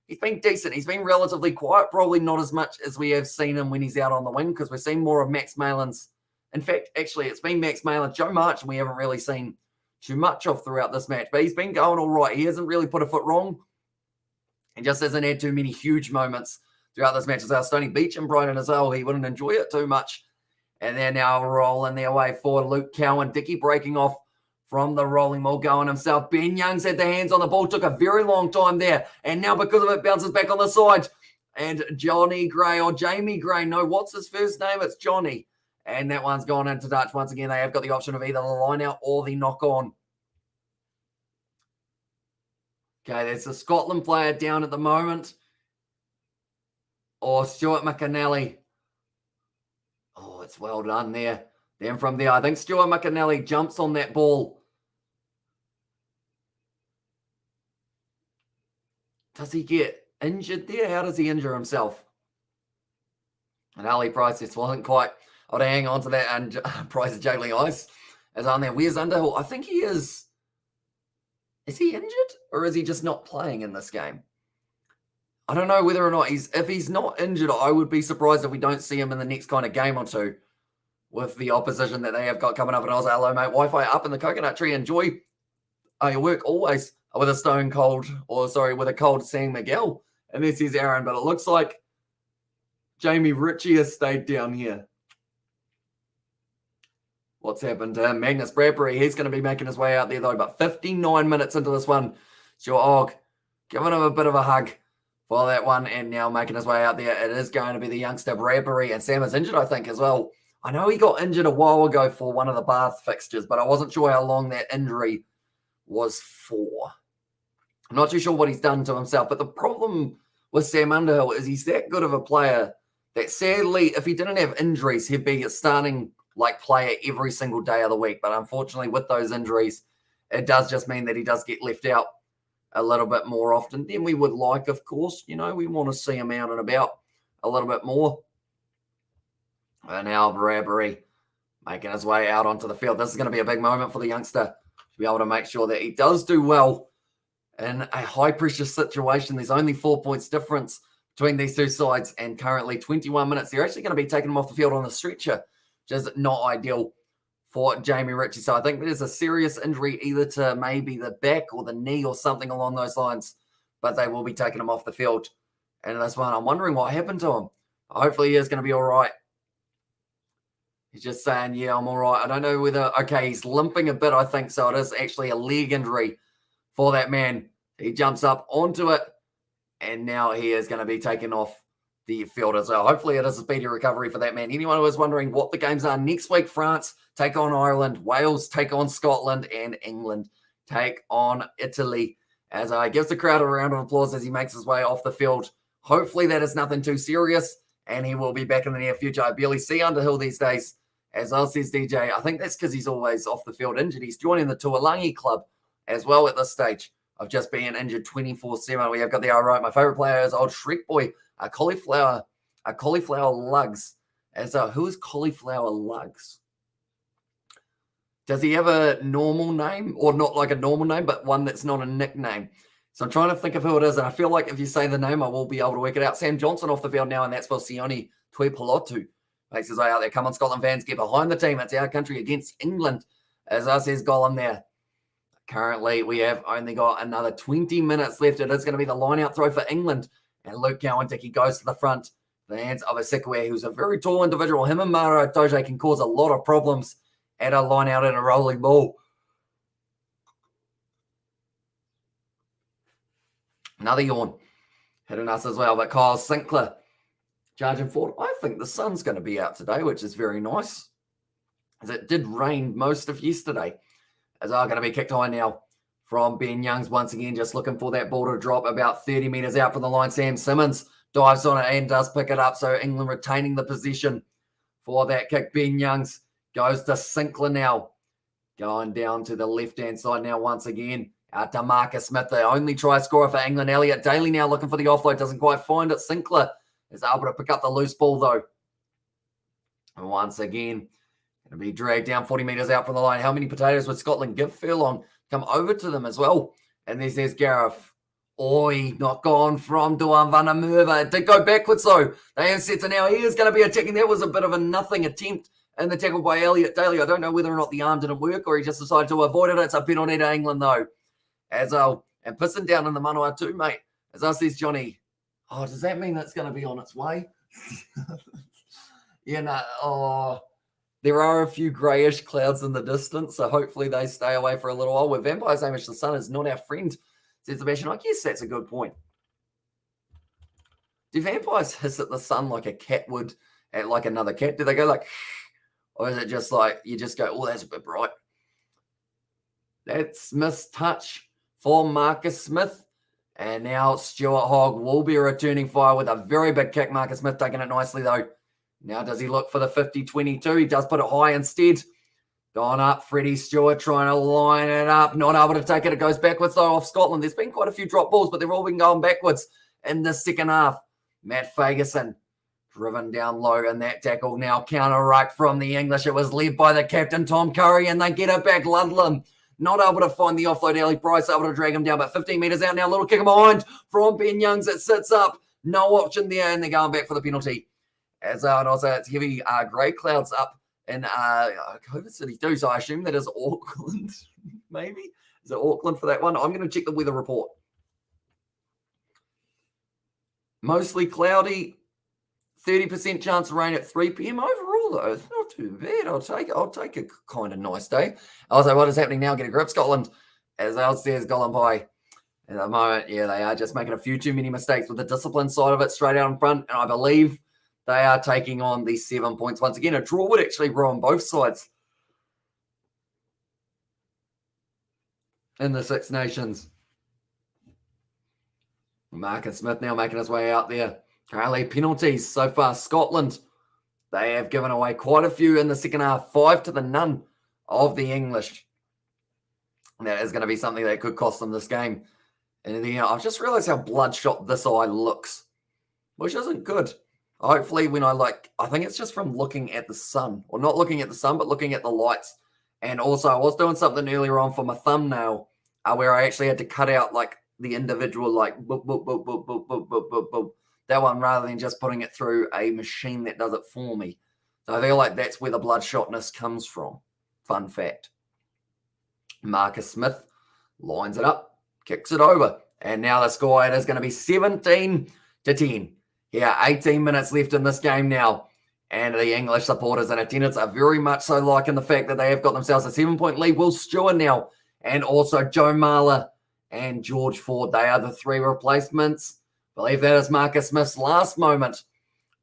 decent. He's been relatively quiet, probably not as much as we have seen him when he's out on the wing, because we've seen more of Max Malins. In fact, actually, it's been Max Malins. Joe March, and we haven't really seen too much of throughout this match, but he's been going all right. He hasn't really put a foot wrong. He just hasn't had too many huge moments throughout this match. As our Stony Beach and Brighton as well, he wouldn't enjoy it too much. And they're now rolling their way forward. Luke Cowan, Dickey breaking off from the rolling ball, going himself. Ben Young's had the hands on the ball, took a very long time there. And now because of it, bounces back on the side. And Johnny Gray, or Jamie Gray, no, what's his first name? It's Johnny. And that one's gone into touch. Once again, they have got the option of either the line out or the knock on. Okay, there's the Scotland player down at the moment. Or Stuart McAnally. Oh, it's well done there. Then from there, I think Stuart McAnally jumps on that ball. Does he get injured there? How does he injure himself? And Ali Price just wasn't quite able to hang on to that, and Price is juggling ice as on there. Where's Underhill? I think he is. Is he injured, or is he just not playing in this game? I don't know whether or not if he's not injured, I would be surprised if we don't see him in the next kind of game or two with the opposition that they have got coming up. And I was like, hello, mate, Wi-Fi up in the coconut tree. Enjoy your work always with a cold Sam Miguel. And this is Aaron, but it looks like Jamie Ritchie has stayed down here. What's happened to him? Magnus Bradbury, he's going to be making his way out there, though. But 59 minutes into this one, Stuart Hogg giving him a bit of a hug for that one, and now making his way out there. It is going to be the youngster Bradbury, and Sam is injured, I think, as well. I know he got injured a while ago for one of the Bath fixtures, but I wasn't sure how long that injury was for. I'm not too sure what he's done to himself, but the problem with Sam Underhill is he's that good of a player that sadly, if he didn't have injuries, he'd be a starting player every single day of the week. But unfortunately, with those injuries, it does just mean that he does get left out a little bit more often than we would like, of course. You know, we want to see him out and about a little bit more. And now Bradbury making his way out onto the field. This is going to be a big moment for the youngster to be able to make sure that he does do well in a high-pressure situation. There's only 4 points difference between these two sides, and currently 21 minutes. They're actually going to be taking him off the field on the stretcher, which is not ideal for Jamie Ritchie. So I think there's a serious injury either to maybe the back or the knee or something along those lines, but they will be taking him off the field. And this one, I'm wondering what happened to him. Hopefully he is going to be all right. He's just saying, yeah, I'm all right. I don't know whether, okay, he's limping a bit, I think. So it is actually a leg injury for that man. He jumps up onto it, and now he is going to be taken off the field as well. Hopefully it is a speedy recovery for that man. Anyone who is wondering what the games are next week, France take on Ireland, Wales take on Scotland, and England take on Italy. As I gives the crowd a round of applause as he makes his way off the field Hopefully that is nothing too serious, and he will be back in the near future. I barely see Underhill these days. As well, says DJ, I think that's because he's always off the field injured. He's joining the Tuolangi club as well at this stage of just being injured 24/7. We have got the right. My favorite player is old Shrek Boy, a cauliflower Lugs. As who is Cauliflower Lugs? Does he have a normal name, or not like a normal name, but one that's not a nickname? So I'm trying to think of who it is, and I feel like if you say the name, I will be able to work it out. Sam Johnson off the field now, and that's for Sione Tuipulotu. Makes his way out there. Come on, Scotland fans, get behind the team. It's our country against England, as I says Gollum there. Currently, we have only got another 20 minutes left. It is going to be the line-out throw for England, and Luke Cowan-Dickey goes to the front. The hands of Asikwe, who's a very tall individual. Him and Mara Doje can cause a lot of problems at a line-out in a rolling ball. Another yawn hitting us as well, but Kyle Sinclair charging forward. I think the sun's going to be out today, which is very nice, as it did rain most of yesterday. As are going to be kicked high now from Ben Youngs once again, just looking for that ball to drop about 30 metres out from the line. Sam Simmons dives on it and does pick it up, so England retaining the position for that kick. Ben Youngs goes to Sinclair now, going down to the left-hand side now once again. Out to Marcus Smith, the only try scorer for England. Elliot Daly now looking for the offload, doesn't quite find it. Sinclair is able to pick up the loose ball though. And once again, going to be dragged down 40 metres out from the line. How many potatoes would Scotland give Furlong? Come over to them as well. And there's Gareth. Oi, not gone from Duan van der Merwe. It did go backwards though. They have set to now. He is going to be attacking. That was a bit of a nothing attempt in the tackle by Elliot Daly. I don't know whether or not the arm didn't work or he just decided to avoid it. It's a penalty to England though. And pissing down in the Manawa too, mate. As I says Johnny, oh, does that mean that's going to be on its way? There are a few greyish clouds in the distance, so hopefully they stay away for a little while. Where Vampires Hamish the sun is not our friend, says Sebastian. I guess that's a good point. Do vampires hiss at the sun like a cat would at like another cat? Do they go like, or is it just like you just go, oh, that's a bit bright? That's missed touch for Marcus Smith. And now Stuart Hogg will be returning fire with a very big kick. Marcus Smith taking it nicely though. Now does he look for the 50-22? He does put it high instead. Gone up, Freddie Stewart trying to line it up. Not able to take it. It goes backwards though off Scotland. There's been quite a few drop balls, but they've all been going backwards in the second half. Matt Fagerson driven down low in that tackle. Now counter right from the English. It was led by the captain, Tom Curry, and they get it back. Ludlam not able to find the offload. Ali Price able to drag him down, but 15 metres out now. Little kick behind from Ben Youngs. It sits up. No option there, and they're going back for the penalty. As and also it's heavy grey clouds up in COVID City too, so I assume that is Auckland, maybe? Is it Auckland for that one? I'm going to check the weather report. Mostly cloudy, 30% chance of rain at 3 p.m. Overall, though, it's not too bad. I'll take a kind of nice day. Also, what is happening now? Get a grip, Scotland. As says Gollum Pie. At the moment, yeah, they are just making a few too many mistakes with the discipline side of it straight out in front, and I believe they are taking on the 7 points. Once again, a draw would actually grow on both sides in the Six Nations. Marcus Smith now making his way out there. Currently penalties so far. Scotland, they have given away quite a few in the second half. 5-0 of the English. And that is going to be something that could cost them this game. And I've just realised how bloodshot this eye looks, which isn't good. Hopefully when I think it's just from looking at the sun, or not looking at the sun, but looking at the lights. And also I was doing something earlier on for my thumbnail where I actually had to cut out like the individual boop, boop, boop, boop, boop, boop, boop, boop, boop. That one rather than just putting it through a machine that does it for me. So I feel like that's where the bloodshotness comes from. Fun fact. Marcus Smith lines it up, kicks it over. And now the score is going to be 17-10. Yeah, 18 minutes left in this game now. And the English supporters in attendance are very much so liking the fact that they have got themselves a 7-point lead. Will Stewart now, and also Joe Marler and George Ford. They are the three replacements. I believe that is Marcus Smith's last moment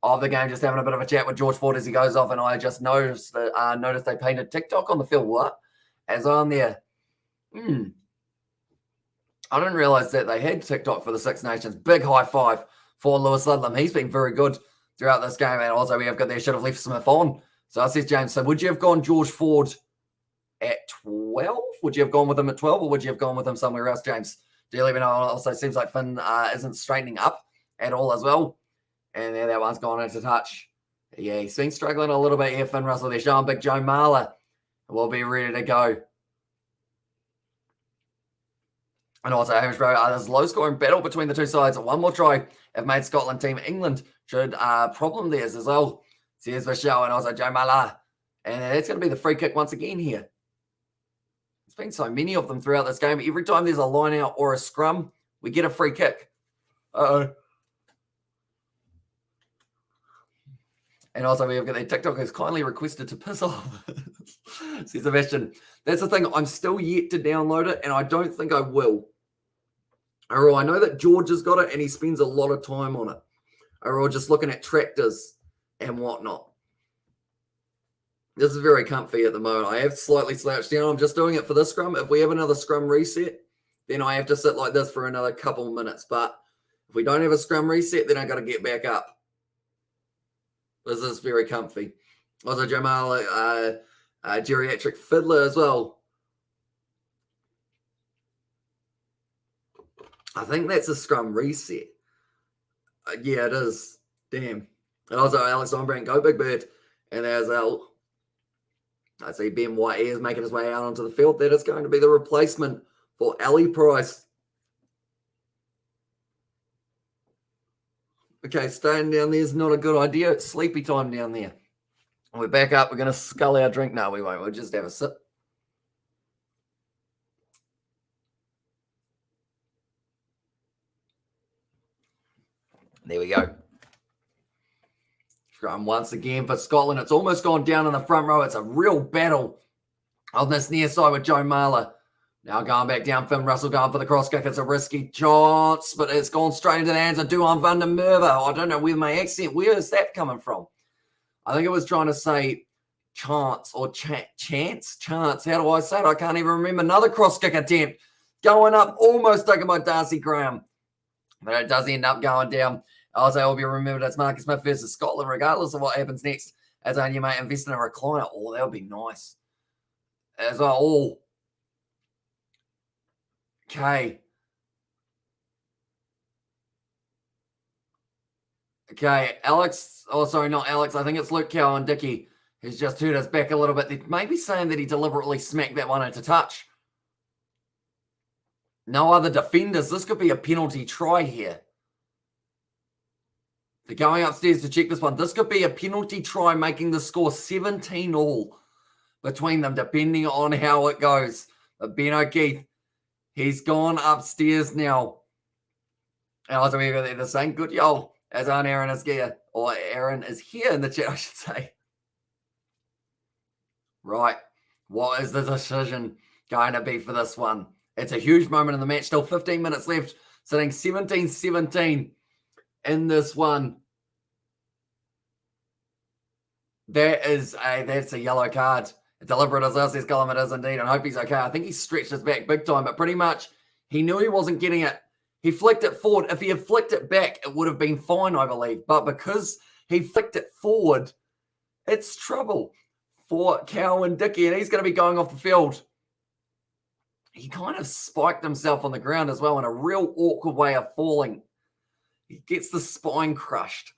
of the game. Just having a bit of a chat with George Ford as he goes off. And I just noticed they painted TikTok on the field. What? As on there. I didn't realize that they had TikTok for the Six Nations. Big high five for Lewis Ludlam. He's been very good throughout this game. And also we have got there, should have left Smith on. So I says James, so would you have gone George Ford at 12? Would you have gone with him at 12 or would you have gone with him somewhere else, James? Do you let me know? Also seems like Finn isn't straightening up at all as well. And there that one's gone into touch. Yeah, he's been struggling a little bit here, Finn Russell. They're showing big Joe Marler will be ready to go. And also, Hamish Bro, there's a low-scoring battle between the two sides. One more try have made Scotland team. England should problem theirs as well. So here's the show, and also Joe Marler. And it's going to be the free kick once again here. There's been so many of them throughout this game. Every time there's a line-out or a scrum, we get a free kick. Uh-oh. And also, we have got the TikTokers kindly requested to piss off. Says Sebastian. That's the thing. I'm still yet to download it, and I don't think I will. I know that George has got it, and he spends a lot of time on it. Or just looking at tractors and whatnot. This is very comfy at the moment. I have slightly slouched down. I'm just doing it for this scrum. If we have another scrum reset, then I have to sit like this for another couple of minutes. But if we don't have a scrum reset, then I got to get back up. This is very comfy. Also, Jamal, geriatric fiddler as well. I think that's a scrum reset. Yeah, it is. Damn. And also, Alex Onbrand, go Big Bird. And there's I see Ben White is making his way out onto the field. That is going to be the replacement for Ali Price. Okay, staying down there is not a good idea. It's sleepy time down there. We're back up. We're going to scull our drink. No, we won't. We'll just have a sip. There we go. Scrum once again for Scotland. It's almost gone down in the front row. It's a real battle on this near side with Joe Marler. Now going back down, Finn Russell going for the cross kick. It's a risky chance, but it's gone straight into the hands of Duhan van der Merwe. I don't know where my accent, where is that coming from? I think it was trying to say chance or chance. How do I say it? I can't even remember. Another cross kick attempt going up, almost taken by Darcy Graham. But it does end up going down. Also, it will be remembered as Marcus Smith versus Scotland, regardless of what happens next. As only you may invest in a recliner. Oh, that would be nice. As well, oh. Okay. Okay, Alex. Oh, sorry, not Alex. I think it's Luke Cowan Dickey who's just hurt us back a little bit. They may be saying that he deliberately smacked that one into touch. No other defenders. This could be a penalty try here. They're going upstairs to check this one. This could be a penalty try, making the score 17-all between them, depending on how it goes. But Ben O'Keefe, he's gone upstairs now. And also we've got the same good yo as on Aaron is here. Or Aaron is here in the chat, I should say. Right. What is the decision going to be for this one? It's a huge moment in the match. Still 15 minutes left. Sitting 17-17 in this one. That's a yellow card. Deliberate as us, says Colin, it is indeed. I hope he's okay. I think he stretched his back big time, but pretty much he knew he wasn't getting it. He flicked it forward. If he had flicked it back, it would have been fine, I believe. But because he flicked it forward, it's trouble for Cowan Dickey, and he's going to be going off the field. He kind of spiked himself on the ground as well in a real awkward way of falling. He gets the spine crushed,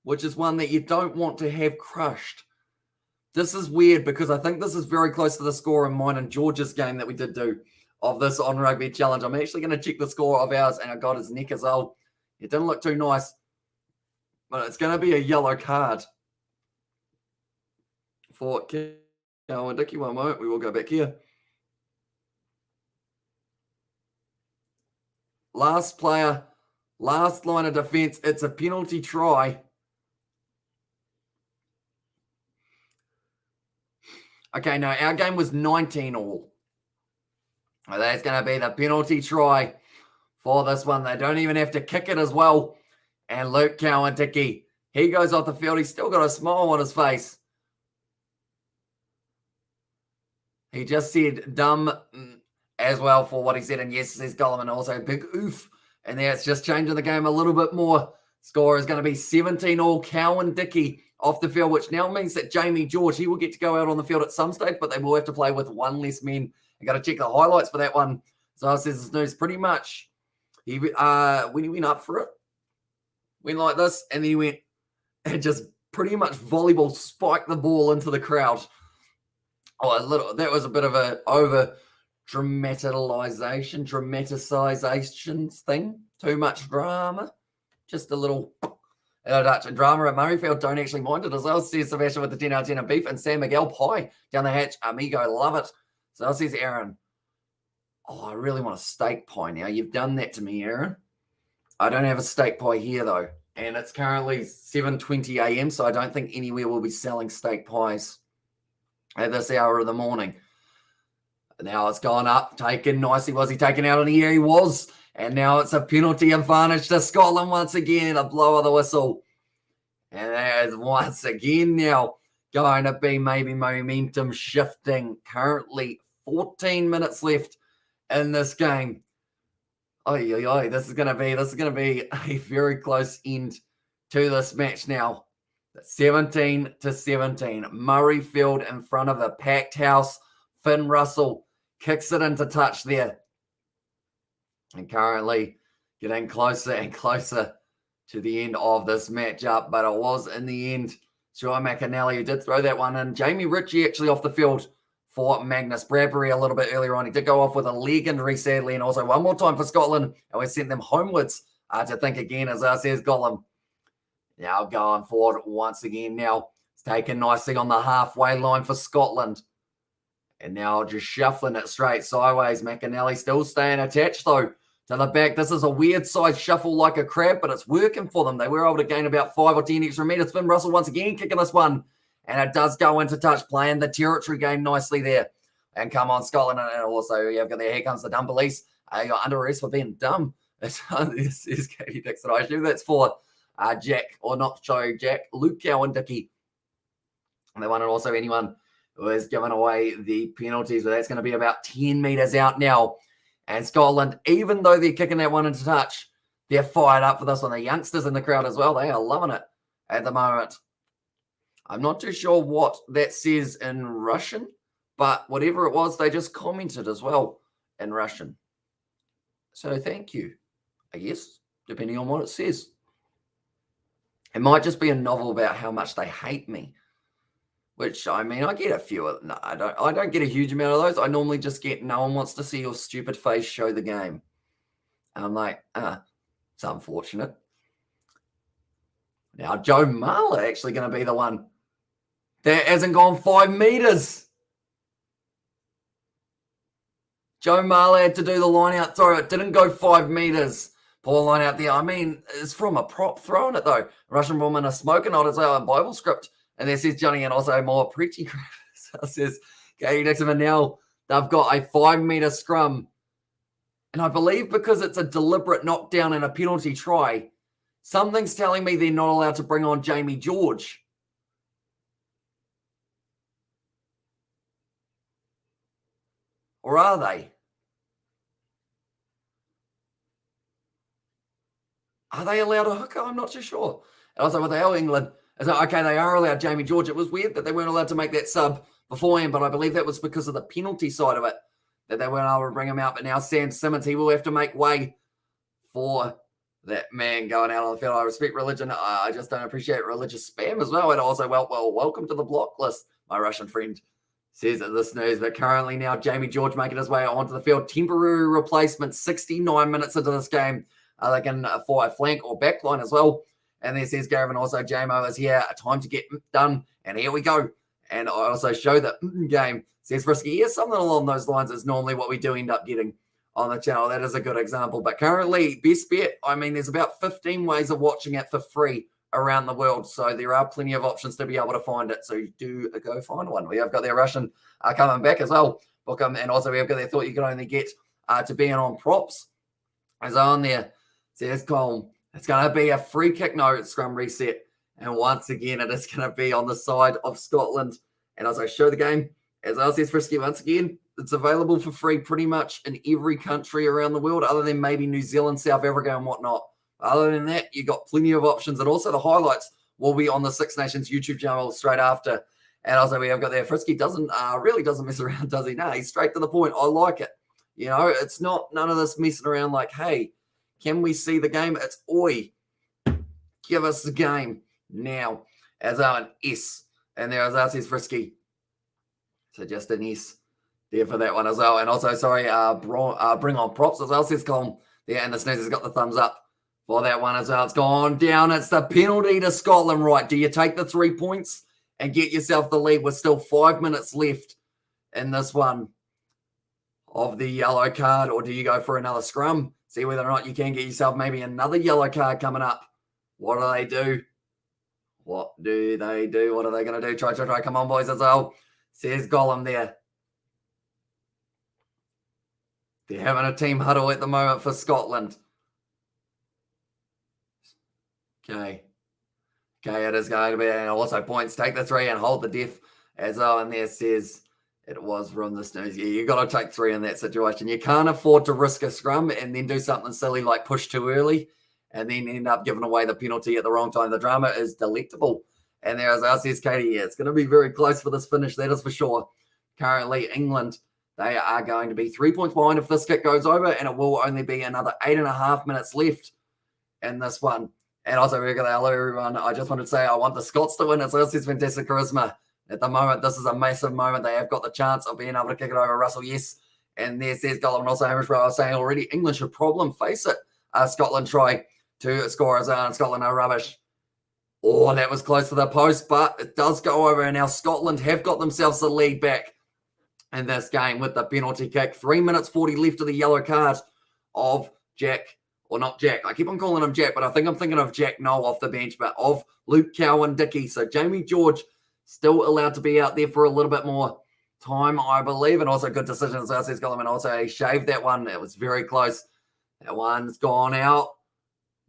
which is one that you don't want to have crushed. This is weird because I think this is very close to the score in mine and George's game that we did do of this on Rugby Challenge. I'm actually going to check the score of ours, and I got his neck as well. It didn't look too nice, but it's going to be a yellow card for Cowan Dickey. One moment, we will go back here. Last player, last line of defense. It's a penalty try. Okay, no, our game was 19-all. That's going to be the penalty try for this one. They don't even have to kick it as well. And Luke Cowan Dickey, he goes off the field. He's still got a smile on his face. He just said dumb as well for what he said. And yes, says Gollum, and also big oof. And there it's just changing the game a little bit more Score is going to be 17-all. Cowan Dickey off the field, which now means that Jamie George, he will get to go out on the field at some stage, but they will have to play with one less men. I got to check the highlights for that one. So I says the news pretty much. When he went up for it, went like this, and then he went and just pretty much volleyball spiked the ball into the crowd. That was a bit of a over dramatization thing. Too much drama. Just a little touch of drama at Murrayfield. Don't actually mind it as well. Says Sebastian with the 10 out of 10 of beef. And Sam Miguel pie down the hatch. Amigo, love it. So says Aaron. Oh, I really want a steak pie now. You've done that to me, Aaron. I don't have a steak pie here, though. And it's currently 7:20 a.m., so I don't think anywhere will be selling steak pies at this hour of the morning. Now it's gone up. Taken nicely. Was he taken out on the air? He was. And now it's a penalty advantage to Scotland once again. A blow of the whistle. And that is once again now going to be maybe momentum shifting. Currently 14 minutes left in this game. This is gonna be a very close end to this match now. 17-17. Murrayfield in front of a packed house. Finn Russell kicks it into touch there. And currently getting closer and closer to the end of this matchup. But it was in the end Sean McAnally who did throw that one in. Jamie Ritchie actually off the field for Magnus Bradbury a little bit earlier on. He did go off with a leg injury, sadly, and also one more time for Scotland. And we sent them homewards to think again, as says Gollum. Now going forward once again. Now it's taken nicely on the halfway line for Scotland. And now just shuffling it straight sideways. McAnally still staying attached, though, to the back. This is a weird side shuffle like a crab, but it's working for them. They were able to gain about 5 or 10 extra meters. Finn Russell once again kicking this one. And it does go into touch, playing the territory game nicely there. And come on, Scotland. And also, you've got there. Here comes the dumb police. You got under arrest for being dumb. This is Katie Dixon. I assume that's for Jack, or not Joe, Jack, Luke Cowan Dickey. And they want also anyone who has given away the penalties. But that's going to be about 10 meters out now. And Scotland, even though they're kicking that one into touch, they're fired up for this one. The youngsters in the crowd as well, they are loving it at the moment. I'm not too sure what that says in Russian, but whatever it was, they just commented as well in Russian. So thank you, I guess, depending on what it says. It might just be a novel about how much they hate me, which, I mean, I get a few of them. No, I don't get a huge amount of those. I normally just get, no one wants to see your stupid face show the game. And I'm like, it's unfortunate. Now, Joe Marler actually going to be the one that hasn't gone 5 meters. Joe Marler had to do the line out throw. It didn't go 5 meters. Poor line out there. I mean, it's from a prop throwing it, though. Russian woman are smoking on it. It's a Bible script. And there says Johnny and also more preachy crap. So it says Katie Dixon, and now they've got a 5 meter scrum. And I believe because it's a deliberate knockdown and a penalty try, something's telling me they're not allowed to bring on Jamie George. Or are they? Are they allowed a hooker? I'm not too sure. And I was like, well, they are England. I said, okay, they are allowed Jamie George. It was weird that they weren't allowed to make that sub beforehand, but I believe that was because of the penalty side of it, that they weren't able to bring him out. But now Sam Simmons, he will have to make way for that man going out on the field. I respect religion. I just don't appreciate religious spam as well. And also, well, welcome to the block list, my Russian friend. Says at this news, but currently now Jamie George making his way onto the field. Temporary replacement, 69 minutes into this game. They can for a flank or back line as well. And there says Gavin also, JMO is here. Time to get done. And here we go. And I also show the game. Says Frisky, yeah, something along those lines is normally what we do end up getting on the channel. That is a good example. But currently, best bet, I mean, there's about 15 ways of watching it for free around the world. So there are plenty of options to be able to find it. So you do go find one. We have got their Russian coming back as well. Book them. And also we have got their thought you can only get to being on props. As on there, says Colm. It's going to be a free kick, no scrum reset. And once again, it is going to be on the side of Scotland. And as I show the game, as I says Frisky, once again, it's available for free pretty much in every country around the world, other than maybe New Zealand, South Africa, and whatnot. Other than that, you got plenty of options, and also the highlights will be on the Six Nations YouTube channel straight after. And also we have got there, Frisky really doesn't mess around, does he? No, he's straight to the point. I like it. You know, it's not none of this messing around like, hey, can we see the game? It's oi, give us the game now. As an S, and there as ours says Frisky. So just an S there for that one as well. And also, sorry, bring on props as well, says Colm. There, and the snooze has got the thumbs up for that one as well. It's gone down. It's the penalty to Scotland, right? Do you take the 3 points and get yourself the lead with still 5 minutes left in this one of the yellow card, or do you go for another scrum? See whether or not you can get yourself maybe another yellow card coming up. What do they do? What do they do? What are they going to do? Try. Come on, boys, as well. Says Gollum there. They're having a team huddle at the moment for Scotland. Okay, it is going to be, and also points, take the 3 and hold the death as well. And there says it was from the snooze. Yeah, you got to take 3 in that situation. You can't afford to risk a scrum and then do something silly like push too early and then end up giving away the penalty at the wrong time. The drama is delectable. And there, as ours says Katie, yeah, it's going to be very close for this finish, that is for sure. Currently, England, they are going to be 3 points behind if this kick goes over, and it will only be another 8.5 minutes left in this one. And also, hello everyone. I just wanted to say I want the Scots to win. It's says fantastic charisma. At the moment, this is a massive moment. They have got the chance of being able to kick it over. Russell, yes. And there says Gollum, and also Hamish Rowe. I was saying already, England should problem face it. Scotland try to score as well, and Scotland are rubbish. Oh, that was close to the post, but it does go over. And now Scotland have got themselves the lead back in this game with the penalty kick. 3 minutes 40 left of the yellow card of Jack, or not Jack. I keep on calling him Jack, but I think I'm thinking of Jack Noel off the bench, but of Luke Cowan-Dickie. So Jamie George still allowed to be out there for a little bit more time, I believe. And also good decisions. As says Gollum, and also he shaved that one. It was very close. That one's gone out.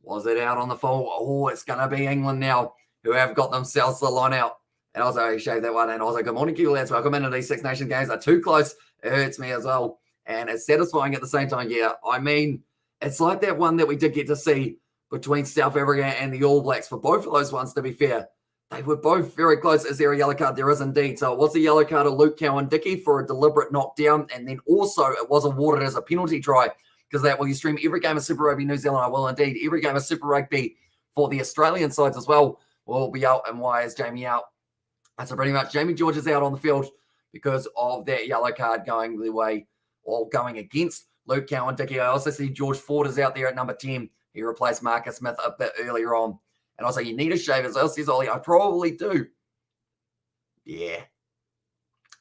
Was it out on the full? Oh, it's going to be England now who have got themselves the line out. And also, he shaved that one. And also, good morning, Kiwi lads. Welcome into these Six Nation games. Are too close. It hurts me as well. And it's satisfying at the same time. Yeah, I mean, it's like that one that we did get to see between South Africa and the All Blacks. For both of those ones, to be fair, they were both very close. Is there a yellow card? There is indeed. So it was a yellow card of Luke Cowan-Dickie for a deliberate knockdown. And then also, it was awarded as a penalty try. Because that will you stream every game of Super Rugby New Zealand? I will indeed. Every game of Super Rugby for the Australian sides as well will be out. And why is Jamie out? So pretty much Jamie George is out on the field because of that yellow card going the way or going against Luke Cowan-Dickie. I also see George Ford is out there at number 10. He replaced Marcus Smith a bit earlier on. And also you need a shave as well, says Ollie. I probably do. Yeah.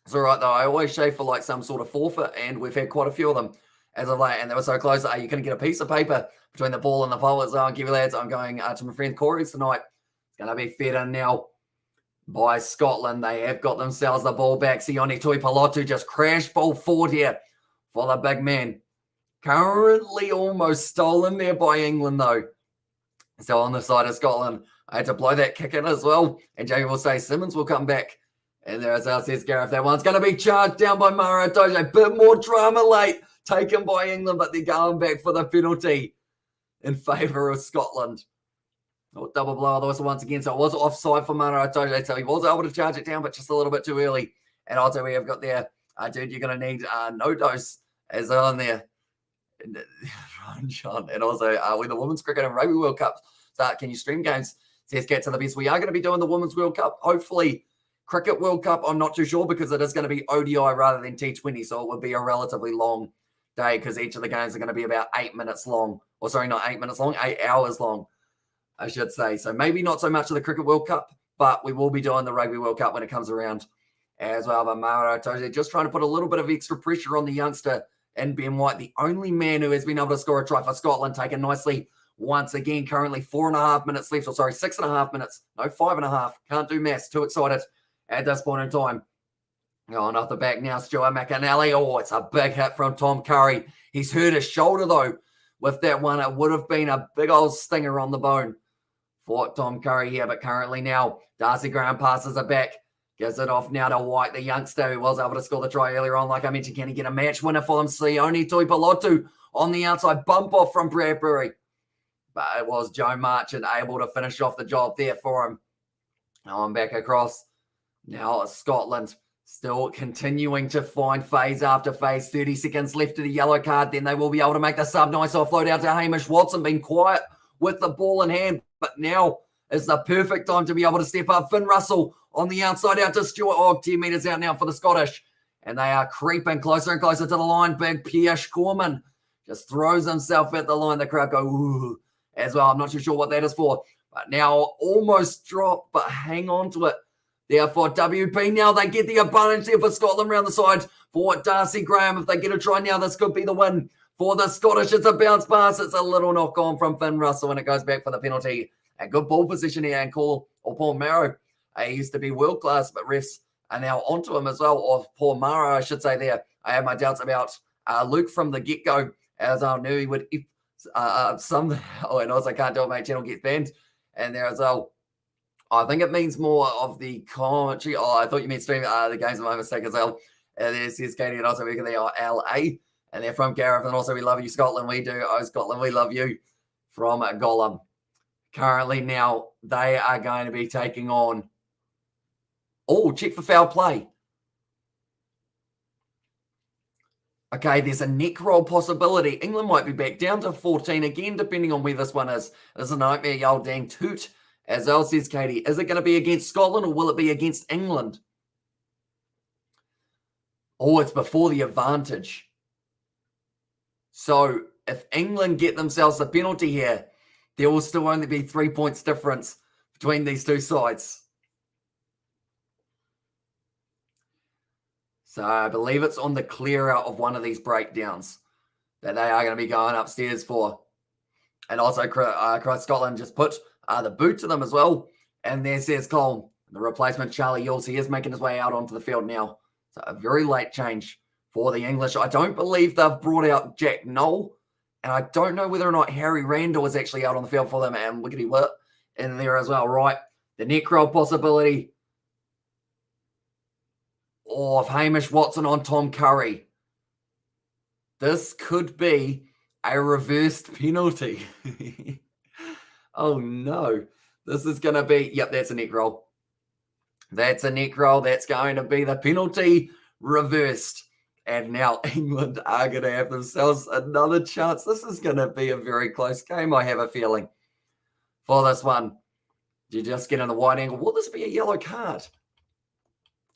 It's all right though. I always shave for like some sort of forfeit, and we've had quite a few of them as of late, and they were so close. Are you going to get a piece of paper between the ball and the pole as well? Kiwi lads, I'm going to my friend Corey's tonight. It's going to be fed in now by Scotland. They have got themselves the ball back. Sione Tuipulotu just crash ball forward here for the big man. Currently almost stolen there by England though. So on the side of Scotland, I had to blow that kick in as well. And Jamie will say Simmons will come back. And there, as says Gareth, that one's going to be charged down by Mara Doge. A bit more drama late. Taken by England, but they're going back for the penalty in favour of Scotland. Oh, double blow of the whistle once again. So it was offside for Mara Itoje. So he was able to charge it down, but just a little bit too early. And also we have got there, dude, you're going to need no dose as well in there. John. And also with the Women's Cricket and Rugby World Cup start, can you stream games? Says get to the best. We are going to be doing the Women's World Cup. Hopefully Cricket World Cup, I'm not too sure because it is going to be ODI rather than T20. So it would be a relatively long day because each of the games are going to be about 8 minutes long. Or sorry, not 8 minutes long, 8 hours long, I should say. So maybe not so much of the Cricket World Cup, but we will be doing the Rugby World Cup when it comes around as well. But Mara Toze just trying to put a little bit of extra pressure on the youngster and Ben White, the only man who has been able to score a try for Scotland, taken nicely once again. Currently 4.5 minutes left, or sorry, 6.5 minutes. No, 5.5. Can't do maths. Too excited at this point in time. Going off the back now, Stuart McAnally. Oh, it's a big hit from Tom Curry. He's hurt his shoulder, though, with that one. It would have been a big old stinger on the bone for Tom Curry here. But currently now, Darcy Graham passes it back. Gives it off now to White, the youngster who was able to score the try earlier on. Like I mentioned, can he get a match winner for them? Sione Tuipulotu on the outside. Bump off from Bradbury. But it was Joe Marchant able to finish off the job there for him. Now I'm back across. Now Scotland still continuing to find phase after phase. 30 seconds left to the yellow card. Then they will be able to make the sub. Nice offload out to Hamish Watson. Been quiet with the ball in hand. But now is the perfect time to be able to step up. Finn Russell on the outside out to Stewart Ogg. 10 metres out now for the Scottish. And they are creeping closer and closer to the line. Big Pierce Corman just throws himself at the line. The crowd go, ooh, as well. I'm not too sure what that is for. But now almost dropped, but hang on to it. There for WP. Now they get the advantage there for Scotland round the side for Darcy Graham. If they get a try now, this could be the win for the Scottish. It's a bounce pass. It's a little knock on from Finn Russell, and it goes back for the penalty. A good ball position here, and Paul Marrow. He used to be world class, but refs are now onto him as well, or Paul Marrow, I should say there. I have my doubts about Luke from the get-go, as I knew he would somehow, and also can't do it, mate, channel gets banned. And there as well. I think it means more of the commentary. Oh, I thought you meant stream the games, my mistake as well. And there's Katie, and also they are LA. And they're from Gareth, and also we love you, Scotland. We do. Oh, Scotland, we love you. From Gollum. Currently now, they are going to be taking on. Oh, check for foul play. Okay, there's a neck roll possibility. England might be back down to 14 again, depending on where this one is. This is a nightmare, y'all dang toot. As Elle says, Katie, is it going to be against Scotland or will it be against England? Oh, it's before the advantage. So if England get themselves a penalty here, there will still only be 3 points difference between these two sides. So I believe it's on the clear out of one of these breakdowns that they are going to be going upstairs for. And also Scotland just put the boot to them as well. And there says Cole, the replacement Charlie Yules. He is making his way out onto the field now. So a very late change for the English. I don't believe they've brought out Jack Knoll. And I don't know whether or not Harry Randall is actually out on the field for them. And look at him in there as well, right? The neck roll possibility of Hamish Watson on Tom Curry. This could be a reversed penalty. Oh, no. This is going to be, yep, that's a neck roll. That's a neck roll. That's going to be the penalty reversed. And now England are going to have themselves another chance. This is going to be a very close game, I have a feeling, for this one. You just get in the wide angle. Will this be a yellow card?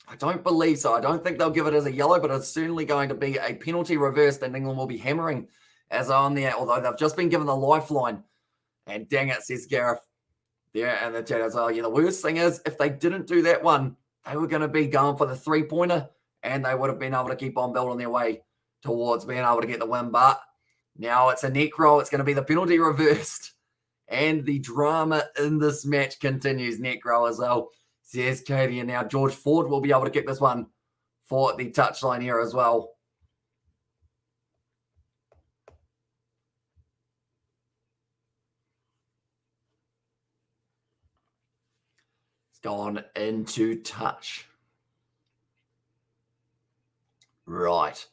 I don't believe so. I don't think they'll give it as a yellow, but it's certainly going to be a penalty reversed, and England will be hammering as on there, although they've just been given the lifeline. And dang it, says Gareth there in the chat as well. Yeah, the worst thing is, if they didn't do that one, they were going to be going for the three-pointer, and they would have been able to keep on building their way towards being able to get the win. But now it's a neck roll. It's going to be the penalty reversed. And the drama in this match continues. Neck roll as well, says Katie. And now George Ford will be able to kick this one for the touchline here as well. It's gone into touch. Right.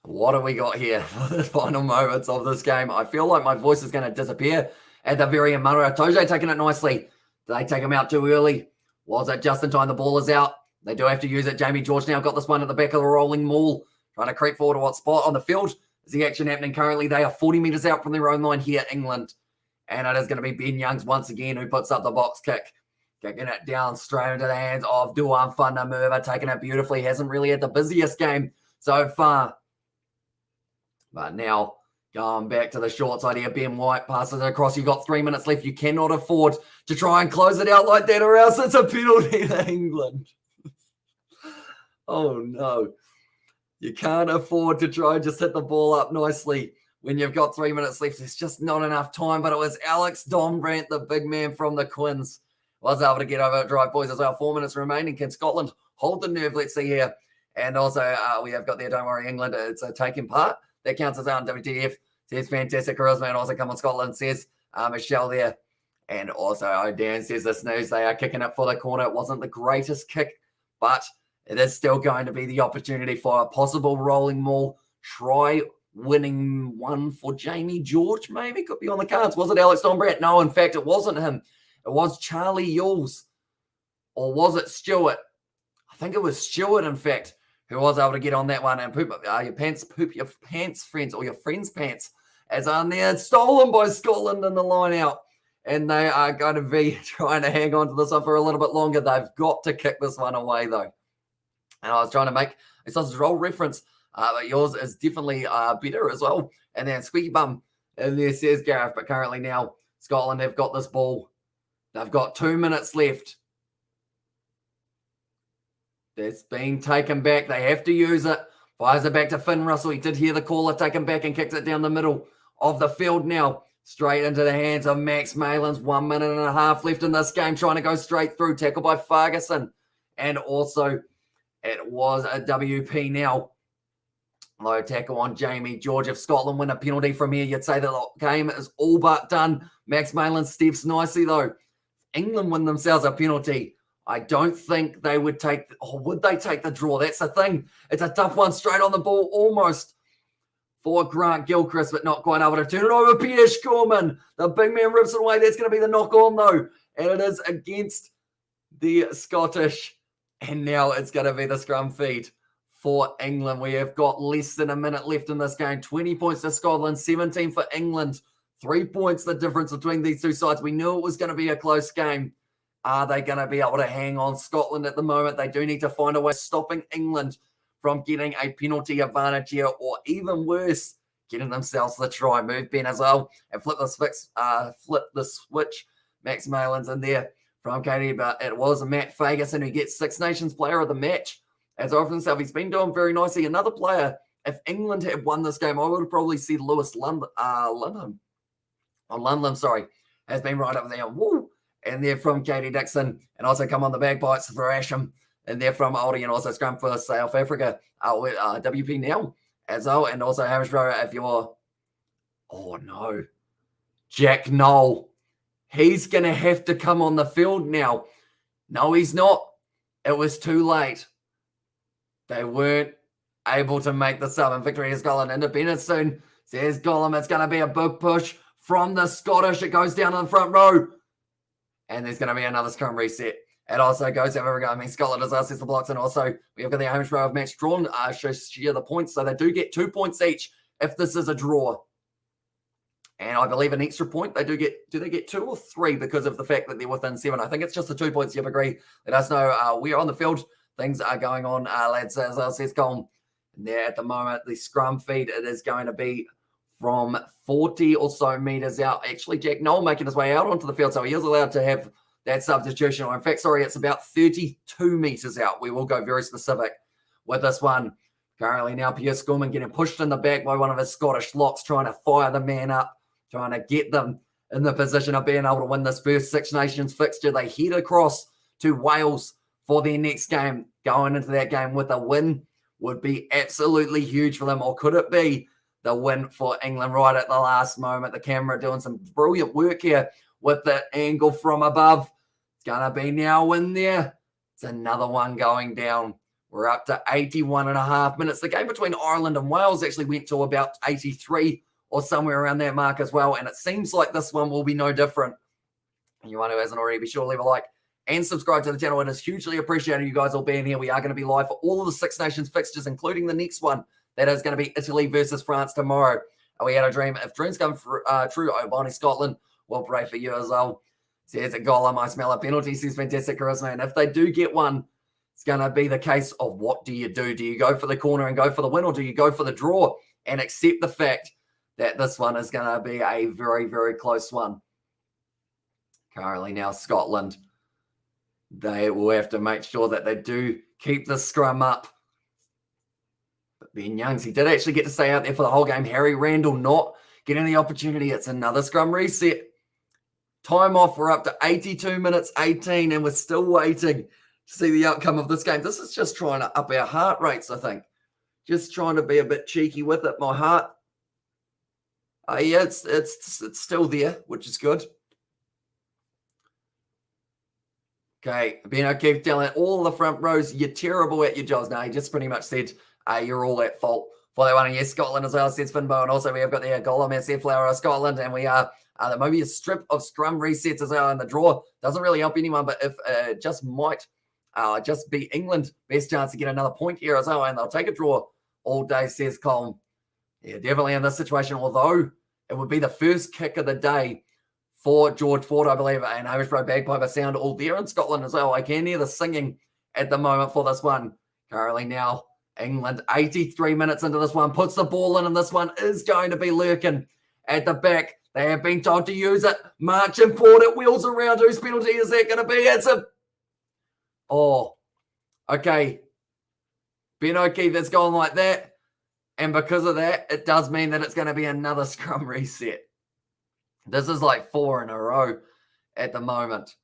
What have we got here for the final moments of this game? I feel like my voice is going to disappear at the very end. Mara Toje taking it nicely. Did they take him out too early? Was it just in time? The ball is out. They do have to use it. Jamie George now got this one at the back of the rolling maul. Trying to creep forward to what spot on the field is the action happening currently. They are 40 metres out from their own line here, England. And it is going to be Ben Youngs once again who puts up the box kick. Kicking it down straight into the hands of Duan Funamurva, taking it beautifully. Hasn't really had the busiest game so far. But now, going back to the short side here, Ben White passes it across. You've got 3 minutes left. You cannot afford to try and close it out like that, or else it's a penalty to England. Oh, no. You can't afford to try and just hit the ball up nicely when you've got 3 minutes left. There's just not enough time. But it was Alex Dombrandt, the big man from the Quins, was able to get over it. Drive, boys, as well. 4 minutes remaining. Can Scotland hold the nerve? Let's see here. And also, we have got there, don't worry, England. It's taking part. That counts as on WTF. Says fantastic charisma. And also come on Scotland, says Michelle there. And also, Dan says the snooze. They are kicking it for the corner. It wasn't the greatest kick, but it is still going to be the opportunity for a possible rolling maul try winning one for Jamie George, maybe? Could be on the cards. Was it Alex Donbrandt? No, in fact, it wasn't him. It was Charlie Yules. Or was it Stewart? I think it was Stewart, in fact, who was able to get on that one and poop your pants, friends, or your friends' pants, as on there, stolen by Scotland in the line out. And they are going to be trying to hang on to this one for a little bit longer. They've got to kick this one away, though. And I was trying to make a sausage roll reference, but yours is definitely better as well. And then squeaky bum in there, says Gareth. But currently now, Scotland have got this ball. They've got 2 minutes left. That's being taken back. They have to use it. Fires it back to Finn Russell. He did hear the caller take him back and kicks it down the middle of the field now. Straight into the hands of Max Malins. 1 minute and a half left in this game. Trying to go straight through. Tackled by Ferguson. And also, it was a WP now. Low tackle on Jamie George. If Scotland win a penalty from here, you'd say that the game is all but done. Max Malins steps nicely, though. England win themselves a penalty. I don't think they would take, or would they take the draw? That's the thing. It's a tough one, straight on the ball, almost for Grant Gilchrist, but not quite able to turn it over. Peter Schorman, the big man rips it away. That's going to be the knock on, though. And it is against the Scottish. And now it's going to be the scrum feed for England. We have got less than a minute left in this game. 20 points to Scotland, 17 for England. 3 points the difference between these two sides. We knew it was going to be a close game. Are they going to be able to hang on? Scotland at the moment, they do need to find a way of stopping England from getting a penalty advantage here, or even worse, getting themselves the try. Move Ben as well and flip the switch. Max Malins in there from Katie, but it was Matt Ferguson who gets Six Nations Player of the Match. As often himself, he's been doing very nicely. Another player, if England had won this game, I would have probably said Lewis Lundham, has been right up there. Woo! And they're from Katie Dixon, and also come on the bagpipes for Asham, and they're from Oldie, and also scrum for South Africa, WP now as well, and also Hamish Rowe if you're, oh no, Jack Noel, he's going to have to come on the field now. No, he's not. It was too late. They weren't able to make the sub, and victory is Scotland. Independence soon, says Gollum. It's going to be a big push from the Scottish. It goes down to the front row. And there's going to be another scrum reset. It also goes however. I mean, Scotland has us as the blocks, and also we've got the Hamish Row of match drawn. Share the points, so they do get 2 points each if this is a draw. And I believe an extra point they do get. Do they get 2 or 3 because of the fact that they're within 7? I think it's just the 2 points. You agree? Let us know. We're on the field. Things are going on, lads. As I says, Colin. There at the moment, the scrum feed, it is going to be from 40 or so meters out. Actually, Jack Noel making his way out onto the field, so he is allowed to have that substitution. Or in fact, sorry, it's about 32 meters out. We will go very specific with this one. Currently now, Pierre Scorman getting pushed in the back by one of his Scottish locks, trying to fire the man up, trying to get them in the position of being able to win this first Six Nations fixture. They head across to Wales for their next game. Going into that game with a win would be absolutely huge for them. Or could it be the win for England right at the last moment? The camera doing some brilliant work here with the angle from above. It's going to be now in there. It's another one going down. We're up to 81 and a half minutes. The game between Ireland and Wales actually went to about 83 or somewhere around that mark as well. And it seems like this one will be no different. Anyone who hasn't already, be sure to leave a like and subscribe to the channel. It is hugely appreciated you guys all being here. We are going to be live for all of the Six Nations fixtures, including the next one. That is going to be Italy versus France tomorrow. We had a dream. If dreams come true, Bonnie Scotland will pray for you as well. Says a Gollum, I smell a penalty. Says fantastic charisma. And if they do get one, it's going to be the case of what do you do? Do you go for the corner and go for the win, or do you go for the draw and accept the fact that this one is going to be a very, very close one? Currently now, Scotland, they will have to make sure that they do keep the scrum up. But Ben Youngs, he did actually get to stay out there for the whole game. Harry Randall not getting the opportunity. It's another scrum reset. Time off. We're up to 82 minutes 18, and we're still waiting to see the outcome of this game. This is just trying to up our heart rates, I think. Just trying to be a bit cheeky with it. My heart, yeah, it's still there, which is good. Okay, Ben O'Keefe telling all the front rows, you're terrible at your jobs. Now, he just pretty much said, you're all at fault for that one. And yes, Scotland as well, says Finbo. And also we have got the Golem and Flower of Scotland. And we are there may be a strip of scrum resets as well in the draw. Doesn't really help anyone, but if just might just be England, best chance to get another point here as well. And they'll take a draw all day, says Colm. Yeah, definitely in this situation, although it would be the first kick of the day for George Ford, I believe, and Irishbro bagpiper sound all there in Scotland as well. I can hear the singing at the moment for this one. Currently now, England 83 minutes into this one, puts the ball in, and this one is going to be lurking at the back. They have been told to use it. Marching forward, it wheels around. Whose penalty is that going to be? It's a... Oh, okay. Ben O'Keefe, that's gone like that. And because of that, it does mean that it's going to be another scrum reset. This is like 4 in a row at the moment.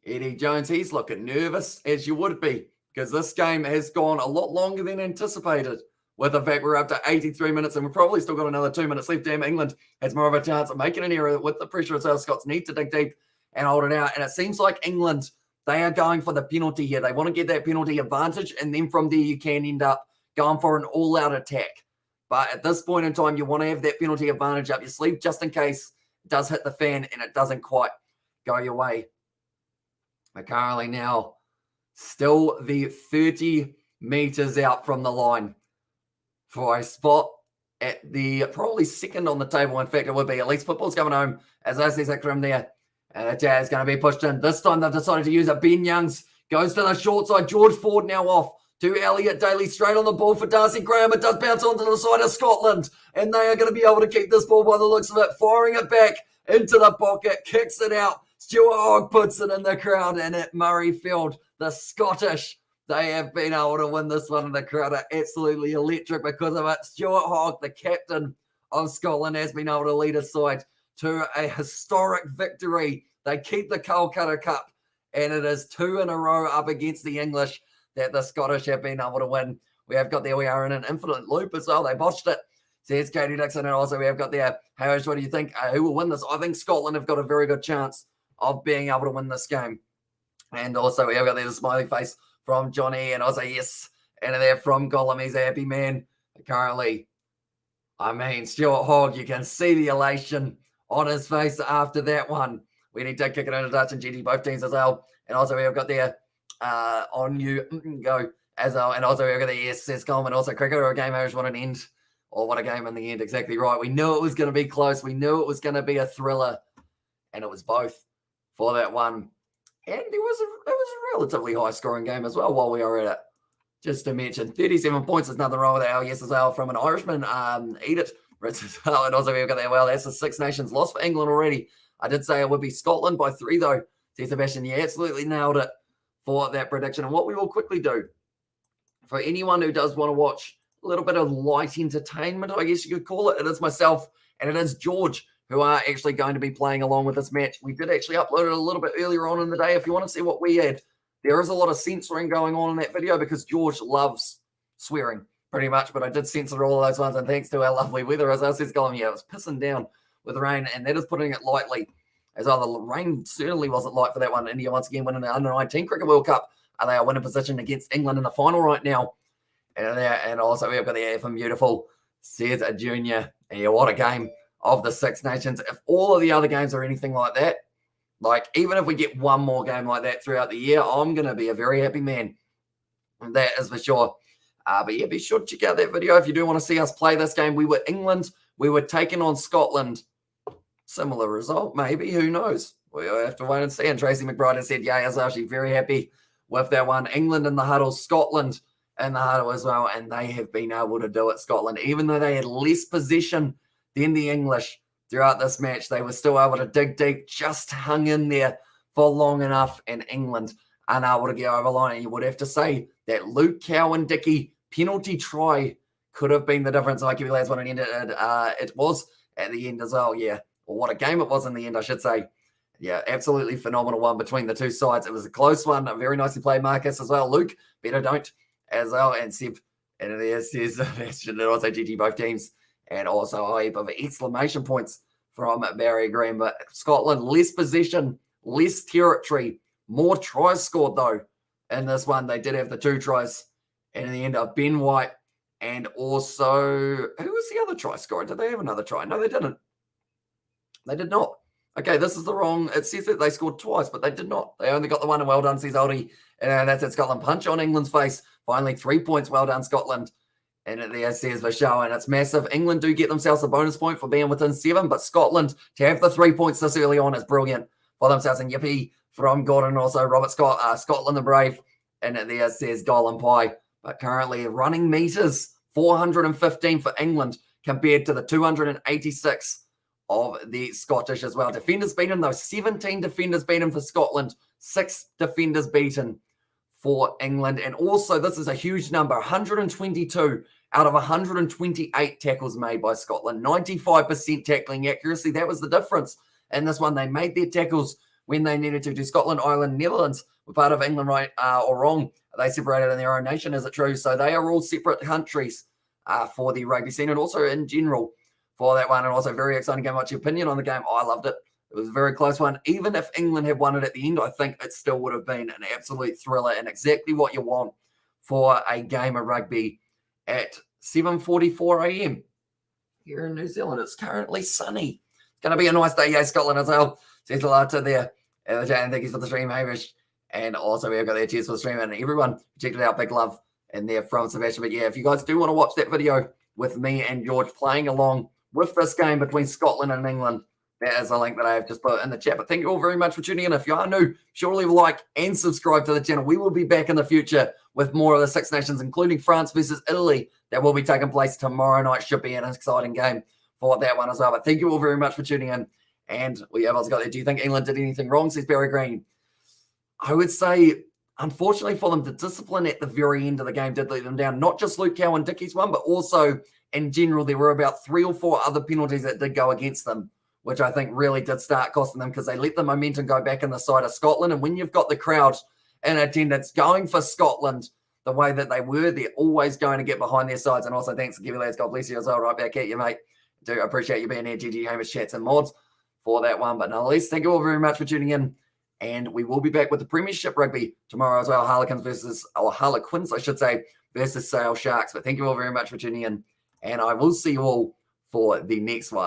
Eddie Jones, he's looking nervous, as you would be, because this game has gone a lot longer than anticipated. With the fact we're up to 83 minutes and we've probably still got another 2 minutes left. Damn, England has more of a chance of making an error with the pressure as well. Scots need to dig deep and hold it out. And it seems like England, they are going for the penalty here. They want to get that penalty advantage, and then from there you can end up going for an all-out attack. But at this point in time, you want to have that penalty advantage up your sleeve just in case it does hit the fan and it doesn't quite go your way. But currently now, still the 30 meters out from the line for a spot at the probably second on the table. In fact, it would be. At least football's coming home as I see Zikram there. And the jazz going to be pushed in. This time they've decided to use it. Ben Youngs goes to the short side. George Ford now off to Elliot Daly, straight on the ball for Darcy Graham. It does bounce onto the side of Scotland, and they are going to be able to keep this ball by the looks of it. Firing it back into the pocket, kicks it out. Stuart Hogg puts it in the crowd, and at Murrayfield, the Scottish, they have been able to win this one, and the crowd are absolutely electric because of it. Stuart Hogg, the captain of Scotland, has been able to lead his side to a historic victory. They keep the Kolkata Cup, and it is 2 in a row up against the English that the Scottish have been able to win. We are in an infinite loop as well. They botched it, says Katie Dixon. And also we have got there, Harris, what do you think? Who will win this? I think Scotland have got a very good chance of being able to win this game. And also we have got there the smiley face from Johnny, and also yes, and there from Gollum, he's a happy man. Currently, I mean, Stuart Hogg, you can see the elation on his face after that one. We need to kick it into Dutch and GT, both teams as well. And also we have got there, on you go as well. And also we're going to yes, says Coleman. Also cricket or a game, Irish, what an end, or what a game in the end. Exactly right. We knew it was going to be close. We knew it was going to be a thriller, and it was both for that one. And it was a relatively high scoring game as well while we were at it. Just to mention, 37 points. There's nothing wrong with that. Yes as well from an Irishman. Eat it. As well. And also we've got that. Well, that's a Six Nations loss for England already. I did say it would be Scotland by 3 though. See, Sebastian, you absolutely nailed it for that prediction. And what we will quickly do, for anyone who does want to watch a little bit of light entertainment, I guess you could call it, it is myself and it is George who are actually going to be playing along with this match. We did actually upload it a little bit earlier on in the day. If you want to see what we had, there is a lot of censoring going on in that video because George loves swearing pretty much, but I did censor all of those ones, and thanks to our lovely weather, as I was going, yeah, it was pissing down with rain, and that is putting it lightly. As well, the rain certainly wasn't light for that one. India once again winning the Under-19 Cricket World Cup. They are winning position against England in the final right now. And also we've got the air from beautiful, says a junior. And yeah, what a game of the Six Nations. If all of the other games are anything like that, like even if we get one more game like that throughout the year, I'm going to be a very happy man. That is for sure. But yeah, be sure to check out that video if you do want to see us play this game. We were England. We were taking on Scotland. Similar result, maybe. Who knows? We'll have to wait and see. And Tracy McBride has said, yeah, I was actually very happy with that one. England in the huddle, Scotland in the huddle as well. And they have been able to do it, Scotland. Even though they had less possession than the English throughout this match, they were still able to dig deep, just hung in there for long enough. And England unable to get over the line. And you would have to say that Luke Cowan-Dickie penalty try could have been the difference. Like you lads want to end it. It was at the end as well, yeah. Or what a game it was in the end, I should say. Yeah, absolutely phenomenal one between the two sides. It was a close one. Very nicely played, Marcus, as well. Luke, better don't, as well. And Seb, and there says, also GG both teams. And also a heap of exclamation points from Barry Green. But Scotland, less possession, less territory, more tries scored, though, in this one. They did have the 2 tries. And in the end of Ben White And also, who was the other try scorer? Did they have another try? No, they didn't. They did not. Okay, this is the wrong. It says that they scored twice, but they did not. They only got the one, and well done, says Aldi. And that's it, Scotland. Punch on England's face. Finally, 3 points. Well done, Scotland. And there says Vachel, and it's massive. England do get themselves a bonus point for being within 7, but Scotland, to have the 3 points this early on is brilliant for themselves. And yippee from Gordon, also Robert Scott, Scotland the Brave. And there says Golden Pie. But currently, running meters, 415 for England compared to the 286 of the Scottish as well. Defenders beaten, though. 17 defenders beaten for Scotland. 6 defenders beaten for England. And also, this is a huge number, 122 out of 128 tackles made by Scotland. 95% tackling accuracy. That was the difference in this one. They made their tackles when they needed to. Do Scotland, Ireland, Netherlands were part of England, right or wrong? Are they separated in their own nation? Is it true? So they are all separate countries for the rugby scene and also in general for that one. And also very exciting game. What's your opinion on the game? I loved it. It was a very close one. Even if England had won it at the end, I think it still would have been an absolute thriller and exactly what you want for a game of rugby at 7:44 a.m. here in New Zealand. It's currently sunny. It's going to be a nice day, Scotland as well. Says a lot to there. And thank you for the stream, Hamish. And also, we've got their cheers for the stream. And everyone, check it out. Big love in there from Sebastian. But yeah, if you guys do want to watch that video with me and George playing along with this game between Scotland and England, that is a link that I have just put in the chat. But thank you all very much for tuning in. If you are new, sure leave a like and subscribe to the channel. We will be back in the future with more of the Six Nations, including France versus Italy. That will be taking place tomorrow night. Should be an exciting game for that one as well. But thank you all very much for tuning in. And we have also got there. Do you think England did anything wrong, says Barry Green? I would say, unfortunately for them, the discipline at the very end of the game did let them down. Not just Luke Cowan and Dickie's one, but also in general, there were about 3 or 4 other penalties that did go against them, which I think really did start costing them because they let the momentum go back in the side of Scotland. And when you've got the crowd in attendance going for Scotland the way that they were, they're always going to get behind their sides. And also thanks to Kiwi Lads. God bless you as well. Right back at you, mate. Do appreciate you being here, GG Hamish, chats and mods for that one. But nonetheless, thank you all very much for tuning in. And we will be back with the Premiership Rugby tomorrow as well. Harlequins, I should say, versus Sale Sharks. But thank you all very much for tuning in. And I will see you all for the next one.